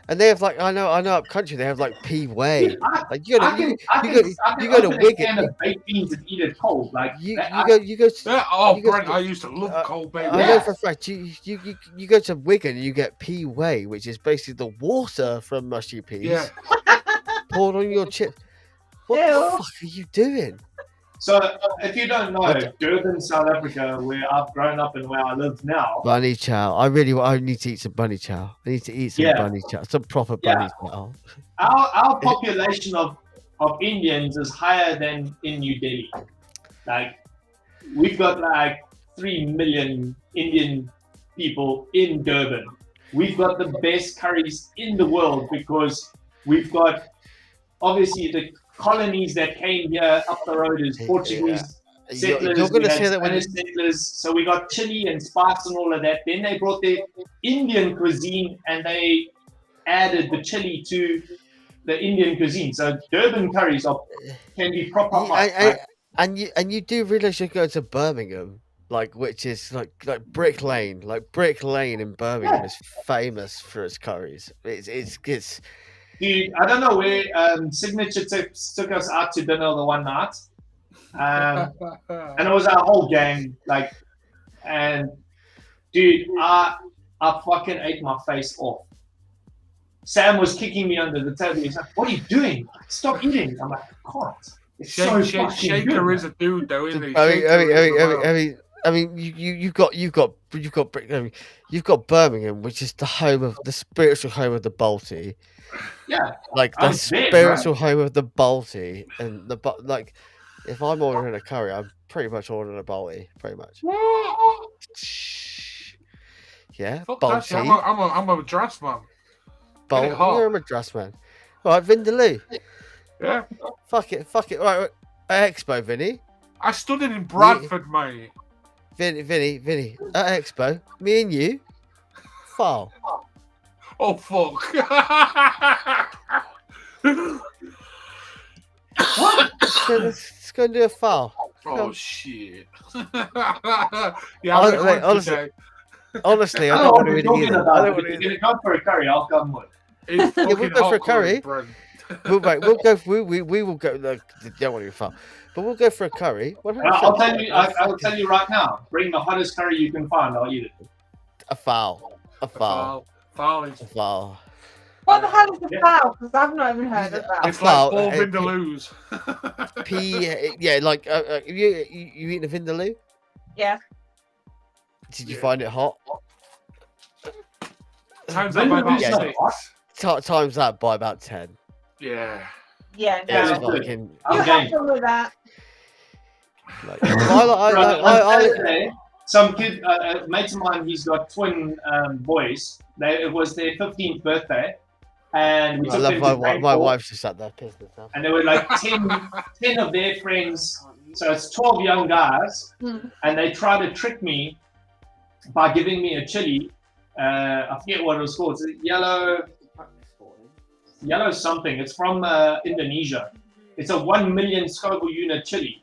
And they have like I know up country they have like pea whey. Dude, I Like you can go to open a Wigan. can of baked beans and eat it cold. Like You that- go to Yeah, oh, You guys Brent, go- I used to love cold baked I beans. know for a fact you go to Wigan and you get pea whey, which is basically the water from mushy peas Yeah. poured on your chip. What the Ew. fuck are you doing? So, if you don't know, Durban, South Africa, where I've grown up and where I live now, Bunny chow. I need to eat some bunny chow. I need to eat some Yeah. bunny chow. Some proper Yeah. bunny chow. our population of Indians is higher than in New Delhi. Like, we've got like 3 million Indian people in Durban. We've got the best curries in the world because we've got obviously the colonies that came here up the road is Portuguese settlers. You're going to we had say that when Spanish settlers, so we got chili and spice and all of that. Then they brought their Indian cuisine and they added the chili to the Indian cuisine. So Durban curries can be proper hot. and you do realize you're going to Birmingham, which is like Brick Lane. Like Brick Lane in Birmingham is famous for its curries. It's Dude, I don't know where Signature took us out to dinner the one night. And it was our whole gang. And dude, I fucking ate my face off. Sam was kicking me under the table. He's like, "What are you doing? Stop eating!" I'm like, "I can't." It's so fucking Shaker good. is a dude, though, isn't he? I mean, you've got Birmingham, which is the spiritual home of the Balti. Yeah, Like I the was there, spiritual home of the Balti, and if I'm ordering a curry, I'm pretty much ordering a Balti, pretty much. Yeah, Fuck that shit. Balti, I'm a dress man. Balti. hot. You're a Madras man. All right, Vindaloo. Yeah. Fuck it. Right, Expo, Vinny. I studied in Bradford, mate. Vinny. At Expo, me and you, foul. Oh, fuck. Let's go and do a foul. Oh, shit. Yeah, I'm Mate, honestly, honestly, I I don't want don't know what to you're really talking either. I about. don't If want you're to. gonna come for a curry, I'll come with. it's we'll fucking go for a hot curry. Brent. We'll go. We will go. Look, don't want to be foul, but we'll go for a curry. 100%. I'll tell you. I'll tell you right now. Bring the hottest curry you can find. I'll eat it. A foul. A foul. Foul is. A foul. What the hell is a Yeah. foul? Because I've not even heard of that. It's foul, like 4 uh, Vindaloos. Yeah, like you eating a vindaloo? Yeah. Did you Yeah. find it hot? Times that by about Yeah. 6. Times that by about 10. Yeah. Yeah, Yeah, no. let's do it. Fucking, You I'm have game. fun with that. like, On Saturday, some kid, a mate of mine, he's got twin boys. It was their 15th birthday, and we I took love them my to wife. My paintball, wife's just sat there pissed herself. and there were like 10 of their friends. So it's 12 young guys, Hmm. and they tried to trick me by giving me a chili. I forget what it was called. It's yellow something. It's from Indonesia. It's a 1 million Scoville unit chili.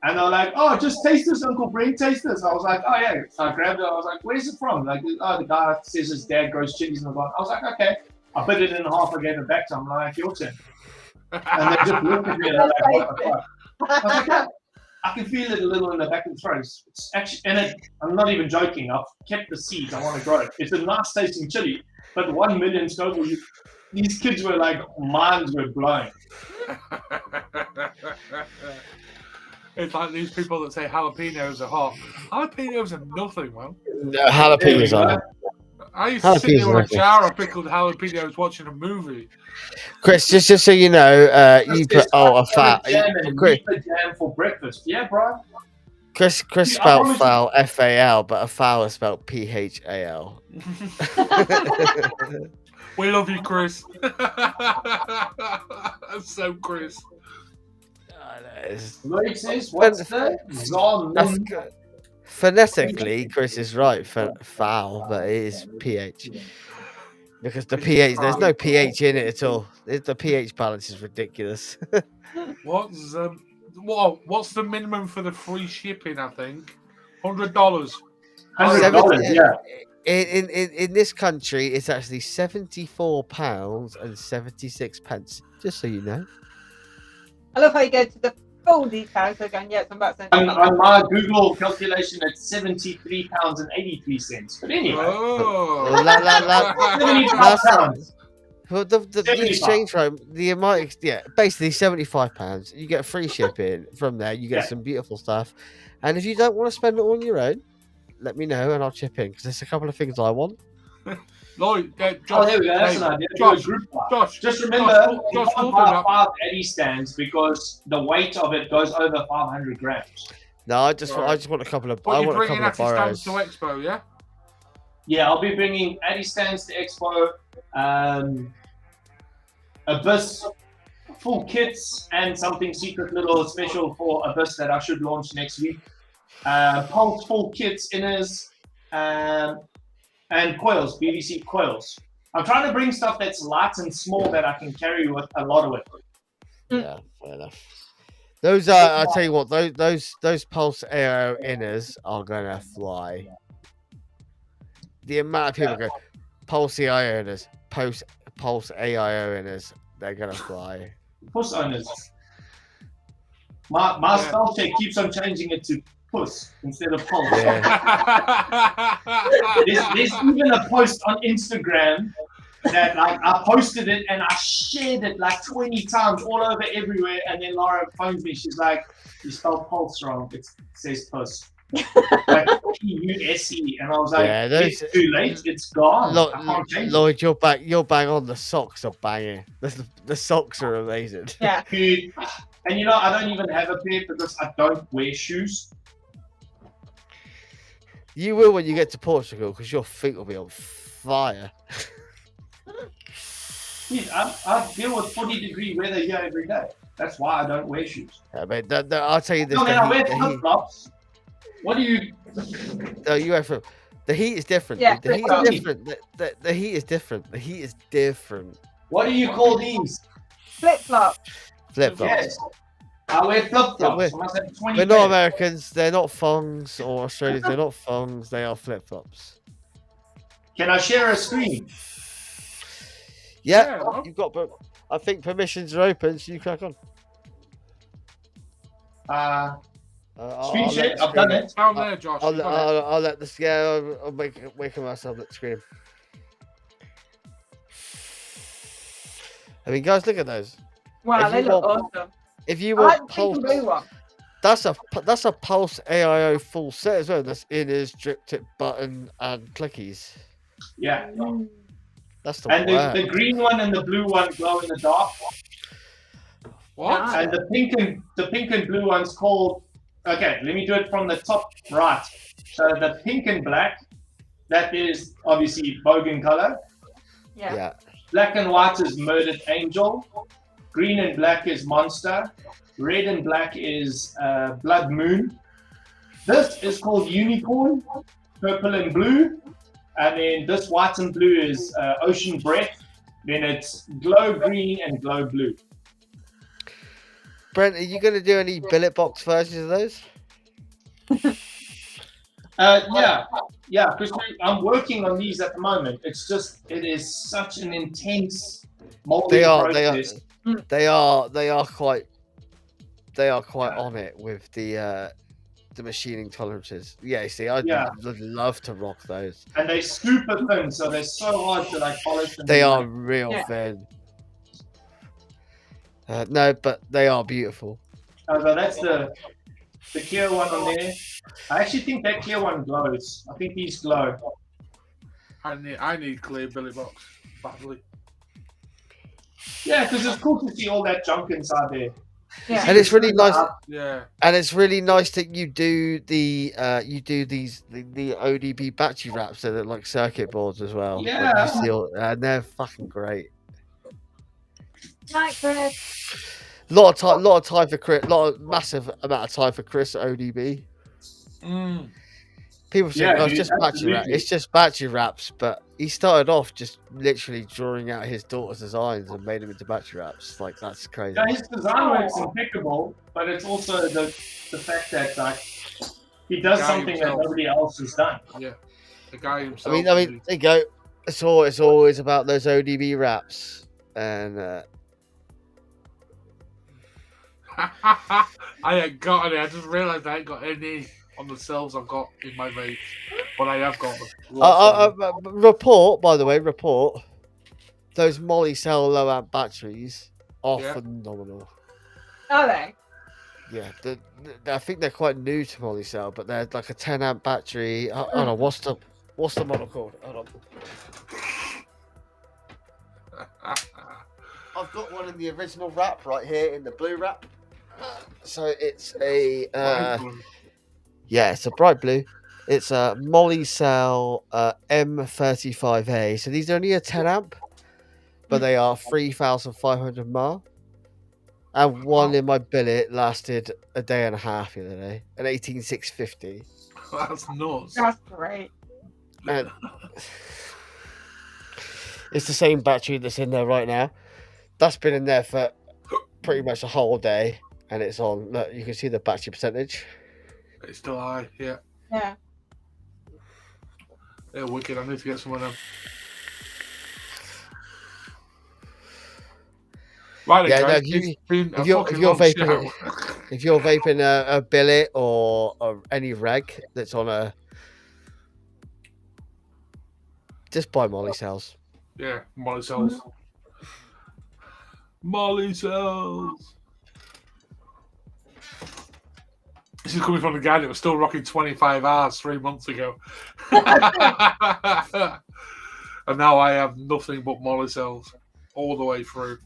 And they're like, oh, just taste this, Uncle Brent, taste this. I was like, oh, yeah. So I grabbed it. I was like, where's it from? Like, oh, the guy says his dad grows chilies in the garden. I was like, okay. I bit it in half. I gave it back to him. I'm like, your turn. And they just looked at me and they're like, what the fuck? I was like, yeah. I can feel it a little in the back of the throat. It's actually, and I'm not even joking. I've kept the seeds. I want to grow it. It's a nice tasting chili, but 1 million Scoville. These kids were like, minds were blown. It's like these people that say jalapenos are hot. Jalapenos are nothing, man. No, jalapenos on. I used to sit there with a Jalapenos. jar of pickled jalapenos watching a movie. Chris, just so you know, you put a fat. Jam and Chris, reaper jam for breakfast. Yeah, bro. Chris I spelled promise foul FAL, but a foul is spelled PHAL. We love you, Chris. So, Chris. Lloyd says, what's the That's Zon? good. Phonetically, Chris is right for foul, but it is PH. Because the pH, there's no pH in it at all. The pH balance is ridiculous. What's the minimum for the free shipping? I think $100. $100, yeah. In this country, it's actually £74.76. Just so you know. I love how you go to the full details. So going, yeah, it's about On my Google calculation, it's £73.83. But anyway, Oh. £75. Well, the 75. exchange rate, the amount, basically £75. You get free shipping from there. You get some beautiful stuff, and if you don't want to spend it on your own, let me know and I'll chip in because there's a couple of things I want. Lloyd, Josh, Oh, there we go. That's an idea. Josh, Group buy. Josh, Just remember, you can't buy 5 Addy stands because the weight of it goes over 500 grams. No, I just want a couple of. But I you're want a bringing couple of Atty burrows. stands to Expo, yeah? Yeah, I'll be bringing Addy stands to Expo, Abyss full kits, and something secret little special for Abyss that I should launch next week. Pulse full kits, inners, and coils, BBC coils. I'm trying to bring stuff that's light and small that I can carry with a lot of it. Yeah, fair enough. Those are. I'll tell you what. Those Pulse AO inners are gonna fly. The amount of people go Pulse AIO inners, Pulse AIO inners, they're gonna fly. Puss owners. My spell check keeps on changing it to puss instead of pulse. Yeah. There's even a post on Instagram that like I posted it and I shared it like 20 times all over everywhere, and then Laura phones me. She's like, "You spelled pulse wrong. It says puss." Like P-U-S-E, and I was like, Yeah, "It's too late. It's gone. I can't change it." Lloyd, you're bang on. The socks are banging. The socks are amazing. Yeah. Dude, and you know, I don't even have a pair because I don't wear shoes. You will when you get to Portugal because your feet will be on fire. Dude, I deal with 40-degree weather here every day. That's why I don't wear shoes. I mean, I'll tell you this. No, man, I wear the heat, flip-flops. What do you... no, you wear flip. The heat is different. Yeah, the heat is different. The heat is different. The heat is different. What do you call these? Flip flop. Flip flops. Yes. I wear flip-flops. Yeah, I must have 20 They're not pairs. Americans. They're not thongs or Australians. They're not thongs. They are flip flops. Can I share a screen? Yeah, Yeah. you've got. I think permissions are open, so you crack on. Screen I'll share? let the I've done screen- it. Down there, Josh. I'll you've got it. let this. Yeah, I'll make myself let the screen. I mean, guys, look at those. Wow, If they you look want- awesome. If you I like want the pink and blue Pulse, one. that's a Pulse AIO full set as well. That's inners, drip tip button, and clickies. Yeah. That's the And worst. the green one and the blue one glow in the dark. What? Ah. And the pink and blue one's called. Okay, let me do it from the top right. So the pink and black, that is obviously Bogan color. Yeah. Yeah. Black and white is Murdered Angel. Green and black is Monster. Red and black is Blood Moon. This is called Unicorn. Purple and blue. And then this white and blue is Ocean Breath. Then it's Glow Green and Glow Blue. Brent, are you going to do any billet box versions of those? Yeah, because I'm working on these at the moment. It's just, it is such an intense molding process. They are quite on it with the machining tolerances. Yeah, see, I'd love to rock those. And they're super thin, so they're so hard to like polish. They are real thin. No, but they are beautiful. So that's the clear one on there. I actually think that clear one glows. I think these glow. I need clear billy box badly. Yeah, because it's cool to see all that junk inside there. Yeah. And it's really nice. Yeah. And it's really nice that you do the the ODB battery wraps that are like circuit boards as well. Yeah. Like you see and they're fucking great. Night, Chris. Lot of time for Chris. Massive amount of time for Chris at ODB. People think, it's just battery wraps. It's just battery wraps, but he started off just literally drawing out his daughter's designs and made them into battery wraps. Like that's crazy. Yeah, his design work's impeccable, but it's also the fact that like he does something that nobody else has done. Yeah, the guy himself. I mean, there you go. It's always about those ODB wraps, and I ain't got any. I just realised I ain't got any on the cells I've got in my vape, but I have got them. Report, by the way, those Molly cell low amp batteries are phenomenal. Are they? Yeah, I think they're quite new to Molly cell, but they're like a 10 amp battery. Hold on, what's the model called? Hold on. I've got one in the original wrap right here in the blue wrap. So it's a it's a bright blue. It's a Molly cell M35A. So these are only a 10 amp, but they are 3,500 mAh. And one in my billet lasted a day and a half the other day, an 18650. That's nuts. That's great. And it's the same battery that's in there right now. That's been in there for pretty much a whole day, and it's on. Look, you can see the battery percentage. It's still high, yeah. Yeah. They're wicked. I need to get some of them. Right, Yeah, guys, if you're vaping a billet or any reg that's on a, just buy Molly cells. Yeah, Molly cells. Molly cells. This is coming from the guy that was still rocking 25 hours 3 months ago. And now I have nothing but Molly cells all the way through.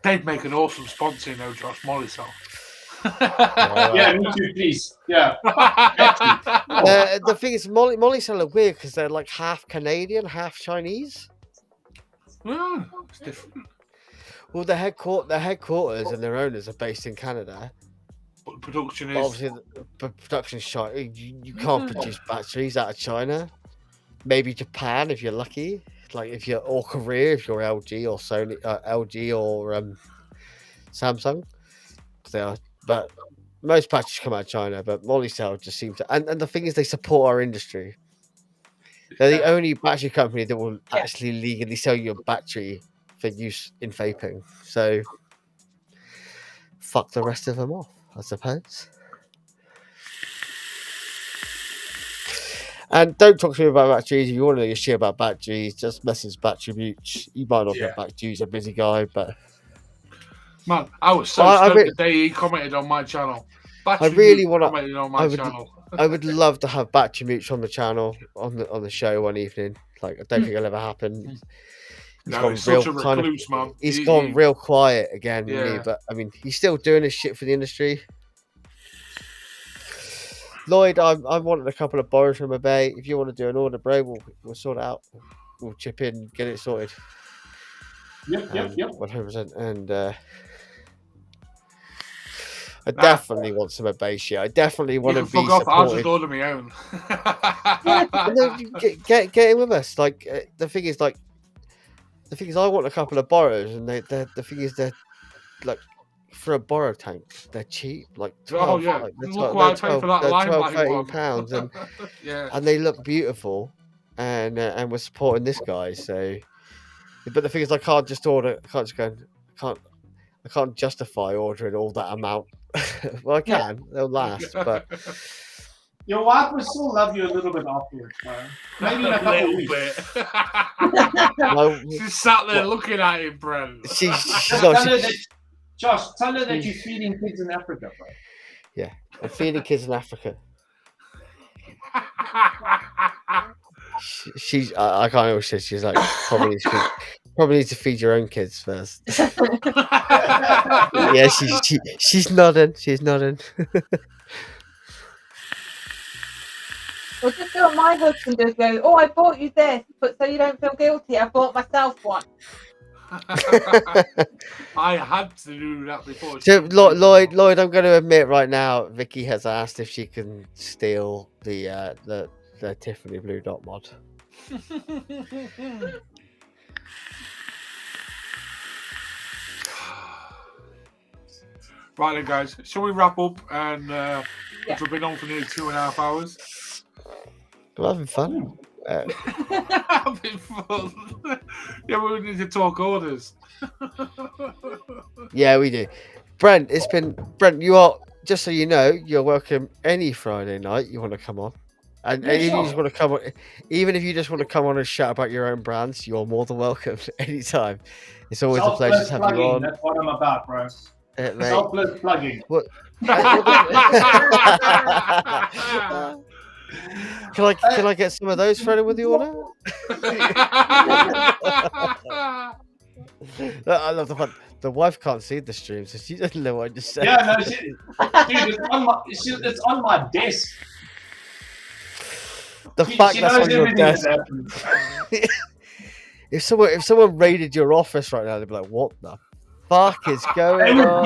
They'd make an awesome sponsor, you know, Josh, Molly cell. Yeah, me too, please. Yeah. The thing is, Molly cell are weird because they're like half Canadian, half Chinese. Yeah, it's different. Well, their headquarters and their owners are based in Canada. But the production is... Obviously, the production's China. You can't produce batteries out of China. Maybe Japan if you're lucky. Like if you're or Korea if you're LG or Sony, LG or Samsung. They are, but most batteries come out of China. But Molly cell just seem to, and the thing is, they support our industry. They're the only battery company that will actually legally sell you a battery for use in vaping. So fuck the rest of them off, I suppose. And don't talk to me about batteries. If you want to know your shit about batteries, just message Battery Mute. You might not get back to you. He's a busy guy, but man, I was so stoked the day he commented on my channel. Battery I really want to. commented on my channel. I would love to have Battery Mute on the channel on the show one evening. Like I don't think it'll ever happen. He's No, he's such a recluse, man. He's gone real quiet again. Yeah. But I mean, he's still doing his shit for the industry. Lloyd, I wanted a couple of borrows from a bay. If you want to do an order, bro, we'll sort it out. We'll chip in, get it sorted. Yep. 100%. And I definitely want some bay shit. I definitely want to be supported. I'll just order my own. No, get in with us. Like the thing is, I want a couple of borrows, and the thing is, they're like for a borrow tank, they're cheap. Like 12, yeah. Look what I paid for that £12, limelight £13, and yeah, and they look beautiful, and we're supporting this guy. So, but the thing is, I can't just order. I can't justify ordering all that amount. Well, I can. They'll last, but your wife will still love you a little bit afterwards, bro. Maybe in a couple of weeks. She's sat there looking at him, Brent. Josh, tell her that you're feeding kids in Africa, bro. Yeah, I'm feeding kids in Africa. She's I can't always say she's like probably need to feed your own kids first. Yeah, she's nodding. She's nodding. Well, just do what my husband does. Go, oh, I bought you this, but so you don't feel guilty, I bought myself one. I had to do that before. So, Lloyd, I'm going to admit right now, Vicky has asked if she can steal the Tiffany Blue Dot mod. Right then, guys, shall we wrap up? And we've been on for nearly 2.5 hours. We're having fun. Having fun. Yeah, we need to talk orders. Yeah, we do. Brent, you are, just so you know, you're welcome any Friday night you want to come on. And if you just want to come on, even if you just want to come on and chat about your own brands, you're more than welcome anytime. It's always a pleasure to have you on. That's what I'm about, bro. Selfless plugging. What? Can I get some of those thrown in with the order? I love the fun. The wife can't see the stream, so she doesn't know what I just said. Yeah, no, dude, it's on my desk. The fact that's on your desk. If someone raided your office right now, they'd be like, "What the fuck is going on?"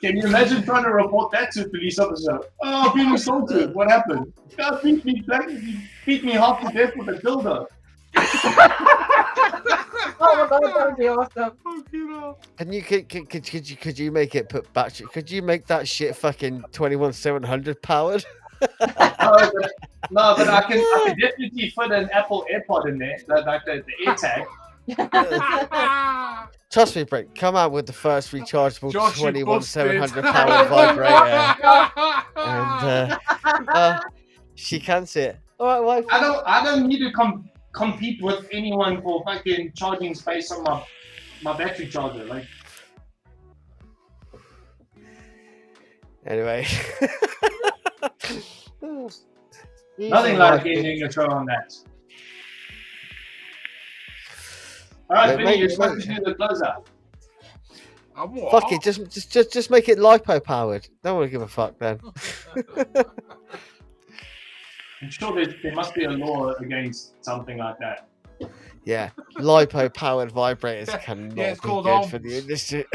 Can you imagine trying to report that to a police officer? Oh, being assaulted. What happened? God, beat me half to death with a dildo. Oh my god, that would be awesome. And could you make it put battery? Could you make that shit fucking 21700 powered? No, but I can definitely fit an Apple AirPod in there, like the AirTag. Trust me, Brent. Come out with the first rechargeable 21700 powered vibrator, and she can see it. All right, wife. I don't need to compete with anyone for fucking charging space on my battery charger. Like, anyway. Nothing like getting a throw on that. Alright, Vinny, you're supposed to do the closeout. Fuck it, just make it lipo powered. Don't want to give a fuck then. I'm sure there must be a law against something like that. Yeah, lipo powered vibrators cannot be good for the industry.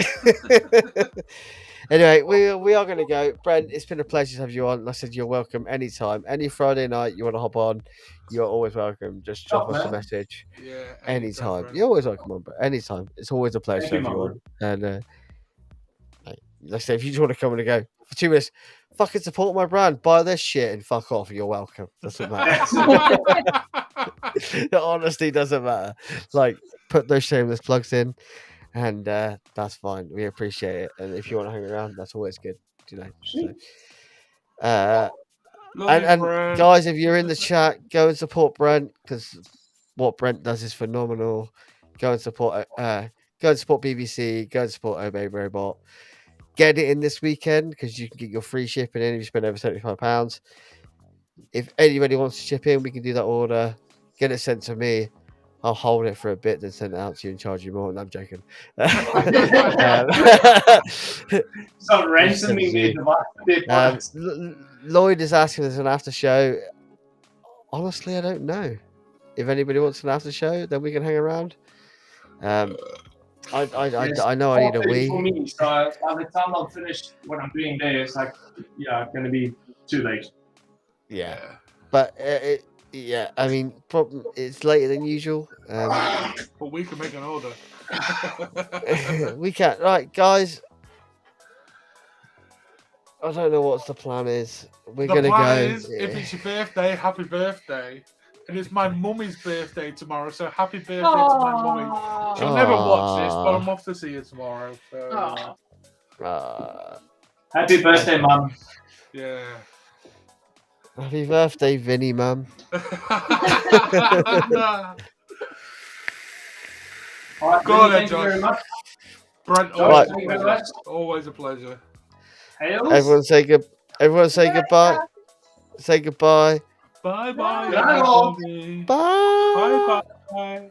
Anyway, we are going to go. Brent, it's been a pleasure to have you on. Like I said, you're welcome anytime. Any Friday night you want to hop on, you're always welcome. Just drop us a message. Yeah, anytime. You're always welcome on, but anytime. It's always a pleasure to have you on. And like I said, if you just want to come in and go for 2 minutes, fucking support my brand, buy this shit and fuck off, you're welcome. Doesn't matter. It honestly doesn't matter. Like, put those shameless plugs in. And that's fine. We appreciate it. And if you want to hang around, that's always good. You know. So, and guys, if you're in the chat, go and support Brent, because what Brent does is phenomenal. Go and support BBC. Go and support Obey Robot. Get it in this weekend because you can get your free shipping in if you spend over £75. if anybody wants to chip in, we can do that order. Get it sent to me. I'll hold it for a bit, then send it out to you and charge you more. No, I'm joking. So ransoming their products. Lloyd is asking us an after show. Honestly, I don't know. If anybody wants an after show, then we can hang around. I know I need a 4:30 wee. for me, so by the time I'm finished what I'm doing there, it's like, yeah, it's gonna be too late. Yeah, but yeah, I mean, it's later than usual. But we can make an order. We can't. Right, guys. I don't know what the plan is. We're The gonna plan go. is, if it's your birthday, happy birthday. And it's my mummy's birthday tomorrow, so happy birthday to my mummy. She'll never watch this, but I'm off to see her tomorrow. So, Happy birthday, Mum. yeah. Happy birthday, Vinny, Mum. All right, Go on then, thank you Josh. very much. Brent, Josh, always, thank a you very pleasure. much. Always a pleasure. Hails. Everyone say goodbye. Say goodbye. Bye bye. Bye. Everybody. Bye. Bye bye.